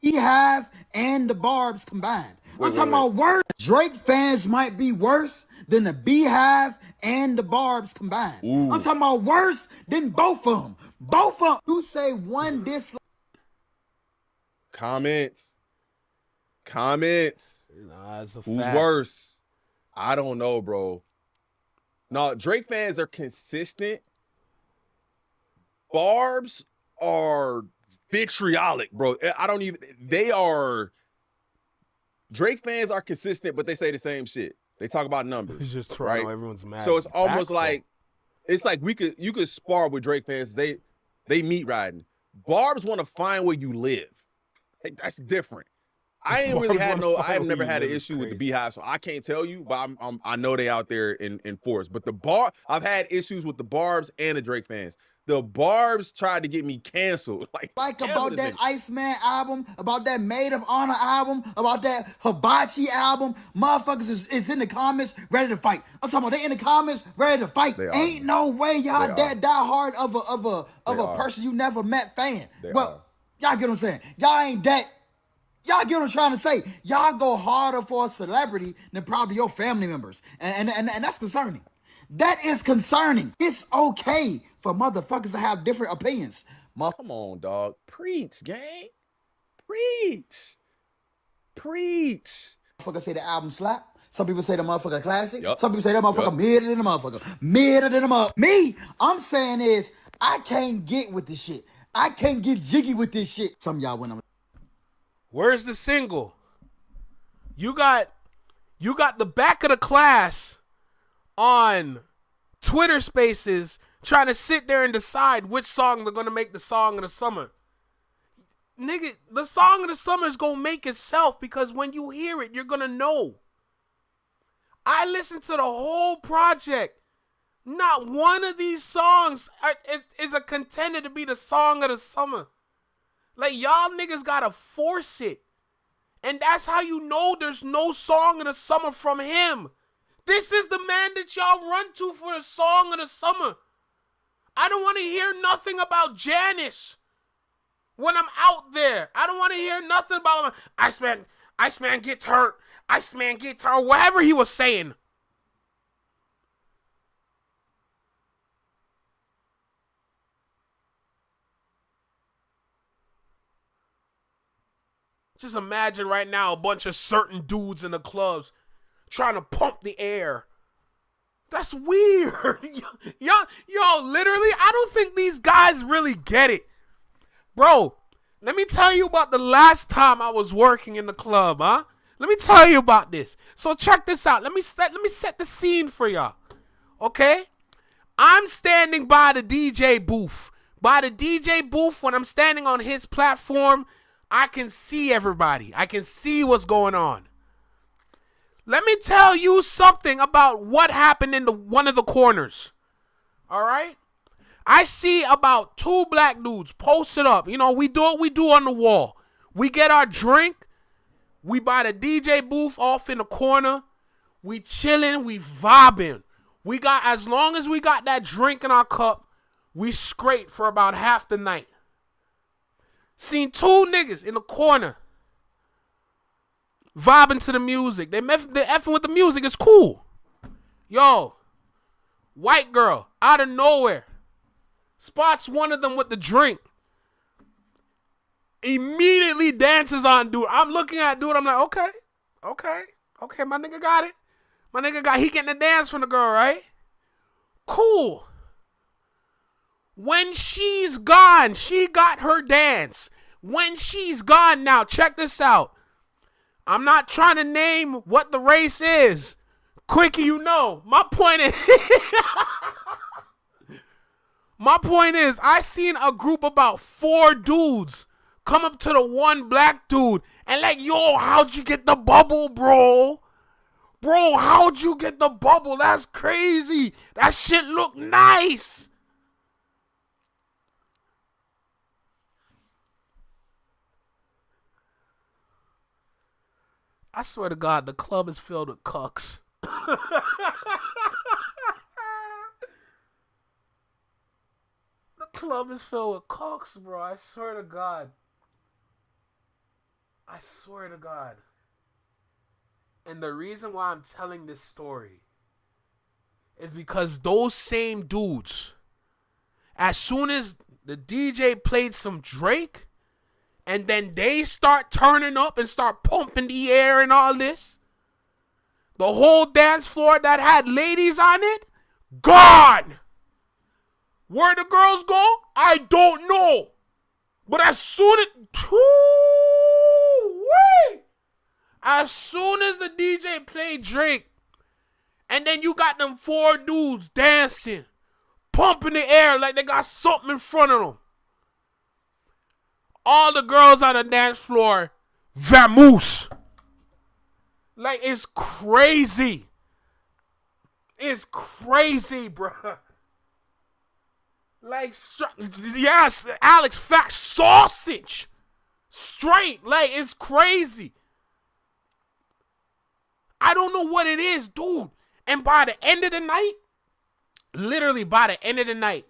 Beehive and the Barbs combined. I'm talking about worse. Drake fans might be worse than the Beehive and the Barbs combined. Ooh. I'm talking about worse than both of them. Both of them. You say one dislike. Comments. Nah, it's a Who's fact. worse? I don't know, bro. No, Drake fans are consistent. Barbs are vitriolic, bro. Drake fans are consistent, but they say the same shit. They talk about numbers. It's just Toronto, right? everyone's mad. So it's almost Facts, like you could spar with Drake fans. They meat riding. Barbs want to find where you live. Like, that's different. I ain't really had no. I have never had an Really issue with the Beehive, so I can't tell you. But I know they out there in force. But I've had issues with the Barbs and the Drake fans. The Barbs tried to get me canceled. Like cancel about this that nigga. Iceman album, about that Maid of Honor album, about that Hibachi album. Motherfuckers is in the comments ready to fight. I'm talking about they in the comments ready to fight. They are. Ain't no way y'all They that die hard of They a are. person you never met fan. They Well, y'all get what I'm saying. Y'all ain't that. Y'all get what I'm trying to say. Y'all go harder for a celebrity than probably your family members. And that's concerning. That is concerning. It's okay for motherfuckers to have different opinions. Come on, dog. Preach, gang. Preach. Motherfuckers say the album slap. Some people say the motherfucker classic. Yup. Some people say that motherfucker Yup. midder than the motherfucker. Midder than the motherfucker. Me, I'm saying is, I can't get with this shit. I can't get jiggy with this shit. Some of y'all when I'm... Where's the single? You got the back of the class on Twitter Spaces trying to sit there and decide which song they're gonna make the song of the summer. Nigga, the song of the summer is gonna make itself because when you hear it, you're gonna know. I listened to the whole project. Not one of these songs is a contender to be the song of the summer. Like, y'all niggas gotta force it. And that's how you know there's no song of the summer from him. This is the man that y'all run to for the song of the summer. I don't want to hear nothing about Janice when I'm out there. I don't want to hear nothing about Iceman gets hurt. Iceman gets hurt. Whatever he was saying. Just imagine right now a bunch of certain dudes in the clubs trying to pump the air. That's weird. Y'all, literally, I don't think these guys really get it. Bro, let me tell you about the last time I was working in the club, huh? Let me tell you about this. So check this out. Let me set the scene for y'all. Okay? I'm standing by the DJ booth. By the DJ booth, when I'm standing on his platform, I can see everybody. I can see what's going on. Let me tell you something about what happened in one of the corners. All right? I see about 2 black dudes posted up. You know, we do what we do on the wall. We get our drink. We buy the DJ booth off in the corner. We chilling. We vibing. As long as we got that drink in our cup, we straight for about half the night. Seen 2 niggas in the corner vibing to the music. They effing with the music. It's cool. Yo, white girl out of nowhere spots one of them with the drink. Immediately dances on dude. I'm looking at dude. I'm like, okay, my nigga got it. He getting the dance from the girl, right? Cool. When she's gone, she got her dance. When she's gone now, check this out. I'm not trying to name what the race is. Quickie, you know. My point is, I seen a group about 4 dudes come up to the one black dude and like, yo, how'd you get the bubble, bro? Bro, how'd you get the bubble? That's crazy. That shit look nice. I swear to God, the club is filled with cucks. The club is filled with cucks, bro. I swear to God. And the reason why I'm telling this story is because those same dudes, as soon as the DJ played some Drake, and then they start turning up and start pumping the air and all this, the whole dance floor that had ladies on it, gone. Where the girls go, I don't know. But as soon as the DJ played Drake, and then you got them 4 dudes dancing, pumping the air like they got something in front of them. All the girls on the dance floor Vamoose. Like, it's crazy. It's crazy, bro. Like, yes, Alex, fact, sausage. Straight. Like, it's crazy. I don't know what it is, dude. And by the end of the night, literally by the end of the night,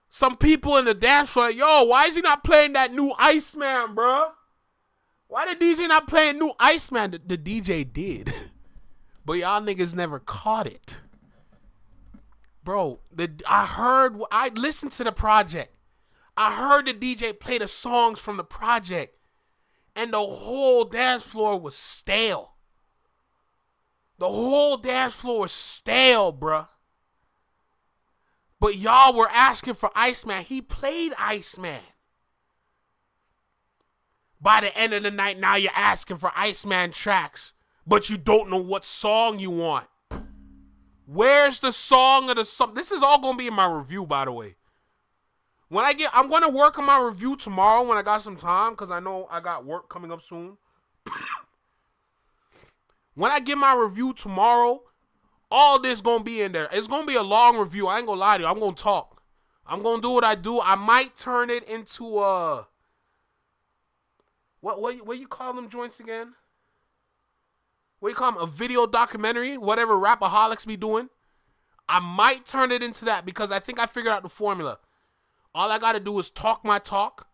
some people in the dance floor, yo, why is he not playing that new Iceman, bro? Why the DJ not playing new Iceman? The DJ did. But y'all niggas never caught it. Bro, I listened to the project. I heard the DJ play the songs from the project. And the whole dance floor was stale. The whole dance floor was stale, bruh. But y'all were asking for Iceman. He played Iceman. By the end of the night, now you're asking for Iceman tracks, but you don't know what song you want. Where's the song of the song? This is all going to be in my review, by the way. I'm going to work on my review tomorrow when I got some time, because I know I got work coming up soon. When I get my review tomorrow, all this going to be in there. It's going to be a long review. I ain't going to lie to you. I'm going to talk. I'm going to do what I do. I might turn it into what you call them joints again? What do you call them? A video documentary? Whatever Rapaholics be doing. I might turn it into that because I think I figured out the formula. All I got to do is talk my talk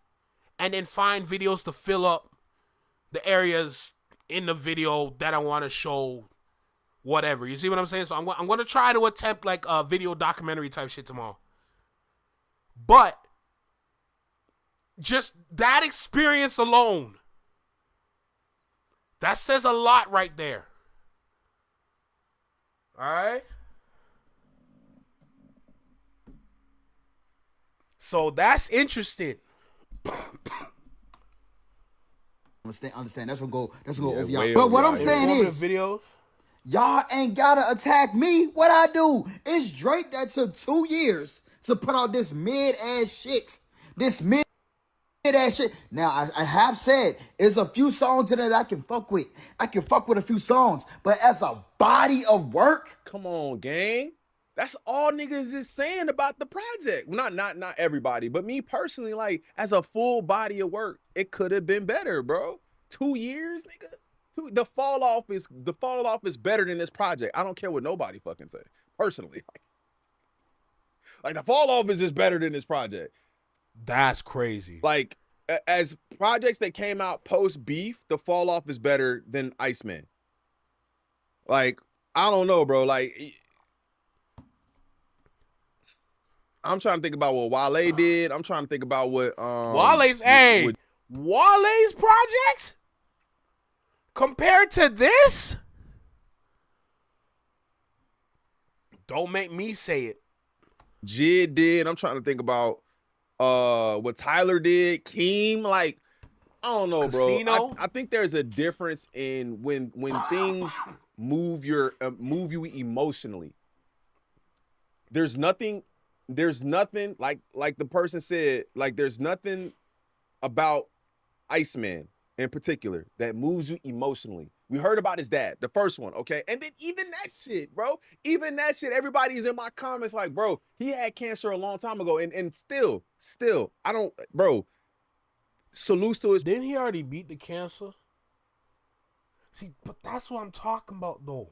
and then find videos to fill up the areas in the video that I want to show whatever. You see what I'm saying? So I'm going to try to attempt like a video documentary type shit tomorrow. But just that experience alone, that says a lot right there. All right? So that's interesting. Understand. That's gonna go over y'all. But what I'm saying is, videos. Y'all ain't gotta attack me. What I do? It's Drake that took 2 years to put out this mid-ass shit. This mid-ass shit. Now, I have said, there's a few songs in it I can fuck with. I can fuck with a few songs. But as a body of work. Come on, gang. That's all niggas is saying about the project. Not everybody, but me personally, like, as a full body of work, it could have been better, bro. 2 years, nigga. The fall off is better than this project. I don't care what nobody fucking say. Personally. Like the fall off is just better than this project. That's crazy. Like, as projects that came out post beef, the fall off is better than Iceman. Like, I don't know, bro. Like, I'm trying to think about what Wale did. I'm trying to think about what Wale's project compared to this. Don't make me say it. Jid did. I'm trying to think about what Tyler did. Keem, like, I don't know, bro. I think there's a difference in when things move you emotionally. There's nothing like the person said, like, there's nothing about Iceman in particular that moves you emotionally. We heard about his dad, the first one, okay? And then even that shit, bro. Even that shit, everybody's in my comments like, bro, he had cancer a long time ago. And still, I don't, bro, salutes to his. Didn't he already beat the cancer? See, but that's what I'm talking about, though.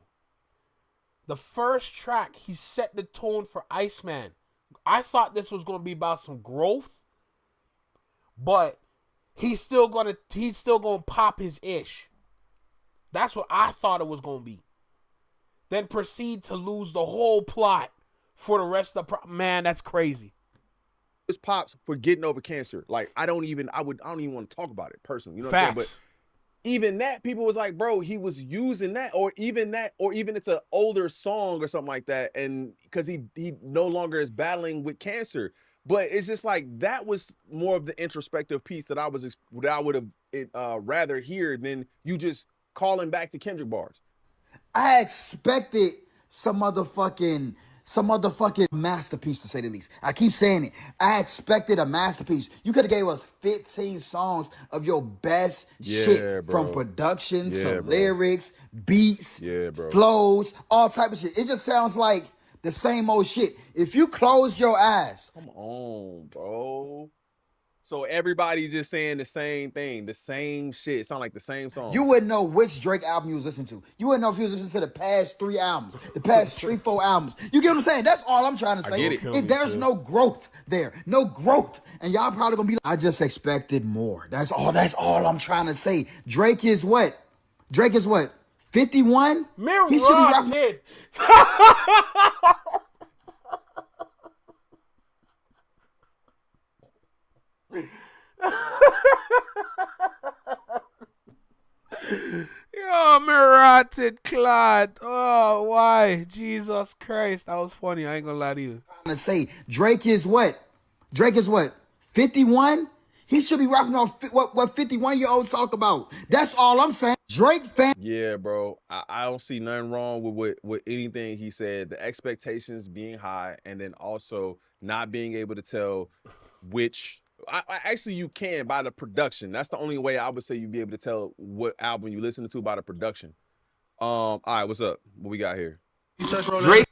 The first track, he set the tone for Iceman. I thought this was going to be about some growth, but he's still going to pop his ish. That's what I thought it was going to be. Then proceed to lose the whole plot for the rest of the man, that's crazy. His pops for getting over cancer. Like, I don't even want to talk about it personally. You know what I'm saying? But even that, people was like, bro, he was using that, or even it's an older song or something like that, and because he no longer is battling with cancer. But it's just like, that was more of the introspective piece that I would have rather hear than you just calling back to Kendrick bars. I expected some motherfucking some motherfucking masterpiece, to say the least. I keep saying it. I expected a masterpiece. You could have gave us 15 songs of your best shit, from production to lyrics, beats, flows, all type of shit. It just sounds like the same old shit. If you close your eyes. Come on, bro. So everybody just saying the same thing, the same shit. It sound like the same song. You wouldn't know which Drake album you was listening to. You wouldn't know if you was listening to the past 3 albums, the past 3-4 albums. You get what I'm saying? That's all I'm trying to say. I get it. There's no growth there. No growth. And y'all probably gonna be like, I just expected more. That's all I'm trying to say. Drake is what? 51? He should be rapping. Yo, Marated Clod. Oh, why? Jesus Christ. That was funny. I ain't gonna lie to you. To say Drake is what? 51? He should be rapping on what 51-year-olds talk about. That's all I'm saying. Drake fan. Yeah, bro. I don't see nothing wrong with anything he said. The expectations being high, and then also not being able to tell which. Actually, you can by the production. That's the only way I would say you'd be able to tell what album you listen to by the production. All right, what's up? What we got here? Drake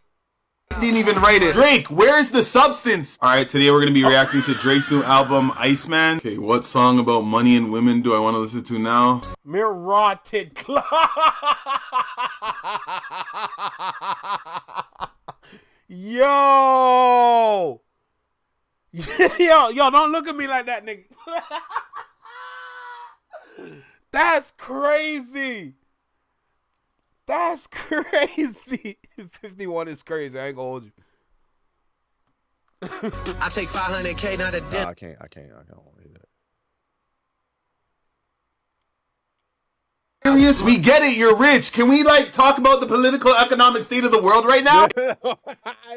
didn't even write it. Drake, where's the substance? All right, today we're going to be reacting to Drake's new album, Iceman. Okay, what song about money and women do I want to listen to now? Marated Clod. Yo. Yo, don't look at me like that, nigga. That's crazy. That's crazy. 51 is crazy. I ain't gonna hold you. I take 500K, not a dip. I can't want to hear that. Serious? We get it, you're rich. Can we talk about the political economic state of the world right now?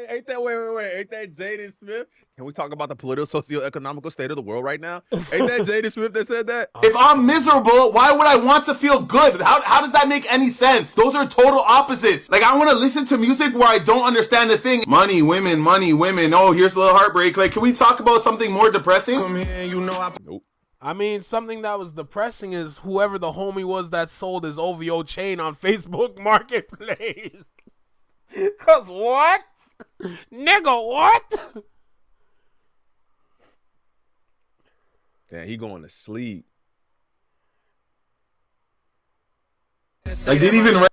Ain't that wait? Ain't that Jaden Smith? Can we talk about the political socio-economical state of the world right now? Ain't that Jaden Smith that said that? If I'm miserable, why would I want to feel good? How does that make any sense? Those are total opposites. I want to listen to music where I don't understand a thing. Money, women. Oh, here's a little heartbreak. Can we talk about something more depressing? Nope. I mean, something that was depressing is whoever the homie was that sold his OVO chain on Facebook Marketplace. Cause what? Nigga, what? Damn, he going to sleep. Did he even write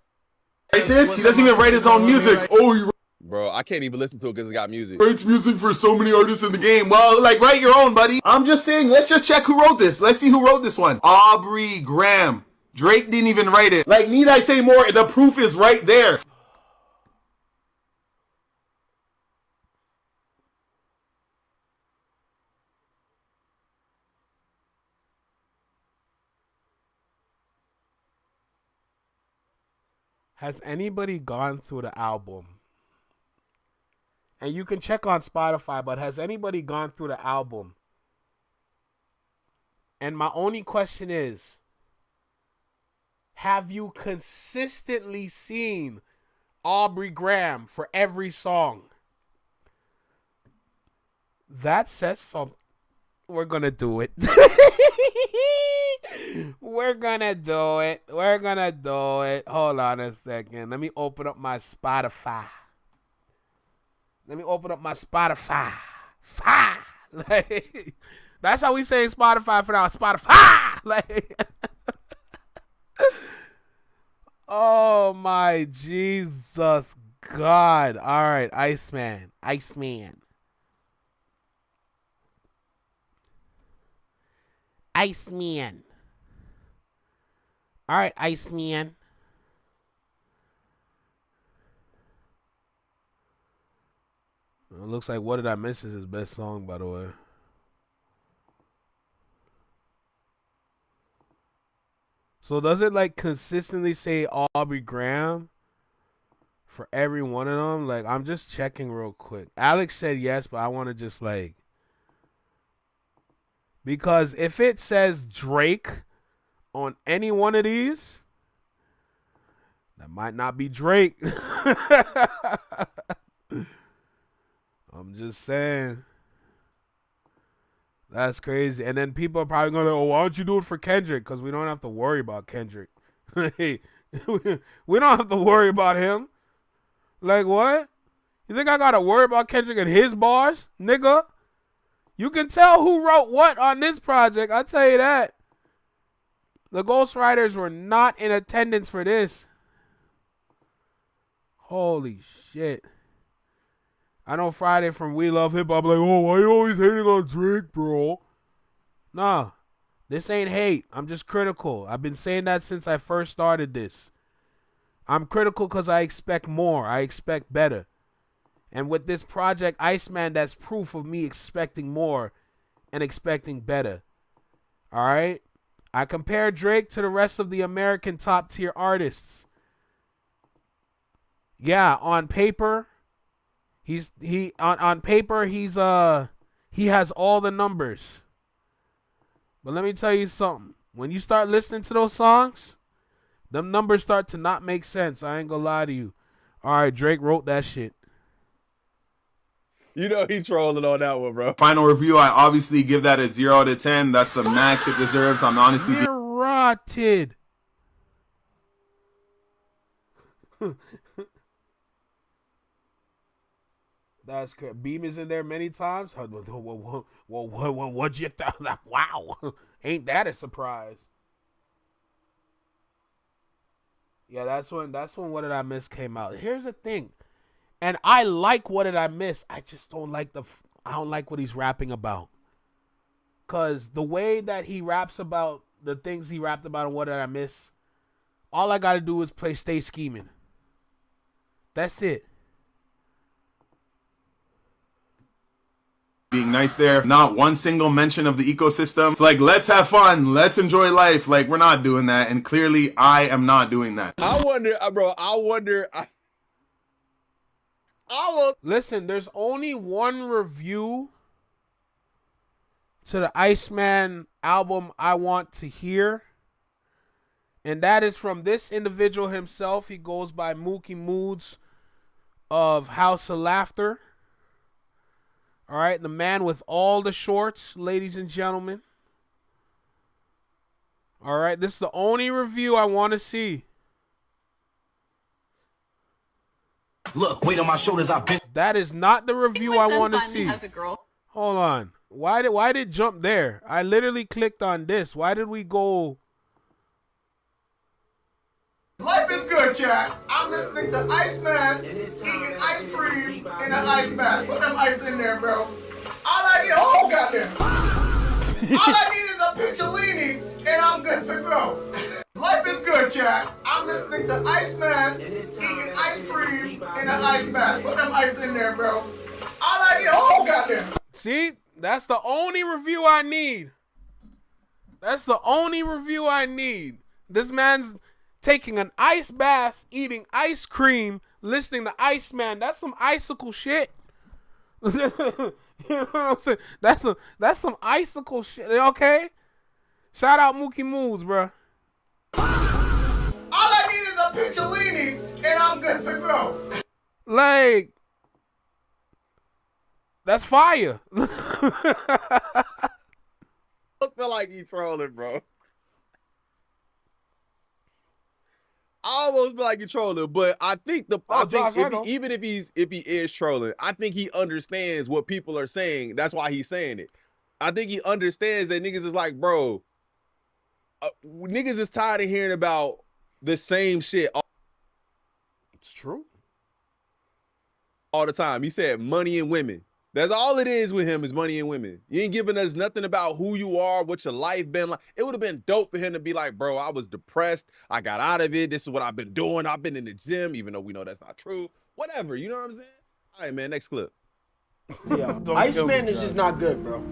this? He doesn't even write his own music. Oh, he Bro, I can't even listen to it because it's got music. writes music for so many artists in the game. Well, write your own, buddy. I'm just saying, let's just check who wrote this. Let's see who wrote this one. Aubrey Graham. Drake didn't even write it. Need I say more? The proof is right there. Has anybody gone through the album? And you can check on Spotify, but has anybody gone through the album? And my only question is, have you consistently seen Aubrey Graham for every song? That says something. We're gonna do it. We're gonna do it. Hold on a second. Let me open up my Spotify. That's how we say Spotify for now. Spotify. Oh my Jesus God. All right, Iceman. All right, Iceman. It looks like What Did I Miss is his best song, by the way. So does it consistently say Aubrey Graham for every one of them? I'm just checking real quick. Alex said yes, but I want to just because if it says Drake on any one of these, that might not be Drake. I'm just saying. That's crazy. And then people are probably going to, why don't you do it for Kendrick? Because we don't have to worry about Kendrick. We don't have to worry about him. Like, what? You think I got to worry about Kendrick and his bars? Nigga. You can tell who wrote what on this project. I'll tell you that. The ghostwriters were not in attendance for this. Holy shit. I know Friday from We Love Hip Hop like, oh, why you always hating on Drake, bro? Nah, this ain't hate. I'm just critical. I've been saying that since I first started this. I'm critical because I expect more. I expect better. And with this project, Iceman, that's proof of me expecting more and expecting better. All right? I compare Drake to the rest of the American top tier artists. Yeah, on paper, he has all the numbers. But let me tell you something. When you start listening to those songs, them numbers start to not make sense. I ain't gonna lie to you. All right, Drake wrote that shit. You know he trolling on that one, bro. Final review, I obviously give that a 0 out of 10. That's the max it deserves. I'm honestly You're rotted. That's good. Beam is in there many times. What'd you thought? Wow. Ain't that a surprise? Yeah, that's when What Did I Miss came out. Here's the thing. And I like What Did I Miss. I just don't like I don't like what he's rapping about. Cause the way that he raps about the things he rapped about and What Did I Miss, all I gotta do is play Stay Scheming. That's it. being nice there. Not one single mention of the ecosystem. It's like, let's have fun. Let's enjoy life. Like, we're not doing that. And clearly, I am not doing that. I wonder, bro, Listen, there's only one review to the Iceman album I want to hear. And that is from this individual himself. He goes by Mookie Moods of House of Laughter. All right, the man with all the shorts, ladies and gentlemen. All right, this is the only review I want to see. Look, weight on my shoulders, I've been. That is not the review I want to see. Has a girl. Hold on. Why did it jump there? I literally clicked on this. Why did we go? Life is good, chat. I'm listening to Iceman eating ice cream in an ice bath. Put them ice in there, bro. All I need, oh goddamn. All I need is a picciolini and I'm good to go. Life is good, chat. I'm listening to Iceman eating ice cream in an ice bath. Put them ice in there, bro. All I need, oh goddamn. See, that's the only review I need. That's the only review I need. This man's taking an ice bath, eating ice cream, listening to Iceman. That's some icicle shit. You know what I'm saying? That's some icicle shit. Okay? Shout out Mookie Moods, bro. All I need is a picciolini and I'm good to go. Like, that's fire. I feel like he's trolling, bro. I almost feel like he's trolling, but I think even if he is trolling, I think he understands what people are saying. That's why he's saying it. I think he understands that niggas is like, bro, niggas is tired of hearing about the same shit. It's true. All the time. He said money and women. That's all it is with him, is money and women. You ain't giving us nothing about who you are, what your life been like. It would have been dope for him to be like, bro, I was depressed. I got out of it. This is what I've been doing. I've been in the gym, even though we know that's not true. Whatever, you know what I'm saying? All right, man, next clip. Yeah, Iceman is just not good, bro.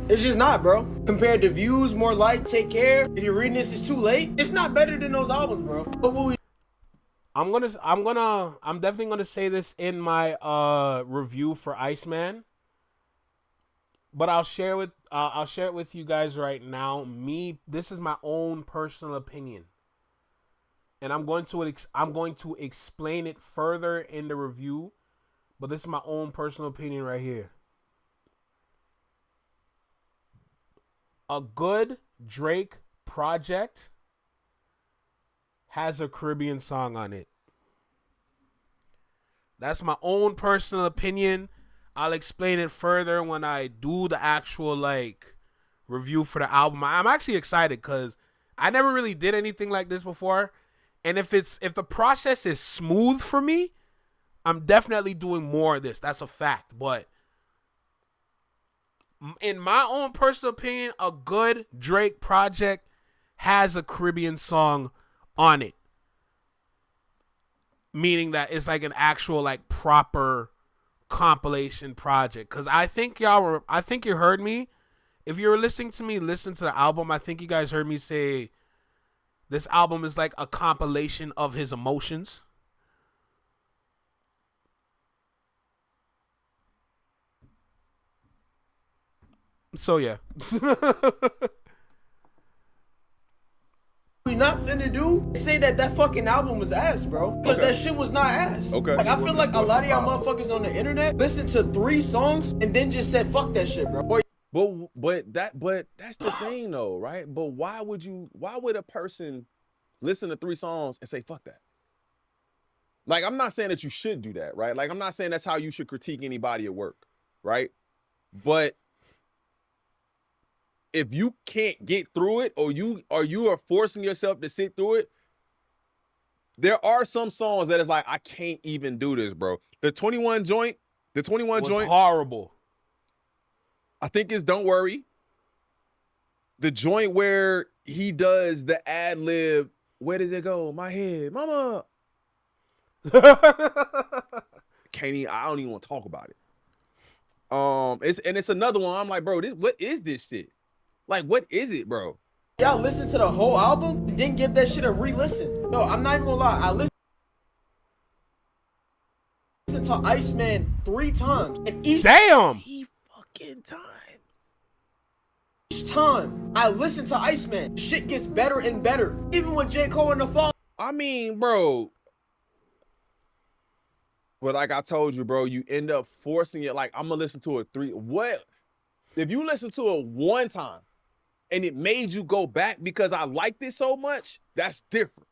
It's just not, bro. Compared to views, more like, take care. If you're reading this, it's too late. It's not better than those albums, bro. But what we I'm definitely gonna say this in my review for Iceman, but I'll share it with you guys right now. This is my own personal opinion, and I'm going to explain it further in the review. but this is my own personal opinion right here. A good Drake project has a Caribbean song on it. That's my own personal opinion. I'll explain it further when I do the actual like review for the album. I'm actually excited because I never really did anything like this before. And if the process is smooth for me, I'm definitely doing more of this. That's a fact. But in my own personal opinion, a good Drake project has a Caribbean song on it. Meaning that it's like an actual like proper compilation project. Cause I think you heard me. If you were listening to me listen to the album, I think you guys heard me say this album is like a compilation of his emotions. So yeah. We not finna do say that fucking album was ass, bro. Because that shit was not ass. Okay. Like I feel like a lot of y'all motherfuckers on the internet listen to 3 songs and then just said fuck that shit, bro. But that's the thing though, right? But why would a person listen to 3 songs and say fuck that? Like, I'm not saying that you should do that, right? Like, I'm not saying that's how you should critique anybody at work, right? But if you can't get through it, or you are forcing yourself to sit through it, there are some songs that is like, I can't even do this, bro. The 21 joint horrible. I think it's Don't Worry. The joint where he does the ad lib, where did it go? My head, mama. I don't even want to talk about it. It's another one. I'm like, bro, what is this shit? Like, what is it, bro? Y'all listen to the whole album and then give that shit a re-listen. No, I'm not even gonna lie. I listened to Iceman 3 times. And each time I listen to Iceman, shit gets better and better. Even with J. Cole in the fall. I mean, bro. But like I told you, bro, you end up forcing it. Like, I'm gonna listen to it 3. What? If you listen to it 1 time and it made you go back because I liked it so much, that's different.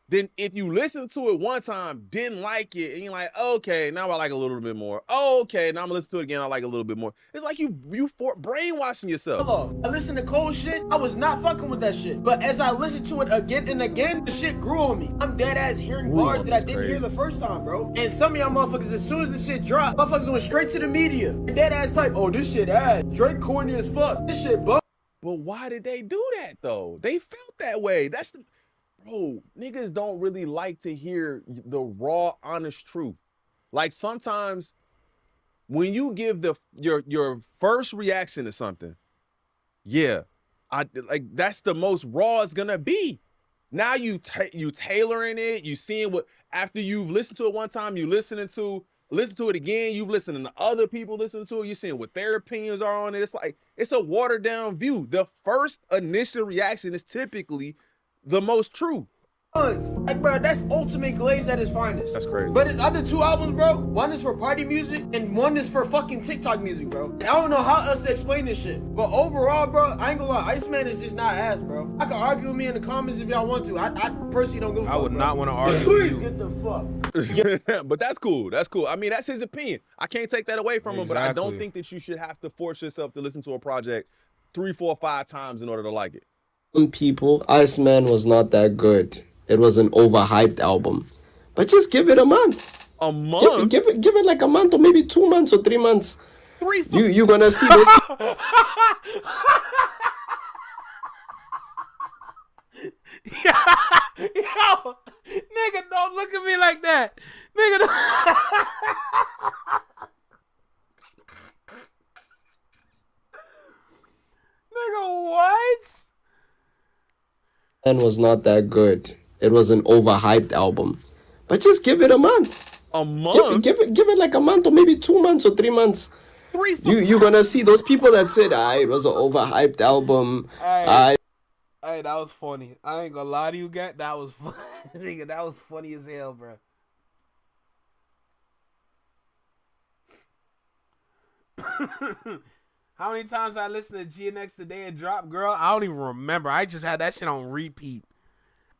Then if you listen to it 1 time, didn't like it, and you're like, okay, now I like a little bit more. Oh, okay, now I'm gonna listen to it again, I like a little bit more. It's like you brainwashing yourself. Hello. I listened to Cole shit, I was not fucking with that shit. But as I listened to it again and again, the shit grew on me. I'm dead ass hearing bars that I didn't hear the first time, bro. And some of y'all motherfuckers, as soon as the shit dropped, motherfuckers went straight to the media. And dead ass type, oh, this shit ass. Drake corny as fuck. This shit bum. But why did they do that though? They felt that way. That's the... Bro, niggas don't really like to hear the raw, honest truth. Like, sometimes when you give your first reaction to something, yeah, that's the most raw it's gonna be. Now you tailoring it, you seeing what, after you've listened to it 1 time, you listen to it again, you've listened to other people listen to it, you're seeing what their opinions are on it. It's like, it's a watered down view. The first initial reaction is typically the most true. Like, bro, that's ultimate glaze at its finest. That's crazy. But his other 2 albums, bro, one is for party music and one is for fucking TikTok music, bro. I don't know how else to explain this shit. But overall, bro, I ain't gonna lie, Iceman is just not ass, bro. I can argue with me in the comments if y'all want to. I personally don't give a fuck. I would not want to argue Please with you. get the fuck. But that's cool. That's cool. I mean, that's his opinion. I can't take that away from him, but I don't think that you should have to force yourself to listen to a project 3, 4, 5 times in order to like it. Some people, Iceman was not that good. It was an overhyped album. But just give it a month. A month? Give it like a month, or maybe 2 months or 3 months. 3 You're gonna see those. Yo, nigga, don't look at me like that. Nigga, nigga, what? And was not that good. It was an overhyped album. But just give it a month. A month? Give it like a month, or maybe 2 months or 3 months. You're gonna see those people that said, it was an overhyped album. Hey, that was funny. I ain't gonna lie to you, guys. That was funny. Nigga, that was funny as hell, bro. How many times I listened to GNX the day it dropped, girl? I don't even remember. I just had that shit on repeat.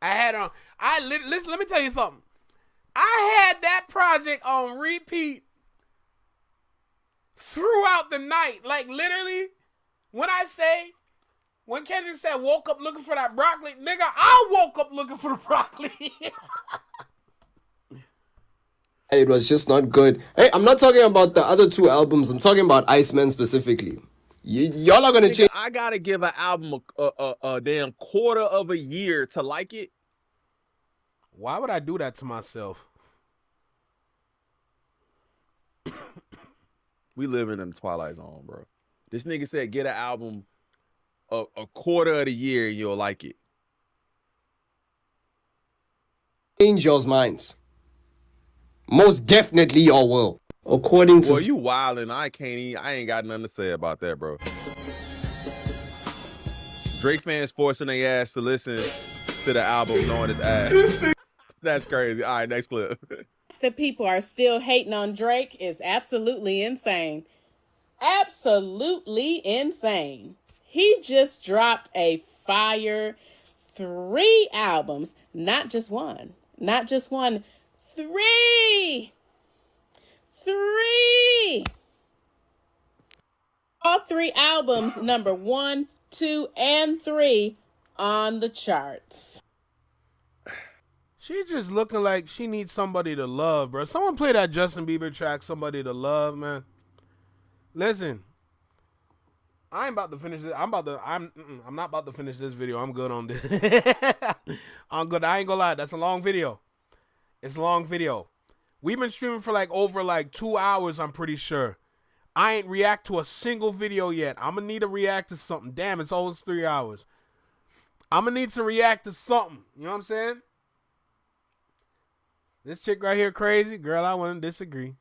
Let me tell you something. I had that project on repeat throughout the night. Like, literally, when Kendrick said, woke up looking for that broccoli, nigga, I woke up looking for the broccoli. It was just not good. Hey, I'm not talking about the other two albums. I'm talking about Iceman specifically. Y'all are gonna change. I gotta give an album a damn quarter of a year to like it. Why would I do that to myself? We living in the Twilight Zone, bro. This nigga said get an album a quarter of the year and you'll like it. Change y'all's minds. Most definitely y'all will. According to... Boy, you wildin'. I ain't got nothing to say about that, bro. Drake fans forcing their ass to listen to the album knowing it's ass. That's crazy. All right, next clip. The people are still hating on Drake is absolutely insane. Absolutely insane. He just dropped a fire 3 albums, not just one. Not just one. 3! All 3 albums, number 1, 2, and 3 on the charts. She just looking like she needs somebody to love, bro. Someone play that Justin Bieber track, Somebody to Love, man. Listen, I ain't about to finish this. I'm not about to finish this video. I'm good on this. I'm good. I ain't gonna lie. That's a long video. It's a long video. We've been streaming for over 2 hours, I'm pretty sure. I ain't react to a single video yet. I'm gonna need to react to something. Damn, it's almost 3 hours. I'm gonna need to react to something. You know what I'm saying? This chick right here crazy. Girl, I wouldn't disagree.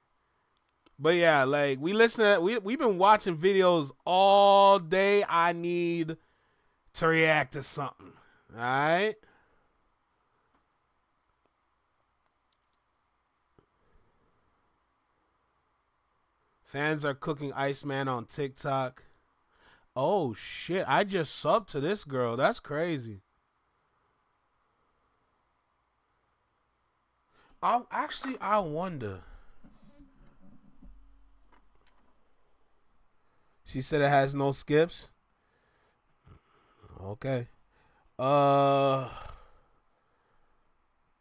But yeah, we've been watching videos all day. I need to react to something. All right? Fans are cooking Iceman on TikTok. Oh shit, I just subbed to this girl. That's crazy. I wonder. She said it has no skips. Okay. I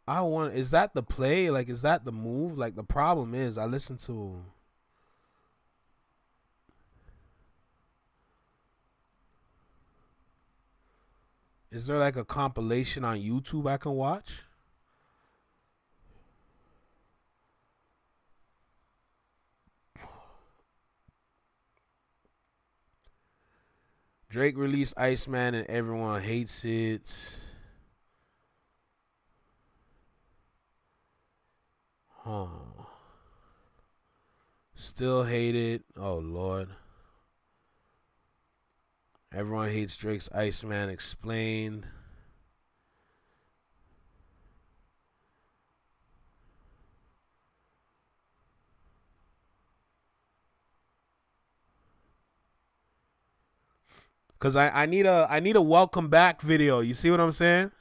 want. Is that the play? Is that the move? The problem is, I listen to. Is there a compilation on YouTube I can watch? Drake released Iceman and everyone hates it. Still hate it. Oh, Lord. Everyone hates Drake's Iceman explained. Cause I need a welcome back video. You see what I'm saying?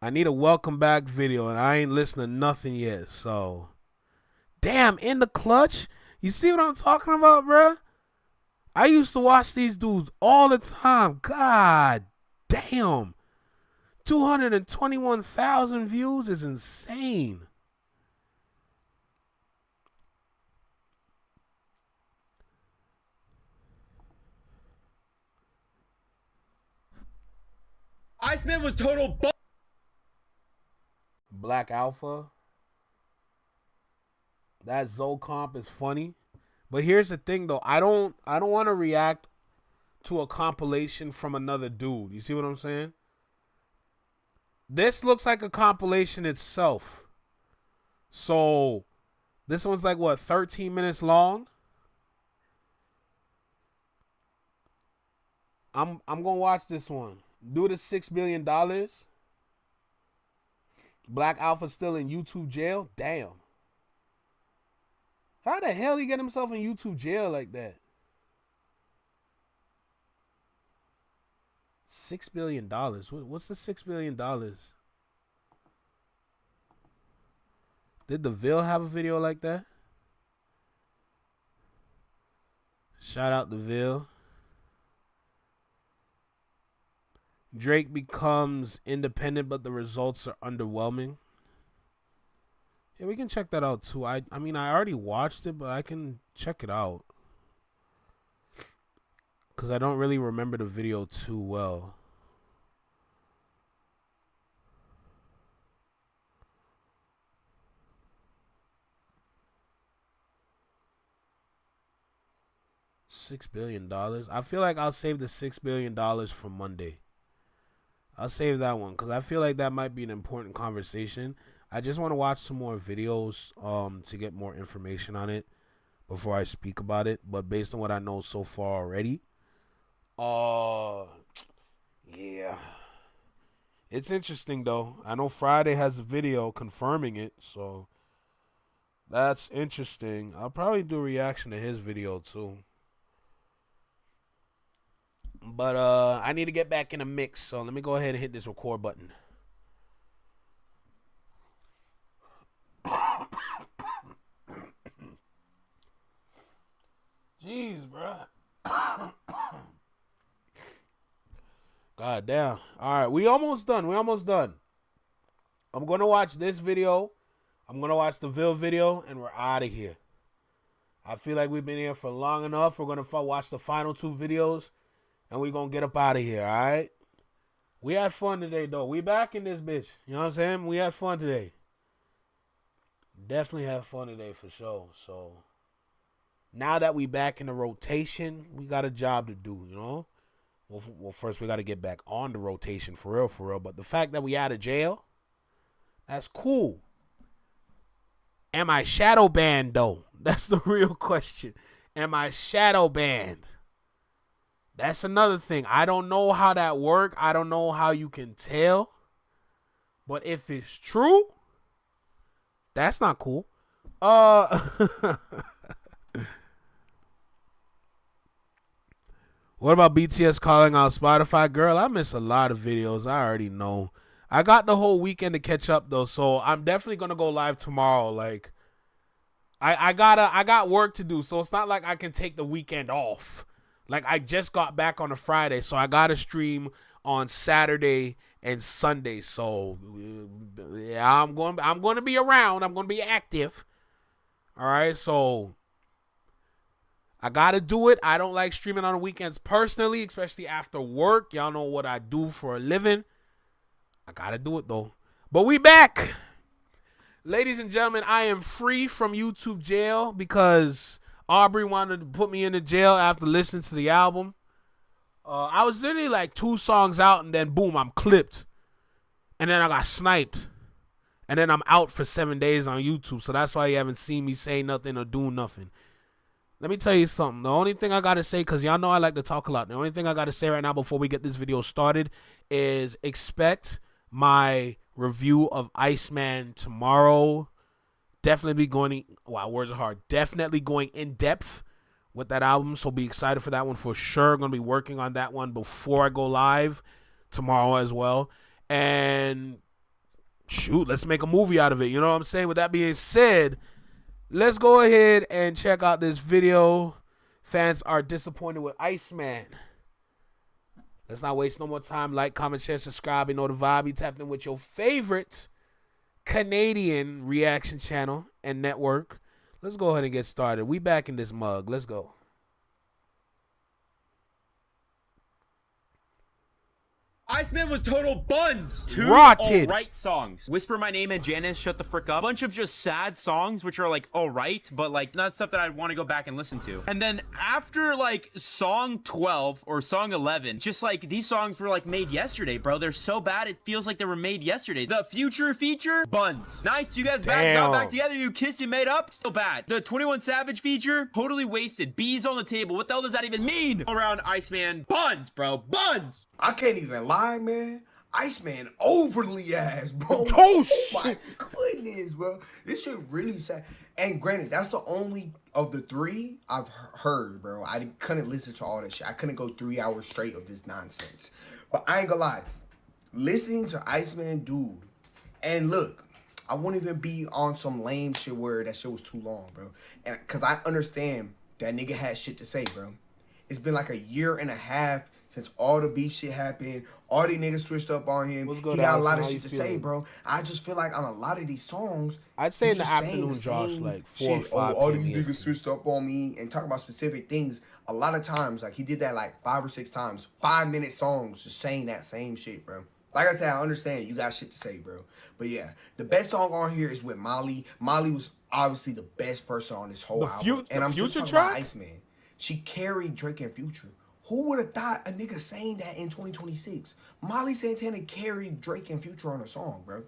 I need a welcome back video, and I ain't listening to nothing yet. So, damn, In the Clutch. You see what I'm talking about, bruh? I used to watch these dudes all the time. God damn. 221,000 views is insane. Iceman was total Black Alpha. That Zocomp is funny. But here's the thing though, I don't want to react to a compilation from another dude. You see what I'm saying? This looks like a compilation itself. So this one's 13 minutes long. I'm gonna watch this one. Due to $6 billion. Black Alpha still in YouTube jail? Damn. How the hell he get himself in YouTube jail like that? $6 billion. What's the $6 billion? Did the Ville have a video like that? Shout out to Ville. Drake becomes independent, but the results are underwhelming. Yeah, we can check that out too. I mean, I already watched it, but I can check it out. Because I don't really remember the video too well. $6 billion. I feel like I'll save the $6 billion for Monday. I'll save that one because I feel like that might be an important conversation. I just want to watch some more videos to get more information on it before I speak about it. But based on what I know so far already, yeah. It's interesting though. I know Friday has a video confirming it, so that's interesting. I'll probably do a reaction to his video too. But I need to get back in the mix, so let me go ahead and hit this record button. Jeez, bro. God damn. All right, we almost done. I'm going to watch this video. I'm going to watch the Ville video, and we're out of here. I feel like we've been here for long enough. We're going to watch the final 2 videos. And we gonna get up out of here, all right? We had fun today, though. We back in this bitch. You know what I'm saying? We had fun today. Definitely had fun today for sure. So, now that we back in the rotation, we got a job to do, you know? Well, first we got to get back on the rotation for real. But the fact that we out of jail, that's cool. Am I shadow banned, though? That's the real question. Am I shadow banned? That's another thing. I don't know how that works. I don't know how you can tell. But if it's true, that's not cool. What about BTS calling out Spotify? Girl, I miss a lot of videos. I already know. I got the whole weekend to catch up though, so I'm definitely gonna go live tomorrow. Like, I got work to do, so it's not like I can take the weekend off. Like, I just got back on a Friday, so I got to stream on Saturday and Sunday. So, yeah, I'm going to be around. I'm going to be active. All right, so I got to do it. I don't like streaming on the weekends personally, especially after work. Y'all know what I do for a living. I got to do it, though. But we back. Ladies and gentlemen, I am free from YouTube jail because Aubrey wanted to put me in the jail after listening to the album. I was literally like 2 songs out, and then boom, I'm clipped. And then I got sniped. And then I'm out for 7 days on YouTube. So that's why you haven't seen me say nothing or do nothing. Let me tell you something. The only thing I got to say, because y'all know I like to talk a lot. The only thing I got to say right now before we get this video started is expect my review of Iceman tomorrow. Definitely be going, wow, words are hard. Definitely going in depth with that album. So be excited for that one for sure. Going to be working on that one before I go live tomorrow as well. And shoot, let's make a movie out of it. You know what I'm saying? With that being said, let's go ahead and check out this video. Fans are disappointed with Iceman. Let's not waste no more time. Like, comment, share, subscribe. You know the vibe. You tapped in with your favorite Canadian reaction channel and network. Let's go ahead and get started. We back in this mug. Let's go. Iceman was total buns. 2 Rotted. alright songs. Whisper My Name and Janice, Shut the Frick Up. A bunch of just sad songs, which are like alright, but like not stuff that I'd want to go back and listen to. And then after like song 12 or song 11, just like these songs were like made yesterday, bro. They're so bad, it feels like they were made yesterday. The Future feature, buns. Nice, you guys got back together, you kissed, you made up, still bad. The 21 Savage feature, totally wasted. Bees on the table, what the hell does that even mean? All around Iceman, buns, bro, buns. I can't even lie, man. Iceman overly ass, bro. Oh, my goodness, bro. This shit really sad. And granted, that's the only of the three I've heard, bro. I couldn't listen to all that shit. I couldn't go 3 hours straight of this nonsense. But I ain't gonna lie. Listening to Iceman, dude. And look, I won't even be on some lame shit where that shit was too long, bro. And because I understand that nigga had shit to say, bro. It's been like a year and a half since all the beef shit happened. All these niggas switched up on him. He got a lot of shit to say, bro. I just feel like on a lot of these songs, I'd say in the afternoon drops like 4 or 5. All these niggas switched up on me and talk about specific things. A lot of times, like he did that like 5 or 6 times. 5-minute songs just saying that same shit, bro. Like I said, I understand you got shit to say, bro. But yeah, the best song on here is with Molly. Molly was obviously the best person on this whole album. And I'm just talking about Iceman. She carried Drake and Future. Who would have thought a nigga saying that in 2026? Molly Santana carried Drake and Future on a song, bro.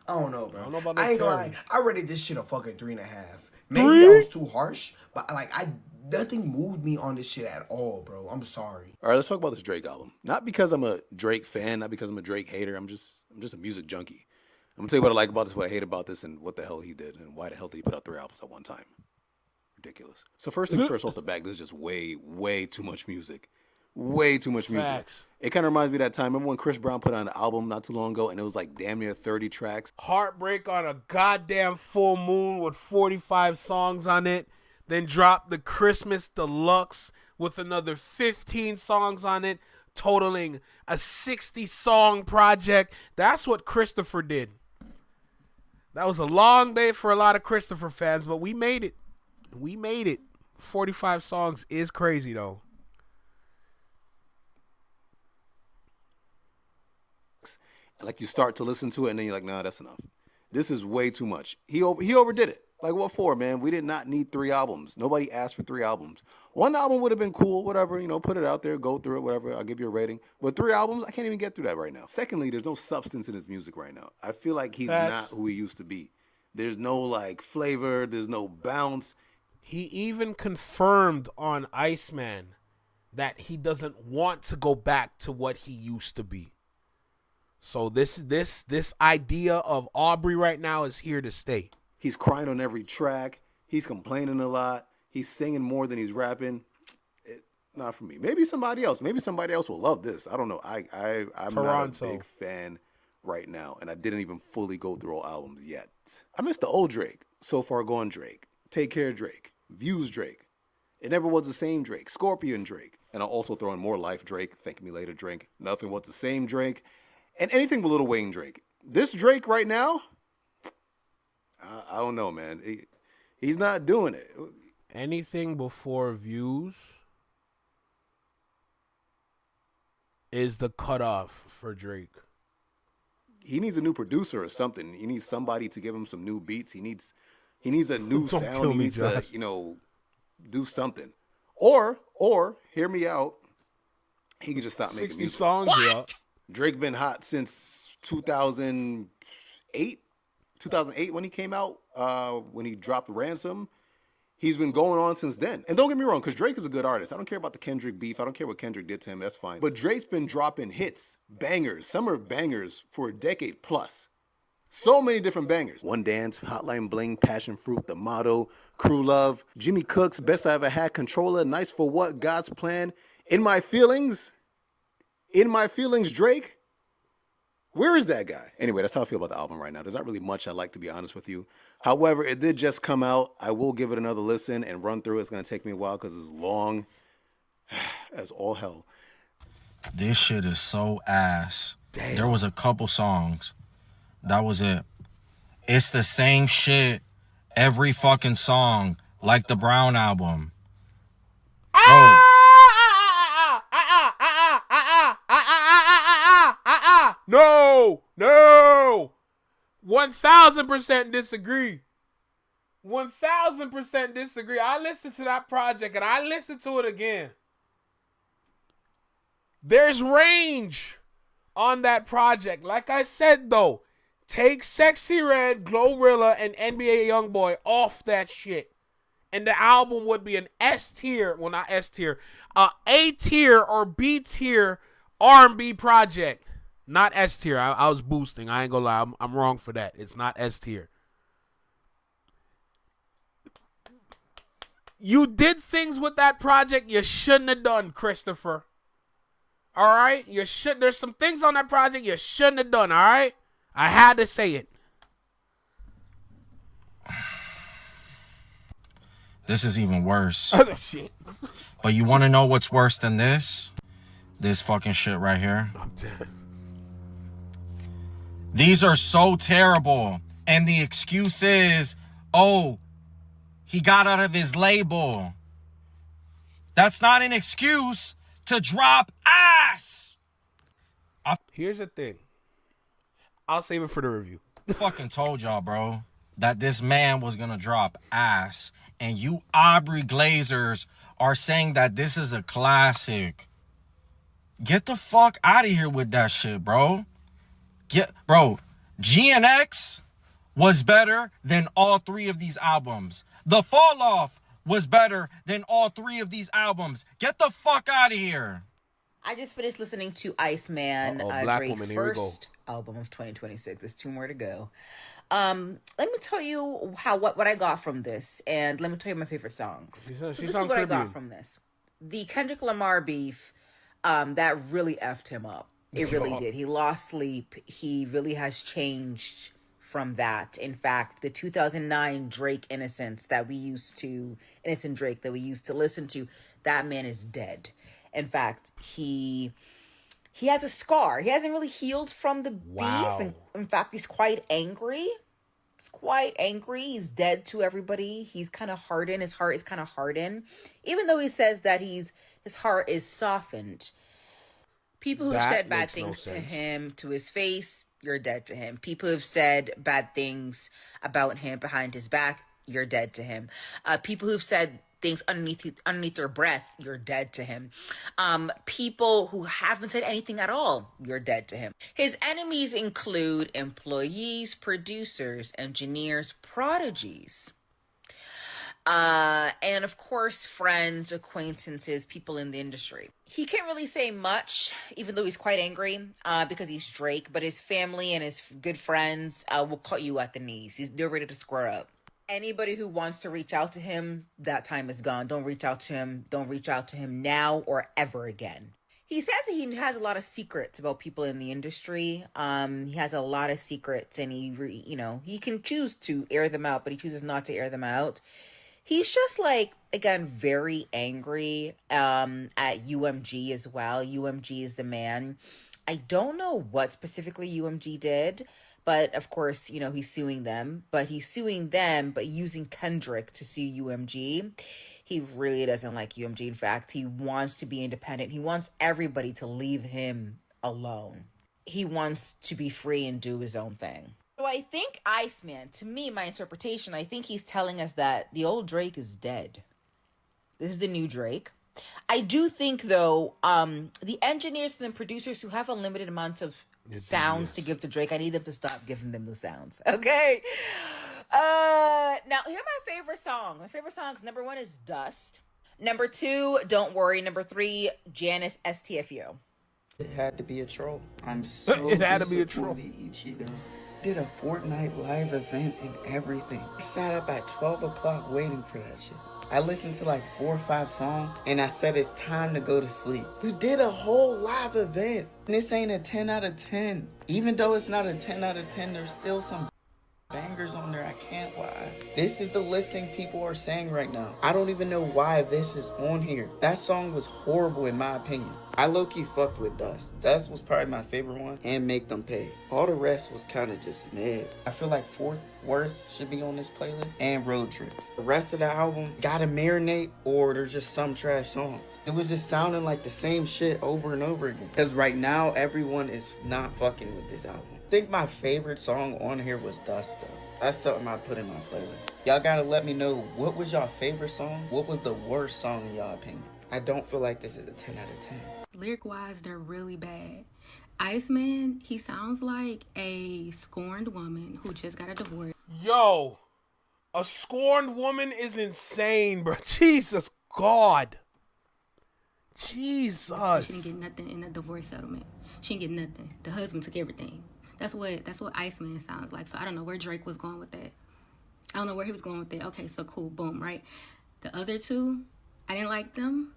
I don't know, bro. I ain't gonna lie. I rated this shit a fucking 3.5. Maybe that was too harsh, but like nothing moved me on this shit at all, bro. I'm sorry. All right, let's talk about this Drake album. Not because I'm a Drake fan, not because I'm a Drake hater. I'm just a music junkie. I'm gonna tell you what I like about this, what I hate about this, and what the hell he did, and why the hell did he put out 3 albums at one time. Ridiculous. So first things first off the back, this is just way too much music. Way too much music. Facts. It kind of reminds me of that time. Remember when Chris Brown put out an album not too long ago and it was like damn near 30 tracks? Heartbreak on a goddamn full moon with 45 songs on it. Then dropped the Christmas Deluxe with another 15 songs on it, totaling a 60-song project. That's what Christopher did. That was a long day for a lot of Christopher fans, but we made it. We made it. 45 songs is crazy, though. Like you start to listen to it and then you're like, nah, that's enough. This is way too much. He overdid it. Like, what for, man? We did not need 3 albums. Nobody asked for 3 albums. 1 album would have been cool, whatever, put it out there, go through it, whatever. I'll give you a rating. But 3 albums, I can't even get through that right now. Secondly, there's no substance in his music right now. I feel like he's not who he used to be. There's no, like, flavor. There's no bounce. He even confirmed on Iceman that he doesn't want to go back to what he used to be. So this idea of Aubrey right now is here to stay. He's crying on every track. He's complaining a lot. He's singing more than he's rapping. Not for me. Maybe somebody else. Maybe somebody else will love this. I don't know. I'm not a big fan right now, and I didn't even fully go through all albums yet. I miss the old Drake. So Far Gone Drake. Take Care Drake. Views Drake. It Never Was the Same Drake. Scorpion Drake. And I'll also throw in More Life Drake. Thank Me Later Drake. Nothing Was the Same Drake. And anything but Lil Wayne Drake. This Drake right now, I don't know, man. He's not doing it. Anything before Views is the cutoff for Drake. He needs a new producer or something. He needs somebody to give him some new beats. He needs a new sound. He needs to, do something. Or hear me out. He could just stop making music. Songs, yeah. Drake been hot since 2008. 2008 when he came out, when he dropped Ransom. He's been going on since then. And don't get me wrong, because Drake is a good artist. I don't care about the Kendrick beef. I don't care what Kendrick did to him. That's fine. But Drake's been dropping hits, bangers, summer bangers for a decade plus. So many different bangers. One Dance, Hotline Bling, Passion Fruit, The Motto, Crew Love, Jimmy Cooks, Best I Ever Had, Controller, Nice for What, God's Plan, In My Feelings, Drake. Where is that guy? Anyway, that's how I feel about the album right now. There's not really much I like, to be honest with you. However, it did just come out. I will give it another listen and run through it. It's going to take me a while because it's long as all hell. This shit is so ass. Damn. There was a couple songs. That was it. It's the same shit every fucking song, like the Brown album. Bro. No. 1000% disagree. 1000% disagree. I listened to that project and I listened to it again. There's range on that project. Like I said, though, take Sexy Red, Glorilla, and NBA Youngboy off that shit. And the album would be an S tier, well, not S tier, A tier or B tier R&B project. Not S tier. I was boosting. I ain't gonna lie. I'm wrong for that. It's not S tier. You did things with that project you shouldn't have done, Christopher. All right? There's some things on that project you shouldn't have done, all right? I had to say it. This is even worse. Other shit. But you want to know what's worse than this? This fucking shit right here. I'm dead. These are so terrible. And the excuse is, oh, he got out of his label. That's not an excuse to drop ass. Here's the thing. I'll save it for the review. I fucking told y'all, bro, that this man was gonna drop ass. And you Aubrey Glazers are saying that this is a classic. Get the fuck out of here with that shit, bro. Bro, GNX was better than all three of these albums. The Fall Off was better than all three of these albums. Get the fuck out of here. I just finished listening to Iceman, Drake's first album of 2026. There's 2 more to go. Let me tell you what I got from this, and let me tell you my favorite songs. This is what I got from this. The Kendrick Lamar beef, that really effed him up. It really did. He lost sleep. He really has changed from that. In fact, the 2009 Drake Innocent Drake that we used to listen to, that man is dead. In fact, he has a scar. He hasn't really healed from the beef. And in fact, he's quite angry. He's dead to everybody. He's kind of hardened. His heart is kind of hardened. Even though he says that his heart is softened. People who've said bad things to him, to his face, you're dead to him. People who've said bad things about him behind his back, you're dead to him. People who've said things underneath their breath, you're dead to him. People who haven't said anything at all, you're dead to him. His enemies include employees, producers, engineers, prodigies. And of course, friends, acquaintances, people in the industry. He can't really say much, even though he's quite angry, because he's Drake, but his family and his good friends will cut you at the knees. They're ready to square up. Anybody who wants to reach out to him, that time is gone. Don't reach out to him. Don't reach out to him now or ever again. He says that he has a lot of secrets about people in the industry. He has a lot of secrets, and he can choose to air them out, but he chooses not to air them out. He's just again, very angry at UMG as well. UMG is the man. I don't know what specifically UMG did, but of course, he's suing them. But he's suing them, but using Kendrick to sue UMG. He really doesn't like UMG. In fact, he wants to be independent. He wants everybody to leave him alone. He wants to be free and do his own thing. So I think Iceman, to me, my interpretation, I think he's telling us that the old Drake is dead. This is the new Drake. I do think, though, the engineers and the producers who have unlimited amounts of sounds to give to Drake, I need them to stop giving them those sounds, okay? Now, here are my favorite songs. My favorite songs, number 1 is Dust. Number 2, Don't Worry. Number 3, Janice STFU. It had to be a troll. I'm so It had to be a troll. Ichigo did a Fortnite live event and everything. I sat up at 12 o'clock waiting for that shit. I listened to 4 or 5 songs and I said it's time to go to sleep. You did a whole live event. And this ain't a 10 out of 10. Even though it's not a 10 out of 10, there's still some bangers on there. I can't lie. This is the listing people are saying right now. I don't even know why this is on here. That song was horrible in my opinion. I low-key fucked with Dust. Dust was probably my favorite one, and Make Them Pay. All the rest was kind of just mid. I feel like Fourth Worth should be on this playlist, and Road Trips. The rest of the album gotta marinate, or there's just some trash songs. It was just sounding like the same shit over and over again. Because right now, everyone is not fucking with this album. I think my favorite song on here was Dust, though. That's something I put in my playlist. Y'all gotta let me know, what was y'all favorite song? What was the worst song in y'all opinion? I don't feel like this is a 10 out of 10. Lyric-wise, they're really bad. Iceman, he sounds like a scorned woman who just got a divorce. Yo, a scorned woman is insane, bro. Jesus God. Jesus. She didn't get nothing in the divorce settlement. She didn't get nothing. The husband took everything. That's what Iceman sounds like. So I don't know where Drake was going with that. I don't know where he was going with that. Okay, so cool, boom, right? The other two, I didn't like them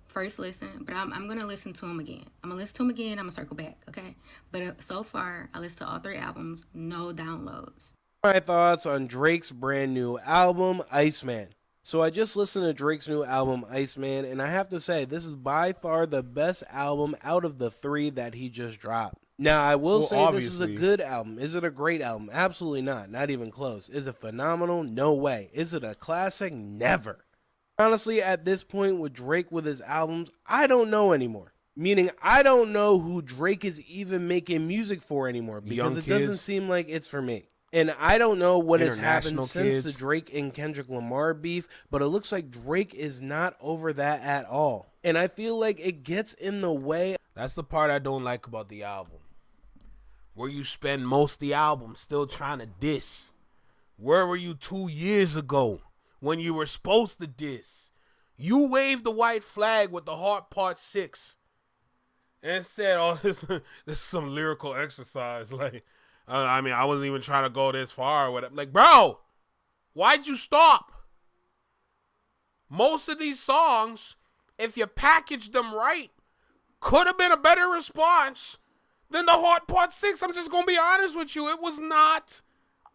first listen, but I'm gonna listen to them again. I'm gonna listen to them again. I'm gonna circle back, okay? But so far, I listened to all 3 albums, no downloads. My thoughts on Drake's brand new album, Iceman. So I just listened to Drake's new album, Iceman, and I have to say, this is by far the best album out of the 3 that he just dropped. Now, I will say obviously, this is a good album. Is it a great album? Absolutely not even close. Is it phenomenal? No way. Is it a classic? Never. Honestly, at this point with Drake with his albums, I don't know anymore. Meaning, I don't know who Drake is even making music for anymore because it doesn't seem like it's for me. And I don't know what has happened since the Drake and Kendrick Lamar beef, but it looks like Drake is not over that at all. And I feel like it gets in the way. That's the part I don't like about the album. Where you spend most of the album still trying to diss. Where were you 2 years ago when you were supposed to diss? You waved the white flag with the Heart Part 6 and said, oh, this is some lyrical exercise. Like, I mean, I wasn't even trying to go this far or whatever. Like, bro, why'd you stop? Most of these songs, if you packaged them right, could have been a better response than the Heart Part 6. I'm just going to be honest with you. It was not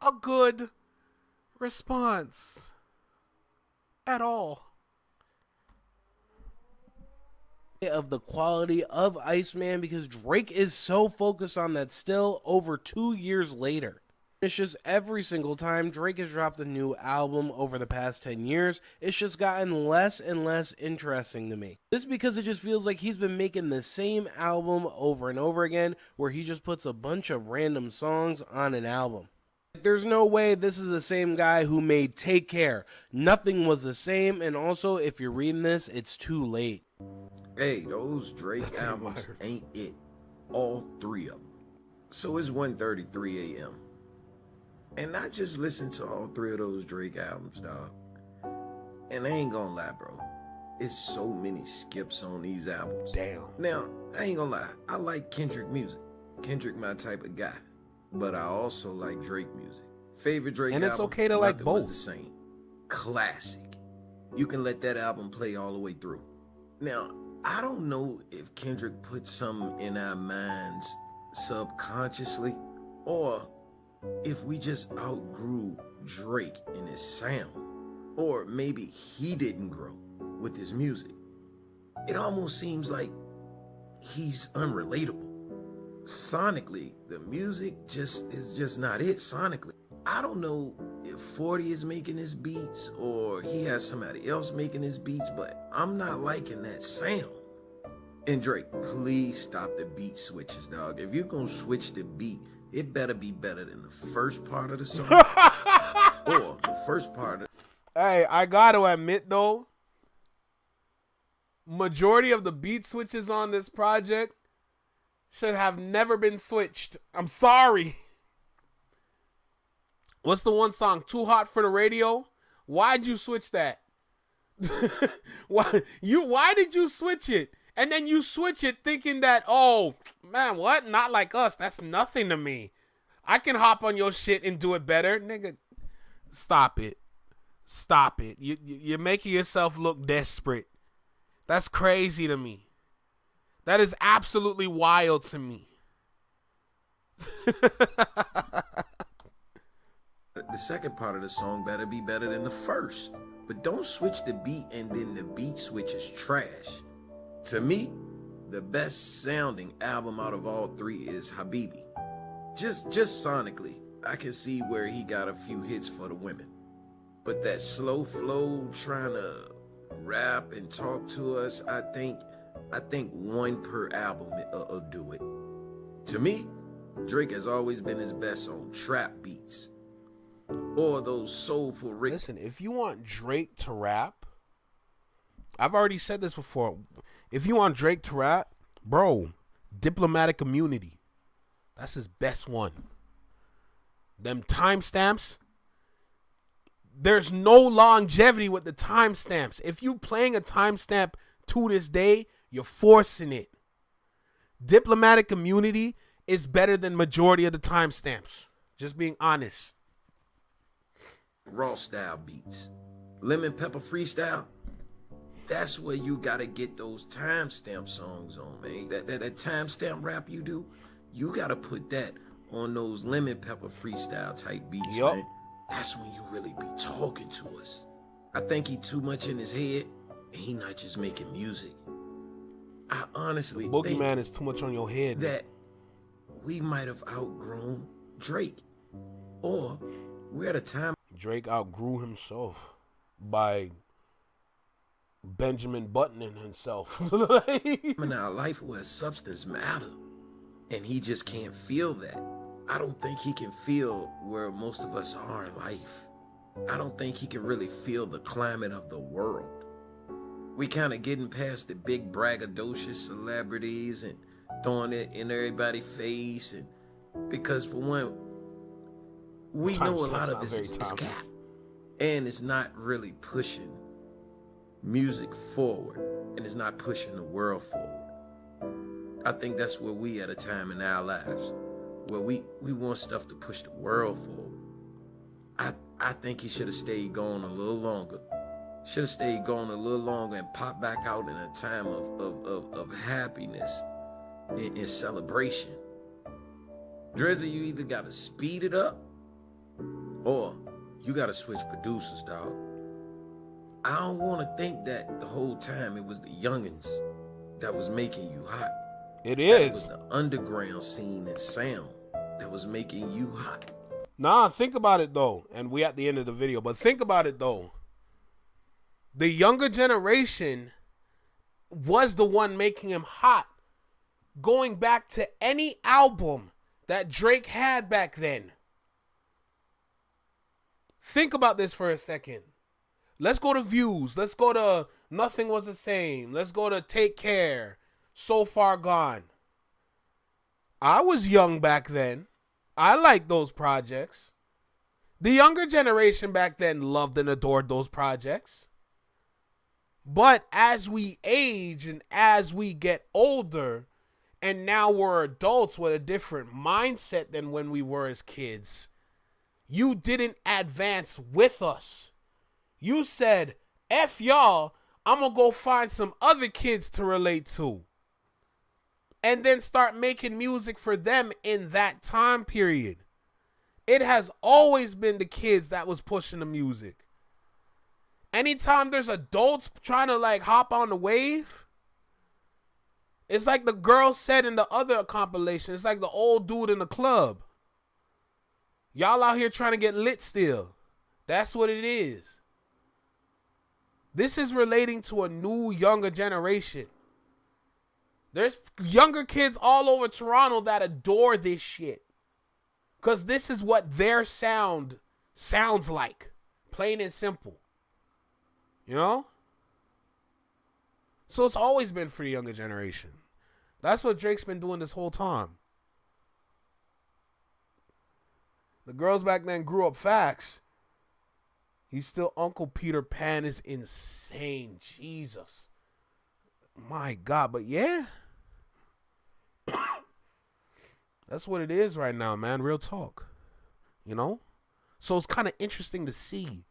a good response at all. Of the quality of Iceman because Drake is so focused on that still over 2 years later. It's just every single time Drake has dropped a new album over the past 10 years, it's just gotten less and less interesting to me. This is because it just feels like he's been making the same album over and over again where he just puts a bunch of random songs on an album. There's no way this is the same guy who made Take Care. Nothing was the same, and also if you're reading this, it's too late. Hey, those Drake albums ain't it. All 3 of them. So it's 1:33 a.m. And I just listened to all 3 of those Drake albums, dog. And I ain't gonna lie, bro. It's so many skips on these albums. Damn. Now, I ain't gonna lie. I like Kendrick music. Kendrick my type of guy. But I also like Drake music. Favorite Drake album. And it's okay to like both. Was the same. Classic. You can let that album play all the way through. Now, I don't know if Kendrick put something in our minds subconsciously or if we just outgrew Drake and his sound, or maybe he didn't grow with his music. It almost seems like he's unrelatable. Sonically, the music is just not it sonically. I don't know if 40 is making his beats or he has somebody else making his beats, but I'm not liking that sound. And Drake, please stop the beat switches, dog. If you're gonna switch the beat, it better be better than the first part of the song or the first part of. Hey, I gotta admit though, majority of the beat switches on this project should have never been switched. I'm sorry. What's the one song? Too Hot for the Radio? Why'd you switch that? Why did you switch it? And then you switch it thinking that, oh, man, what? Not like us. That's nothing to me. I can hop on your shit and do it better. Nigga, stop it. Stop it. You're making yourself look desperate. That's crazy to me. That is absolutely wild to me. The second part of the song better be better than the first. But don't switch the beat and then the beat switch is trash. To me, the best sounding album out of all 3 is Habibi. Just sonically, I can see where he got a few hits for the women. But that slow flow trying to rap and talk to us, I think 1 per album will do it. To me, Drake has always been his best on trap beats. Or those soulful rigs. Listen, if you want Drake to rap, I've already said this before. If you want Drake to rap, bro, Diplomatic Immunity. That's his best one. Them timestamps, there's no longevity with the timestamps. If you playing a timestamp to this day, You're forcing it. Diplomatic immunity is better than majority of the timestamps. Just being honest. Raw style beats. Lemon Pepper freestyle. That's where you gotta get those timestamp songs on, man. That timestamp rap you do, you gotta put that on those Lemon Pepper freestyle type beats, man. That's when you really be talking to us. I think he too much in his head, and he not just making music. I honestly think Boogeyman is too much on your head. That we might have outgrown Drake, or we're at a time Drake outgrew himself by Benjamin Buttoning himself. in our life where substance matter, and he just can't feel that. I don't think he can feel where most of us are in life. I don't think he can really feel the climate of the world. We kind of getting past the big braggadocious celebrities and throwing it in everybody's face, and because for one, we know a lot of this is cap, and it's not really pushing music forward, and it's not pushing the world forward. I think that's where we at a time in our lives where we want stuff to push the world forward. I think he should have stayed gone a little longer. Should have stayed gone a little longer and popped back out in a time of happiness and celebration. Drizzy, you either got to speed it up or you got to switch producers, dog. I don't want to think that the whole time it was the youngins that was making you hot. It That is. was the underground scene and sound that was making you hot. Nah, think about it though. And we at the end of the video, but think about it though. The younger generation was the one making him hot. Going back to any album that Drake had back then. Think about this for a second. Let's go to Views. Let's go to Nothing Was the Same. Let's go to Take Care. So Far Gone. I was young back then. I liked those projects. The younger generation back then loved and adored those projects. But as we age and as we get older, and now we're adults with a different mindset than when we were as kids, you didn't advance with us. You said, F y'all, I'm going to go find some other kids to relate to. And then start making music for them in that time period. It has always been the kids that was pushing the music. Anytime there's adults trying to like hop on the wave, it's like the girl said in the other compilation, it's like the old dude in the club. Y'all out here trying to get lit still. That's what it is. This is relating to a new, younger generation. There's younger kids all over Toronto that adore this shit. Because this is what their sound sounds like. Plain and simple. You know? So it's always been for the younger generation. That's what Drake's been doing this whole time. The girls back then grew up facts. He's still Uncle Peter Pan is insane. Jesus. My God. But yeah. That's what it is right now, man. Real talk. You know? So it's kind of interesting to see.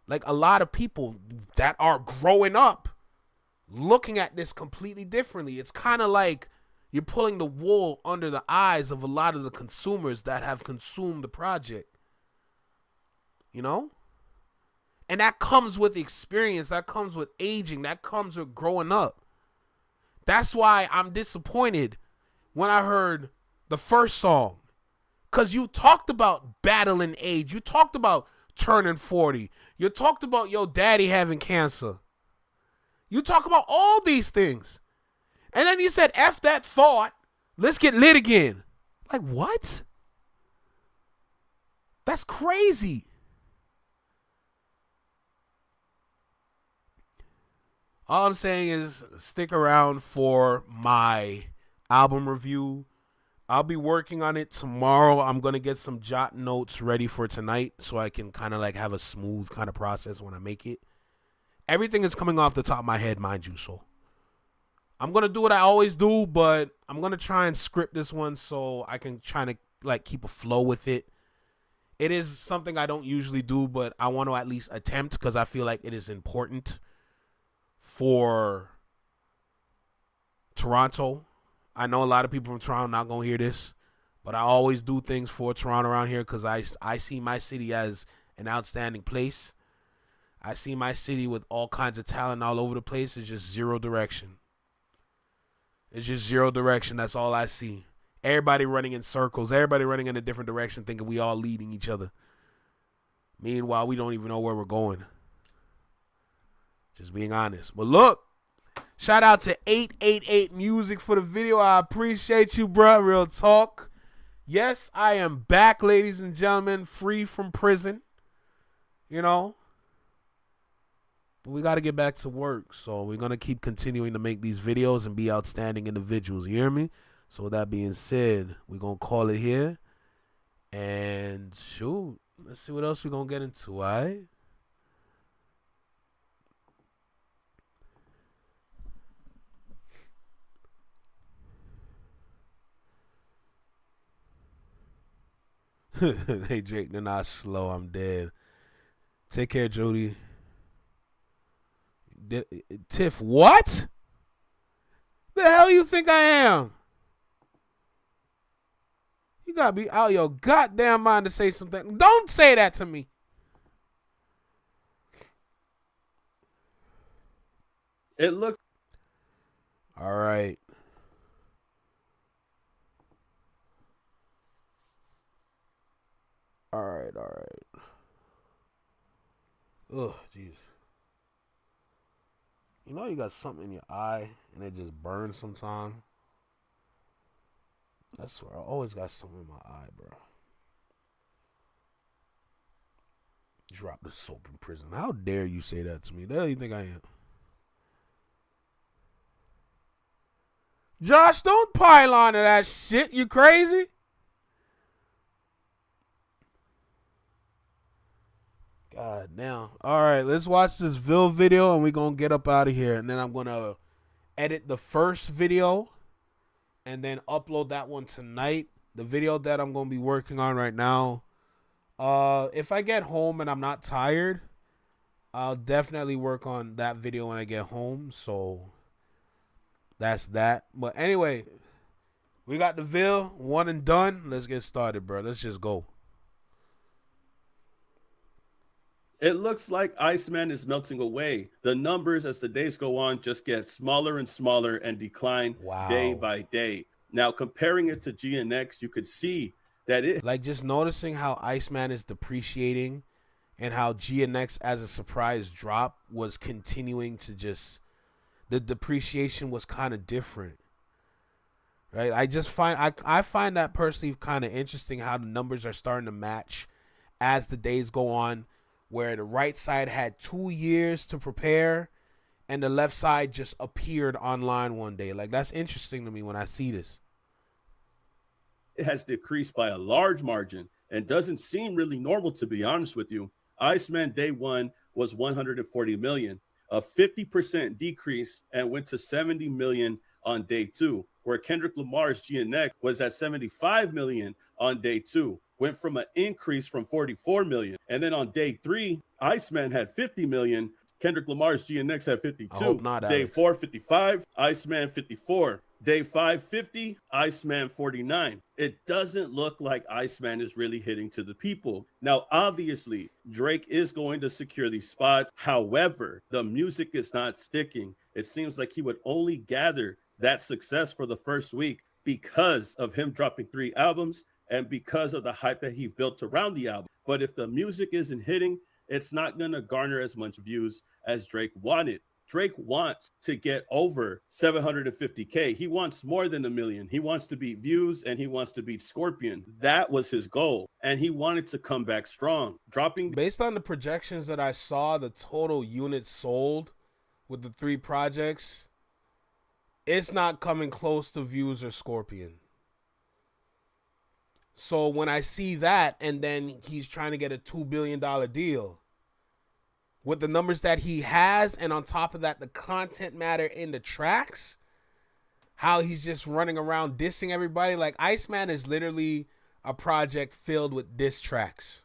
Like a lot of people that are growing up looking at this completely differently. It's kind of like you're pulling the wool under the eyes of a lot of the consumers that have consumed the project. You know? And that comes with experience. That comes with aging. That comes with growing up. That's why I'm disappointed when I heard the first song. Because you talked about battling age. You talked about turning 40. You talked about your daddy having cancer. You talk about all these things. And then you said, F that thought. Let's get lit again. Like, what? That's crazy. All I'm saying is stick around for my album review. I'll be working on it tomorrow. I'm going to get some jot notes ready for tonight so I can kind of like have a smooth kind of process when I make it. Everything is coming off the top of my head, mind you, so I'm going to do what I always do, but I'm going to try and script this one so I can try to like keep a flow with it. It is something I don't usually do, but I want to at least attempt because I feel like it is important for Toronto. I know a lot of people from Toronto not going to hear this, but I always do things for Toronto around here because I see my city as an outstanding place. I see my city with all kinds of talent all over the place. It's just zero direction. It's just zero direction. That's all I see. Everybody running in circles. Everybody running in a different direction thinking we all leading each other. Meanwhile, we don't even know where we're going. Just being honest. But look, shout out to 888 Music for the video. I appreciate you, bro. Real talk. Yes, I am back, ladies and gentlemen, free from prison. You know. But we got to get back to work. So we're going to keep continuing to make these videos and be outstanding individuals. You hear me? So with that being said, we're going to call it here. And shoot, let's see what else we're going to get into, all right? Hey, Drake, they're not slow. I'm dead. Take care, Jody. Tiff, what? The hell you think I am? You gotta be out your goddamn mind to say something. Don't say that to me. It looks. All right. All right. Ugh, jeez. You know you got something in your eye and it just burns sometimes. I swear, I always got something in my eye, bro. Drop the soap in prison. How dare you say that to me? The hell you think I am? Josh, don't pile on to that shit. You crazy? God damn. All right, let's watch this Ville video and we're going to get up out of here. And then I'm going to edit the first video and then upload that one tonight. The video that I'm going to be working on right now. If I get home and I'm not tired, I'll definitely work on that video when I get home. So that's that. But anyway, we got the Ville, one and done. Let's get started, bro. Let's just go. It looks like Iceman is melting away. The numbers as the days go on just get smaller and smaller and decline day by day. Now, comparing it to GNX, you could see that it... Like, just noticing how Iceman is depreciating and how GNX as a surprise drop was continuing to just... The depreciation was kind of different. Right? I find that personally kind of interesting how the numbers are starting to match as the days go on, where the right side had 2 years to prepare and the left side just appeared online one day. Like, that's interesting to me when I see this. It has decreased by a large margin and doesn't seem really normal, to be honest with you. Iceman day one was 140 million, a 50% decrease, and went to 70 million on day two, where Kendrick Lamar's GNX was at 75 million on day two. Went from an increase from 44 million. And then on day three, Iceman had 50 million. Kendrick Lamar's GNX had 52. Day 4, 55. Iceman 54. Day 5, 50. Iceman 49. It doesn't look like Iceman is really hitting to the people. Now, obviously, Drake is going to secure these spots. However, the music is not sticking. It seems like he would only gather that success for the first week because of him dropping 3 albums and because of the hype that he built around the album. But if the music isn't hitting, it's not going to garner as much views as Drake wanted. Drake wants to get over 750K. He wants more than 1 million. He wants to beat Views and he wants to beat Scorpion. That was his goal. And he wanted to come back strong. Based on the projections that I saw, the total units sold with the 3 projects, it's not coming close to Views or Scorpion. So when I see that, and then he's trying to get a $2 billion deal with the numbers that he has, and on top of that, the content matter in the tracks, how he's just running around dissing everybody. Like, Iceman is literally a project filled with diss tracks.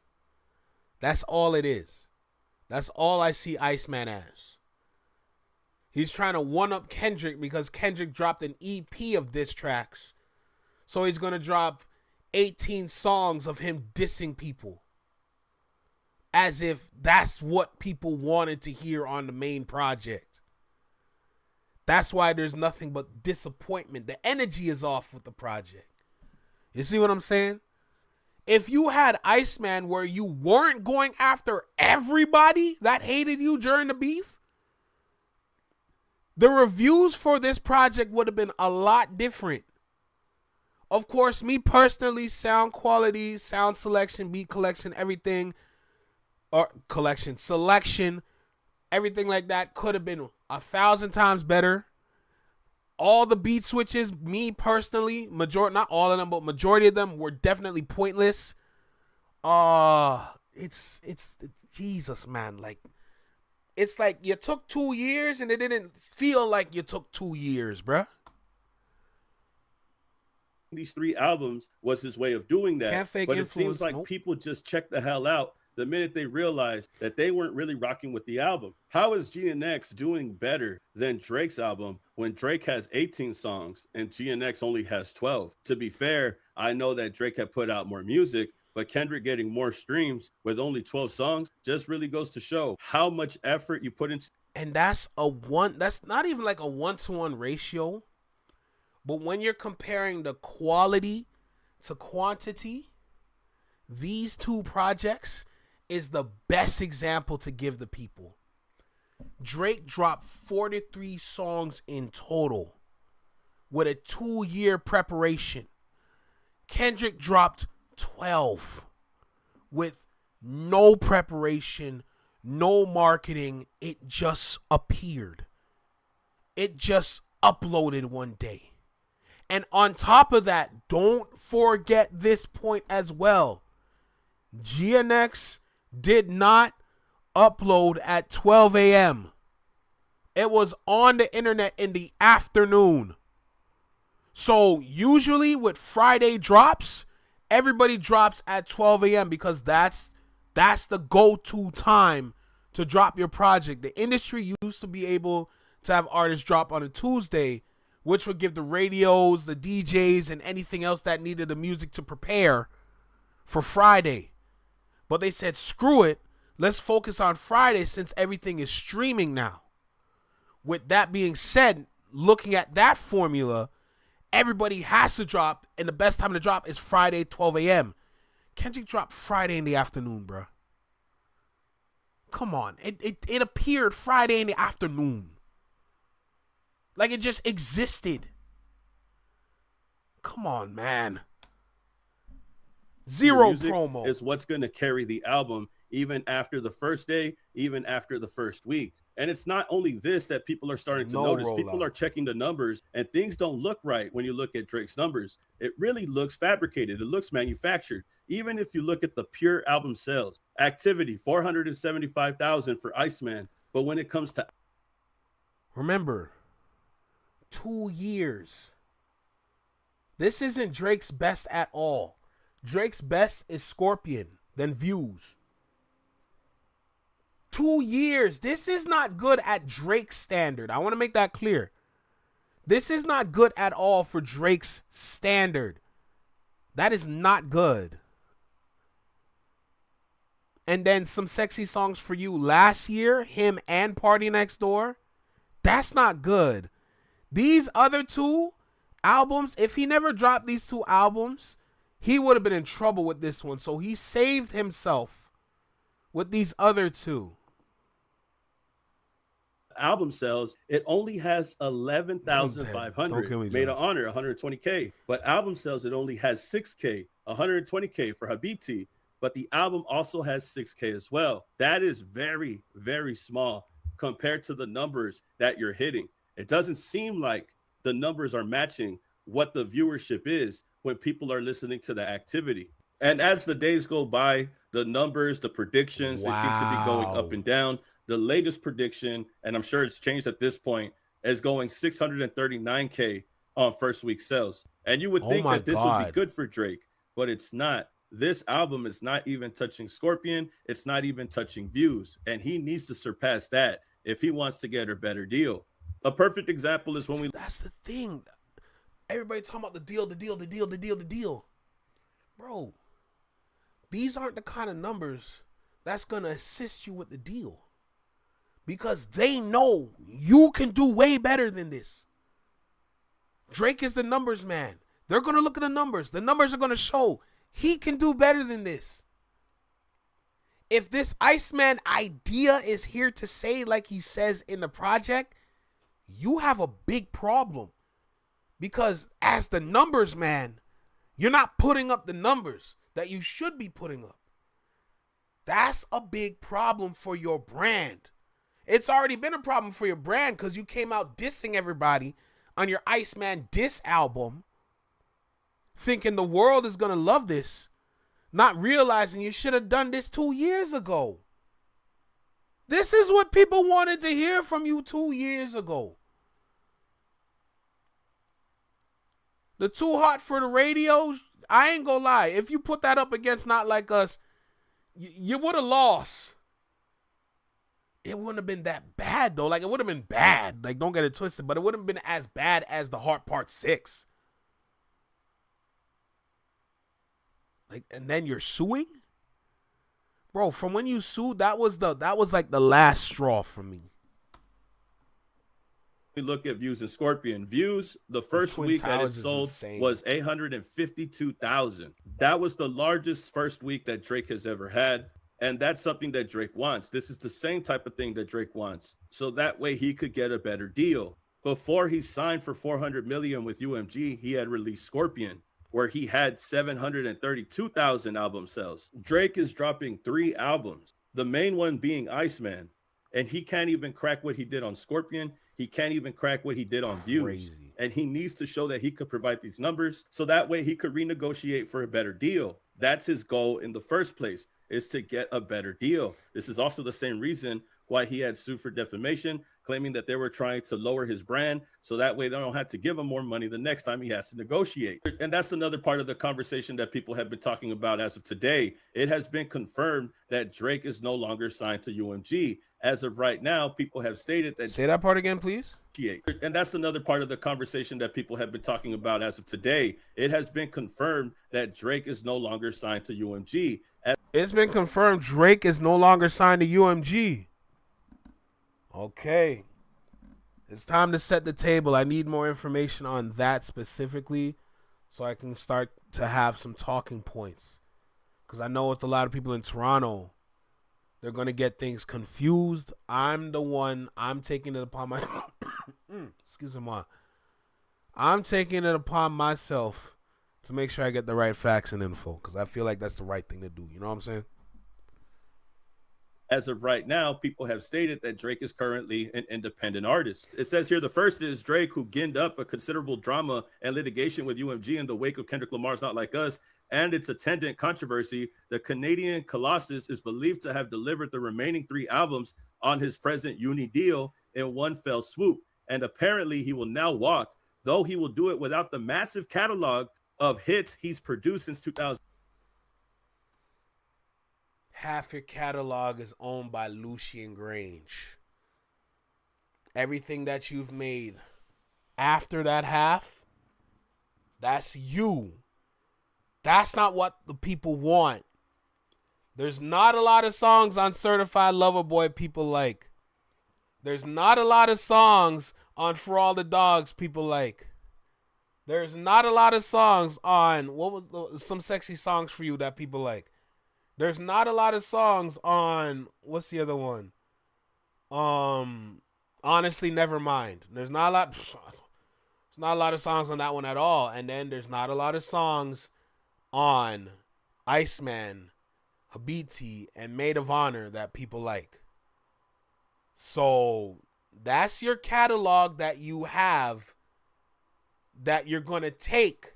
That's all it is. That's all I see Iceman as. He's trying to one-up Kendrick because Kendrick dropped an EP of diss tracks. So he's going to drop 18 songs of him dissing people. As if that's what people wanted to hear on the main project. That's why there's nothing but disappointment. The energy is off with the project. You see what I'm saying? If you had Iceman where you weren't going after everybody that hated you during the beef, the reviews for this project would have been a lot different. Of course, me personally, sound quality, sound selection, beat collection, everything, or selection, everything like that could have been 1,000 times better. All the beat switches, me personally, not all of them, but majority of them were definitely pointless. It's Jesus, man. Like, it's like you took 2 years and it didn't feel like you took 2 years, bruh. These 3 albums was his way of doing that. Can't fake but it influence, seems like people just checked the hell out the minute they realized that they weren't really rocking with the album. How is GNX doing better than Drake's album when Drake has 18 songs and GNX only has 12? To be fair, I know that Drake had put out more music, but Kendrick getting more streams with only 12 songs just really goes to show how much effort you put into. And that's not even like a 1-to-1 ratio. But when you're comparing the quality to quantity, these 2 projects is the best example to give the people. Drake dropped 43 songs in total with a 2-year preparation. Kendrick dropped 12 with no preparation, no marketing. It just appeared. It just uploaded one day. And on top of that, don't forget this point as well. GNX did not upload at 12 a.m. It was on the internet in the afternoon. So usually with Friday drops, everybody drops at 12 a.m. because that's the go-to time to drop your project. The industry used to be able to have artists drop on a Tuesday, which would give the radios, the DJs, and anything else that needed the music to prepare for Friday. But they said, screw it. Let's focus on Friday since everything is streaming now. With that being said, looking at that formula, everybody has to drop, and the best time to drop is Friday, 12 a.m. Kendrick dropped Friday in the afternoon, bro. Come on. It appeared Friday in the afternoon. Like it just existed. Come on, man. Zero promo. Is what's going to carry the album even after the first day, even after the first week. And it's not only this that people are starting to notice. People are checking the numbers and things don't look right when you look at Drake's numbers. It really looks fabricated. It looks manufactured. Even if you look at the pure album sales, activity, 475,000 for Iceman. But when it comes to... Remember, 2 years. This isn't Drake's best at all. Drake's best is Scorpion, then Views. 2 years. This is not good at Drake's standard. I want to make that clear. This is not good at all for Drake's standard. That is not good. And then Some Sexy Songs for You last year, him and Party Next Door. That's not good. These other 2 albums, if he never dropped these 2 albums, he would have been in trouble with this one. So he saved himself with these other 2. Album sales, it only has 11,500. Made of Honor, 120K. But album sales, it only has 6K, 120K for Habibti. But the album also has 6K as well. That is very, very small compared to the numbers that you're hitting. It doesn't seem like the numbers are matching what the viewership is when people are listening to the activity. And as the days go by, the numbers, the predictions, they seem to be going up and down. The latest prediction, and I'm sure it's changed at this point, is going 639K on first week sales. And you would Oh think my that this would be God. good for Drake, but it's not. This album is not even touching Scorpion. It's not even touching views. And he needs to surpass that if he wants to get a better deal. A perfect example is when we... That's the thing. Everybody talking about the deal. Bro, these aren't the kind of numbers that's going to assist you with the deal. Because they know you can do way better than this. Drake is the numbers man. They're going to look at the numbers. The numbers are going to show he can do better than this. If this Iceman idea is here to say, like he says in the project, you have a big problem. Because as the numbers man, you're not putting up the numbers that you should be putting up. That's a big problem for your brand. It's already been a problem for your brand because you came out dissing everybody on your Iceman diss album, thinking the world is going to love this, not realizing you should have done this 2 years ago. This is what people wanted to hear from you 2 years ago. The Too Hot for the Radio, I ain't gonna lie. If you put that up against Not Like Us, you would have lost. It wouldn't have been that bad, though. Like, it would have been bad. Like, don't get it twisted. But it wouldn't have been as bad as The Heart Part 6. Like, and then you're suing? Bro, from when you sued, that was like the last straw for me. We look at views in Scorpion. Views, the first week that it sold was 852,000. That was the largest first week that Drake has ever had. And that's something that Drake wants. This is the same type of thing that Drake wants. So that way he could get a better deal. Before he signed for $400 million with UMG, he had released Scorpion, where he had 732,000 album sales. Drake is dropping 3 albums, the main one being Iceman. And he can't even crack what he did on Scorpion. He can't even crack what he did on Views. Crazy. And he needs to show that he could provide these numbers so that way he could renegotiate for a better deal. That's his goal in the first place, is to get a better deal. This is also the same reason why he had sued for defamation, claiming that they were trying to lower his brand so that way they don't have to give him more money the next time he has to negotiate. And that's another part of the conversation that people have been talking about as of today. It has been confirmed that Drake is no longer signed to UMG. As of right now, people have stated that... Say that part again, please. And that's another part of the conversation that people have been talking about as of today. It has been confirmed that Drake is no longer signed to UMG. It's been confirmed Drake is no longer signed to UMG. Okay. It's time to set the table. I need more information on that specifically so I can start to have some talking points. Because I know with a lot of people in Toronto, they're going to get things confused. I'm taking it upon my... excuse me. I'm taking it upon myself to make sure I get the right facts and info, because I feel like that's the right thing to do. You know what I'm saying? As of right now, people have stated that Drake is currently an independent artist. It says here the first is Drake, who ginned up a considerable drama and litigation with UMG in the wake of Kendrick Lamar's Not Like Us and its attendant controversy. The Canadian Colossus is believed to have delivered the remaining 3 albums on his present uni deal in one fell swoop. And apparently he will now walk, though he will do it without the massive catalog of hits he's produced since 2000. Half your catalog is owned by Lucian Grange. Everything that you've made after that half, that's you. That's not what the people want. There's not a lot of songs on Certified Lover Boy people like. There's not a lot of songs on For All the Dogs people like. There's not a lot of songs on some sexy songs for you that people like. There's not a lot of songs on, what's the other one? Honestly, Nevermind. There's not a lot of songs on that one at all. And then there's not a lot of songs on Iceman, Habiti, and Maid of Honor that people like. So that's your catalog that you have that you're going to take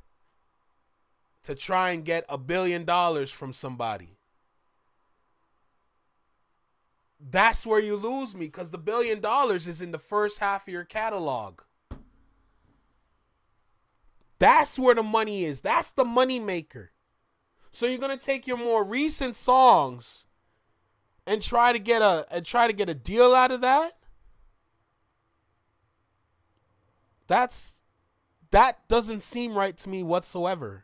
to try and get $1 billion from somebody. That's where you lose me, because the $1 billion is in the first half of your catalog. That's where the money is. That's the money maker. So you're gonna take your more recent songs and try to get a deal out of that? That doesn't seem right to me whatsoever.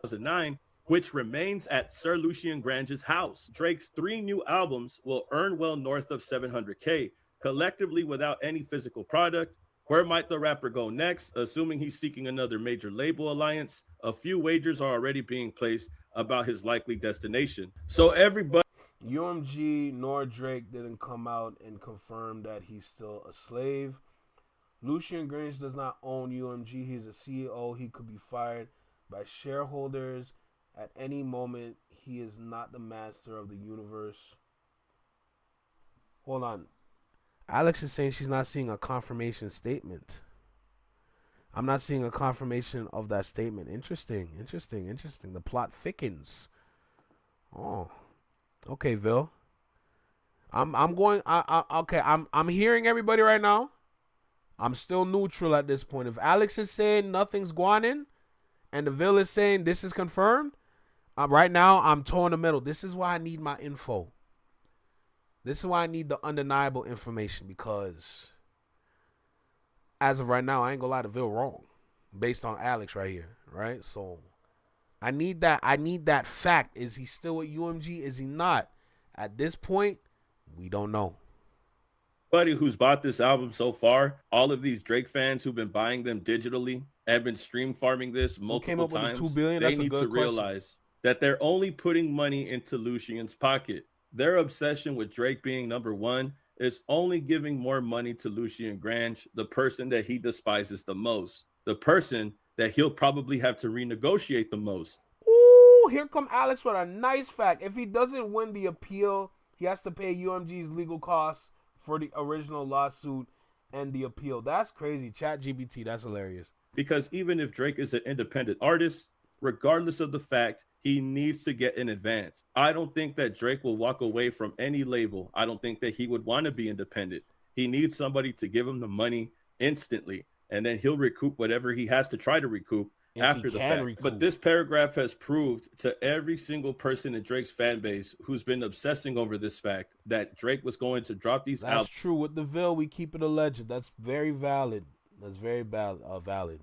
2009, which remains at Sir Lucian Grange's house. Drake's 3 new albums will earn well north of 700K, collectively without any physical product. Where might the rapper go next? Assuming he's seeking another major label alliance, a few wagers are already being placed about his likely destination. So everybody... UMG nor Drake didn't come out and confirm that he's still a slave. Lucian Grange does not own UMG. He's a CEO. He could be fired by shareholders at any moment. He is not the master of the universe. Hold on. Alex is saying she's not seeing a confirmation statement. I'm not seeing a confirmation of that statement. Interesting. The plot thickens. Oh. Okay, Vil. I'm hearing everybody right now. I'm still neutral at this point. If Alex is saying nothing's going in, and the Vil is saying this is confirmed, right now I'm toe in the middle. This is why I need my info. This is why I need the undeniable information, because as of right now, I ain't gonna lie to Vil wrong based on Alex right here, right? So I need that fact. Is he still at UMG? Is he not? At this point, we don't know. Everybody who's bought this album so far, all of these Drake fans who've been buying them digitally, have been stream farming this multiple times, $2 billion? They need to realize that they're only putting money into Lucian's pocket. Their obsession with Drake being number one is only giving more money to Lucian Grange, the person that he despises the most, the person that he'll probably have to renegotiate the most. Ooh, here come Alex with a nice fact. If he doesn't win the appeal, he has to pay UMG's legal costs for the original lawsuit and the appeal. That's crazy. ChatGPT, that's hilarious. Because even if Drake is an independent artist, regardless of the fact, he needs to get in advance. I don't think that Drake will walk away from any label. I don't think that he would want to be independent. He needs somebody to give him the money instantly, and then he'll recoup whatever he has to try to recoup after the fact. But this paragraph has proved to every single person in Drake's fan base who's been obsessing over this fact that Drake was going to drop these albums. That's true. With the Vil, we keep it alleged. That's very valid. That's very valid.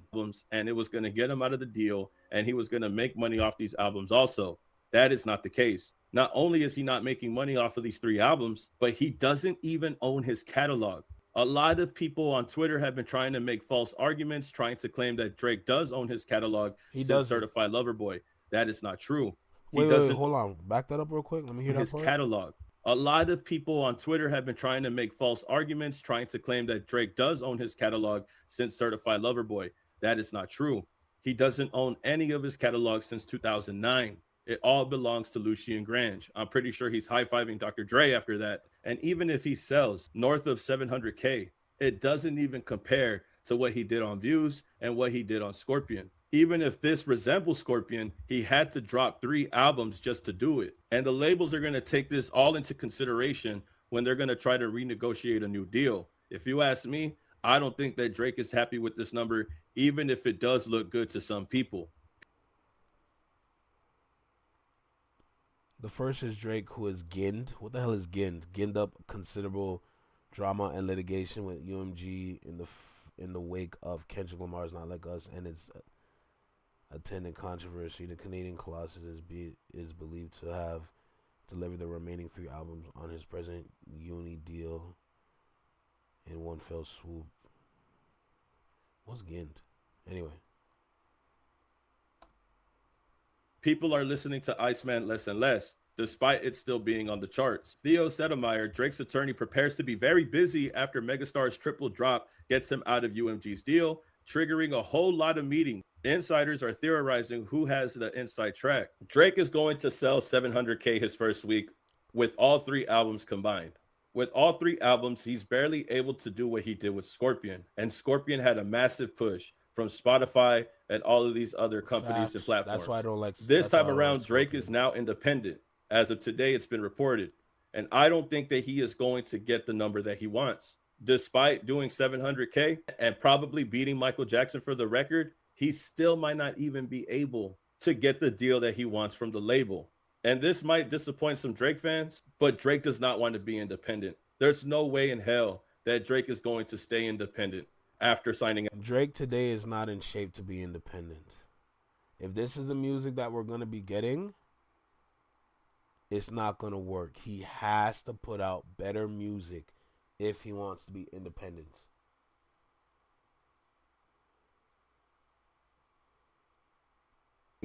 And it was going to get him out of the deal, and he was going to make money off these albums also. That is not the case. Not only is he not making money off of these 3 albums, but he doesn't even own his catalog. A lot of people on Twitter have been trying to make false arguments, trying to claim that Drake does own his catalog since Certified Lover Boy. That is not true. Wait, hold on. Back that up real quick. Let me hear that part. His catalog. A lot of people on Twitter have been trying to make false arguments, trying to claim that Drake does own his catalog since Certified Lover Boy. That is not true. He doesn't own any of his catalog since 2009. It all belongs to Lucian Grange. I'm pretty sure he's high-fiving Dr. Dre after that. And even if he sells north of 700K, it doesn't even compare to what he did on Views and what he did on Scorpion. Even if this resembles Scorpion, he had to drop 3 albums just to do it. And the labels are going to take this all into consideration when they're going to try to renegotiate a new deal. If you ask me, I don't think that Drake is happy with this number, even if it does look good to some people. The first is Drake, who is ginned. What the hell is ginned? Ginned up considerable drama and litigation with UMG in the wake of Kendrick Lamar's Not Like Us and its attendant controversy. The Canadian Colossus is believed to have delivered the remaining 3 albums on his present uni deal in one fell swoop. What's ginned? Anyway. People are listening to Iceman less and less, despite it still being on the charts. Theo Sedemeyer, Drake's attorney, prepares to be very busy after Megastar's triple drop gets him out of UMG's deal, triggering a whole lot of meetings. Insiders are theorizing who has the inside track. Drake is going to sell 700K his first week with all 3 albums combined. With all 3 albums, he's barely able to do what he did with Scorpion. And Scorpion had a massive push from Spotify and all of these other companies and platforms. That's why I don't like this time around. Drake is now independent. As of today, it's been reported. And I don't think that he is going to get the number that he wants. despite doing 700K and probably beating Michael Jackson for the record, he still might not even be able to get the deal that he wants from the label. And this might disappoint some Drake fans, but Drake does not want to be independent. There's no way in hell that Drake is going to stay independent after signing. Drake today is not in shape to be independent. If this is the music that we're going to be getting, it's not going to work. He has to put out better music if he wants to be independent.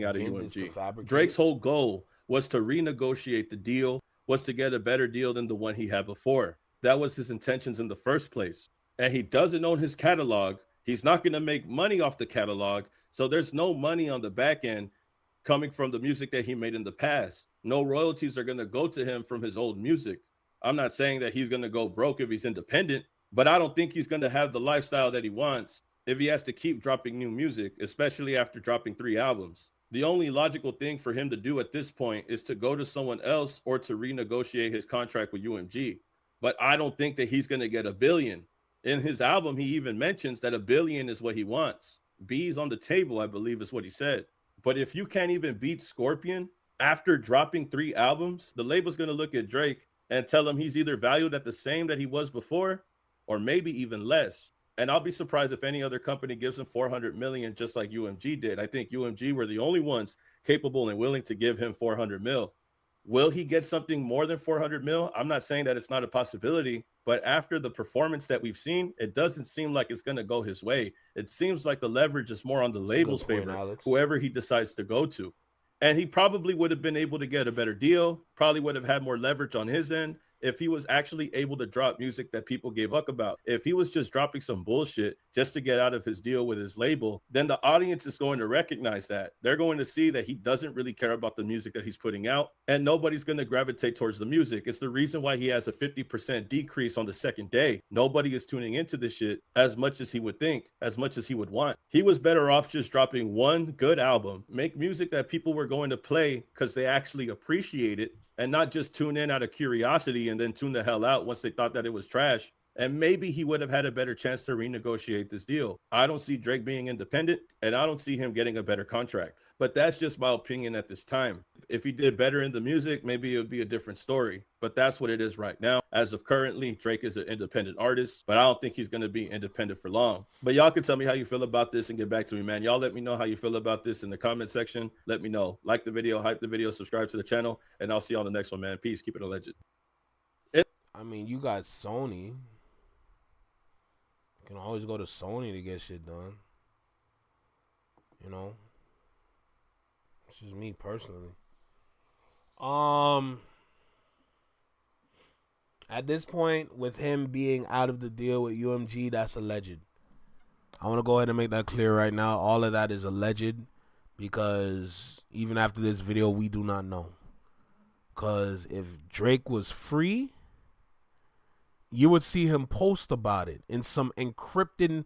Out of UMG. Drake's whole goal was to renegotiate the deal, was to get a better deal than the one he had before. That was his intentions in the first place. And he doesn't own his catalog. He's not going to make money off the catalog. So there's no money on the back end coming from the music that he made in the past. No royalties are going to go to him from his old music. I'm not saying that he's going to go broke if he's independent, but I don't think he's going to have the lifestyle that he wants if he has to keep dropping new music, especially after dropping 3 albums. The only logical thing for him to do at this point is to go to someone else or to renegotiate his contract with UMG. But I don't think that he's going to get $1 billion. In his album, he even mentions that $1 billion is what he wants. B's on the table, I believe is what he said. But if you can't even beat Scorpion after dropping 3 albums, the label's going to look at Drake and tell him he's either valued at the same that he was before or maybe even less. And I'll be surprised if any other company gives him $400 million just like UMG did. I think UMG were the only ones capable and willing to give him $400 million. Will he get something more than $400 million? I'm not saying that it's not a possibility, but after the performance that we've seen, it doesn't seem like it's going to go his way. It seems like the leverage is more on the label's favor, whoever he decides to go to. And he probably would have been able to get a better deal, probably would have had more leverage on his end if he was actually able to drop music that people gave up about. If he was just dropping some bullshit just to get out of his deal with his label, then the audience is going to recognize that. They're going to see that he doesn't really care about the music that he's putting out, and nobody's going to gravitate towards the music. It's the reason why he has a 50% decrease on the second day. Nobody is tuning into this shit as much as he would think, as much as he would want. He was better off just dropping one good album, make music that people were going to play because they actually appreciate it, and not just tune in out of curiosity and then tune the hell out once they thought that it was trash. And maybe he would have had a better chance to renegotiate this deal. I don't see Drake being independent, and I don't see him getting a better contract. But that's just my opinion at this time. If he did better in the music, maybe it would be a different story. But that's what it is right now. As of currently, Drake is an independent artist, but I don't think he's going to be independent for long. But y'all can tell me how you feel about this and get back to me, man. Y'all let me know how you feel about this in the comment section. Let me know. Like the video, hype the video, subscribe to the channel, and I'll see you on the next one, man. Peace. Keep it alleged. I mean, you got Sony. You can always go to Sony to get shit done. You know? This is me personally. At this point, with him being out of the deal with UMG, that's alleged. I want to go ahead and make that clear right now. All of that is alleged because even after this video, we do not know. Because if Drake was free, you would see him post about it in some encryptive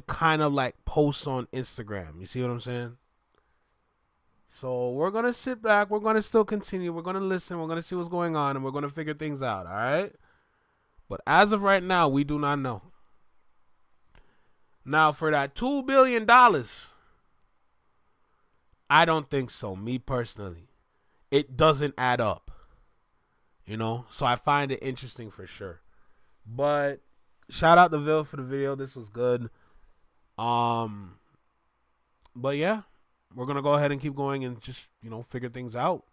kind of like posts on Instagram. You see what I'm saying? So we're going to sit back. We're going to still continue. We're going to listen. We're going to see what's going on, and we're going to figure things out, all right? But as of right now, we do not know. Now, for that $2 billion, I don't think so, me personally. It doesn't add up, you know? So I find it interesting for sure. But shout out to Vil for the video. This was good. But yeah. We're going to go ahead and keep going and just, you know, figure things out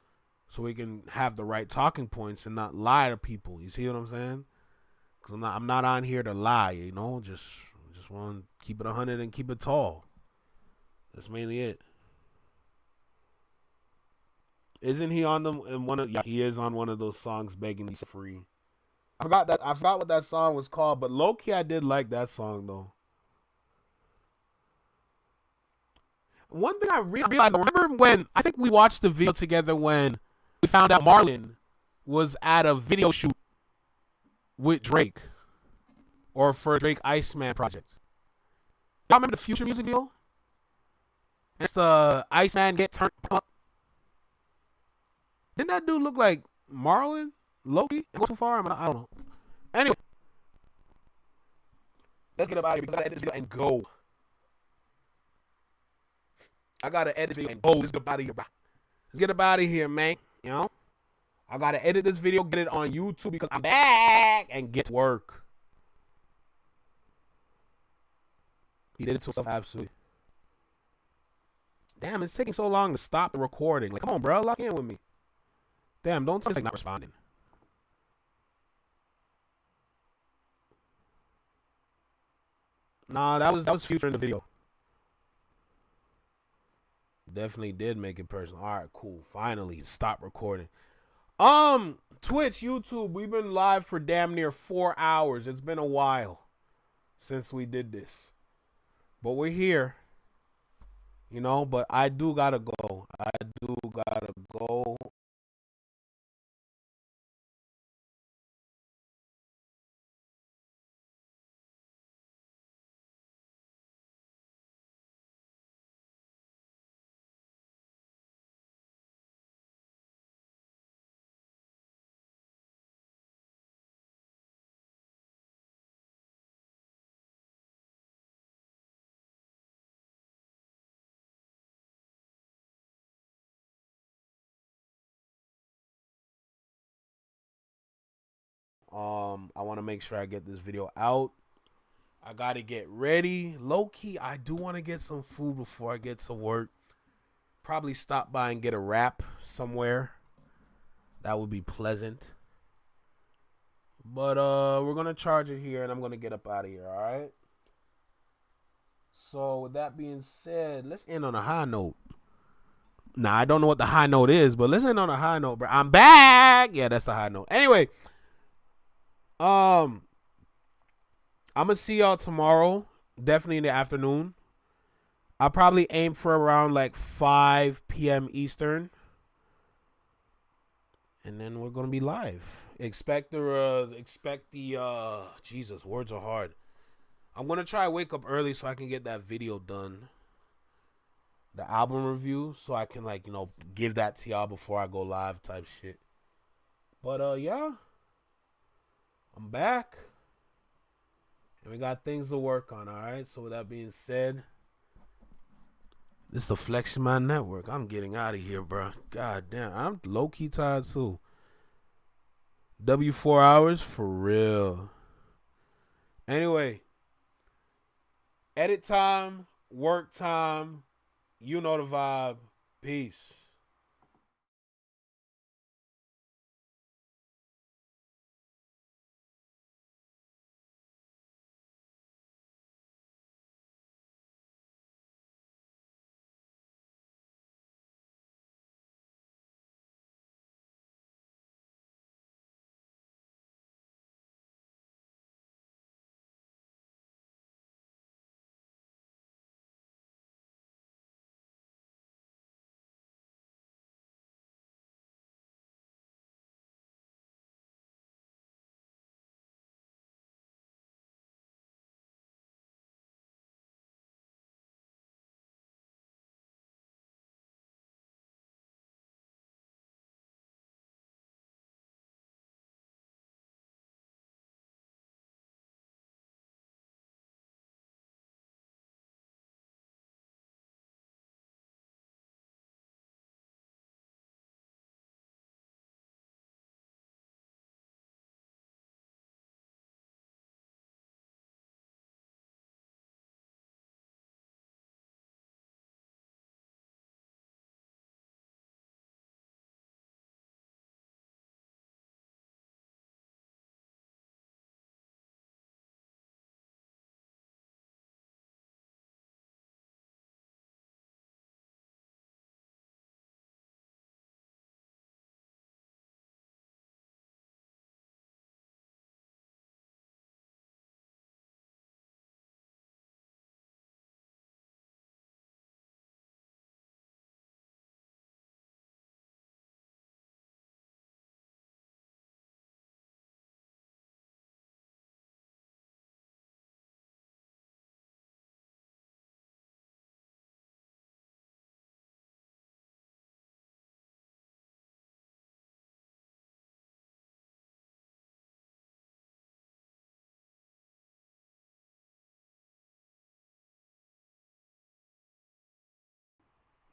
so we can have the right talking points and not lie to people. You see what I'm saying? Because I'm not on here to lie, you know. Just want to keep it 100 and keep it tall. That's mainly it. Isn't he on them in one of? Yeah, he is on one of those songs begging to be free. I forgot what that song was called, but low key I did like that song though. One thing I realized, remember when, I think we watched the video together when we found out Marlon was at a video shoot with Drake or for Drake Iceman project. Y'all remember the Future music video? It's the Iceman get turned up. Didn't that dude look like Marlon? Loki? It goes too far? I don't know. Anyway, let's get up out of here because I gotta edit this video and go. I gotta edit this video and go. Let's get up out of here, bro. Let's get up out of here, man. You know? I gotta edit this video, get it on YouTube because I'm back and get to work. He did it to himself, absolutely. Damn, it's taking so long to stop the recording. Like, come on, bro, lock in with me. Damn, don't tell me like not responding. Nah, that was future in the video. Definitely did make it personal. All right, cool. Finally, stop recording. Twitch, YouTube, we've been live for damn near 4 hours. It's been a while since we did this, but we're here. You know, but I do gotta go. I do gotta go. I want to make sure I get this video out. I got to get ready. Low key, I do want to get some food before I get to work. Probably stop by and get a wrap somewhere. That would be pleasant. But we're going to charge it here and I'm going to get up out of here, all right? So with that being said, let's end on a high note. Nah, I don't know what the high note is, but let's end on a high note, bro. I'm back. Yeah, that's the high note. Anyway, I'm gonna see y'all tomorrow, definitely in the afternoon. I'll probably aim for around like 5 p.m. Eastern. And then we're gonna be live. Expect the Jesus, words are hard. I'm gonna try to wake up early so I can get that video done. The album review, so I can, like, you know, give that to y'all before I go live type shit. But yeah. I'm back. And we got things to work on, alright? So with that being said, this is the Flex My Network. I'm getting out of here, bro. God damn. I'm low-key tired too. W4 hours for real. Anyway. Edit time, work time. You know the vibe. Peace.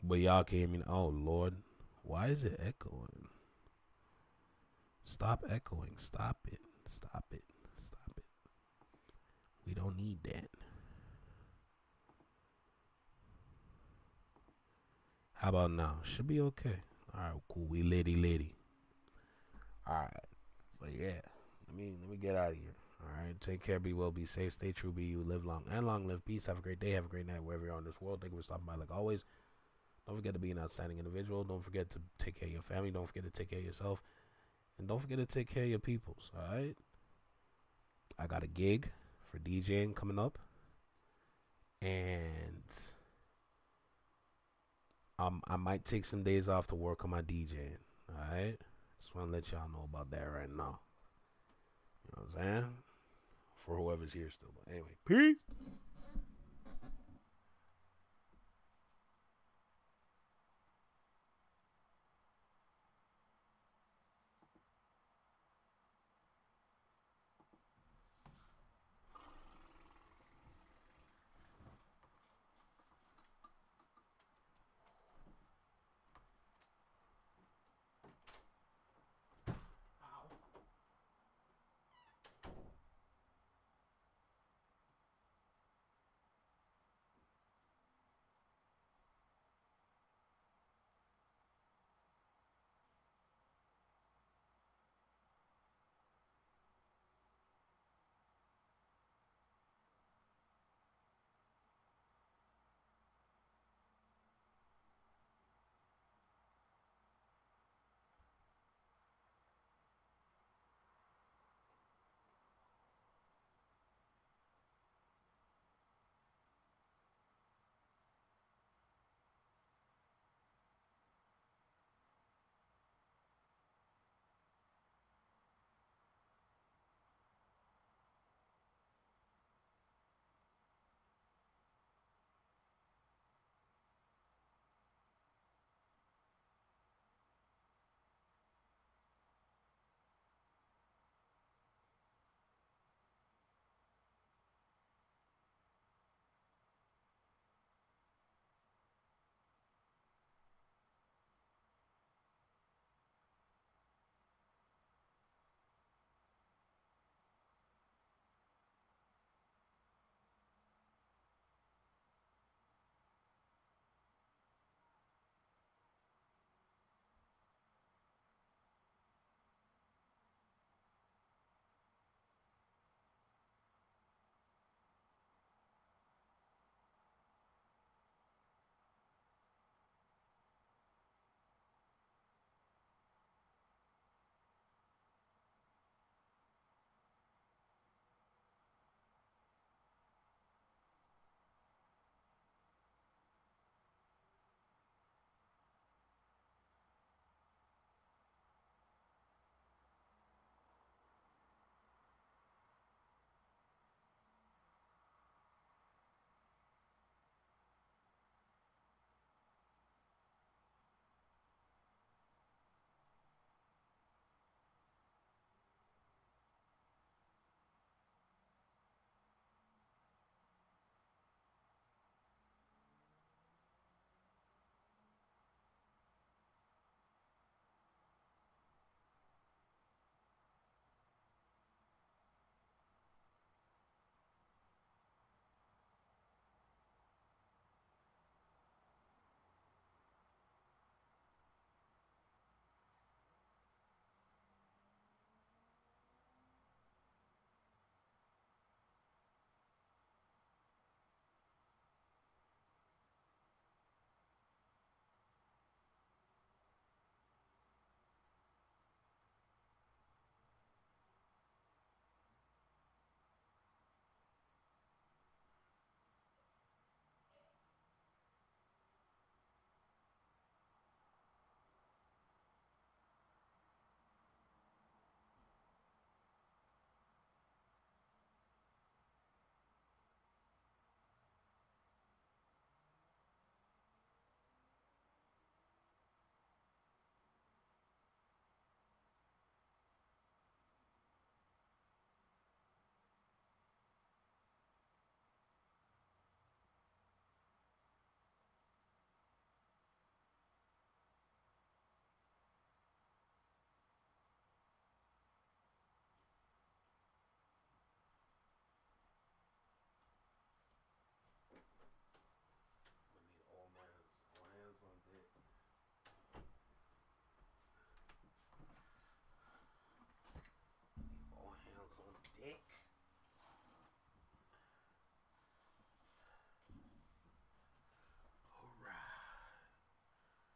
But y'all can't hear me. Oh, Lord. Why is it echoing? Stop echoing. Stop it. Stop it. Stop it. We don't need that. How about now? Should be okay. All right, cool. We litty. All right. But yeah, let me get out of here. All right. Take care. Be well. Be safe. Stay true. Be you. Live long and long live peace. Have a great day. Have a great night wherever you are in this world. Thank you for stopping by. Like always, don't forget to be an outstanding individual. Don't forget to take care of your family. Don't forget to take care of yourself. And don't forget to take care of your peoples. All right. I got a gig for DJing coming up. And I might take some days off to work on my DJing. All right. Just want to let y'all know about that right now. You know what I'm saying? For whoever's here still. But anyway, peace.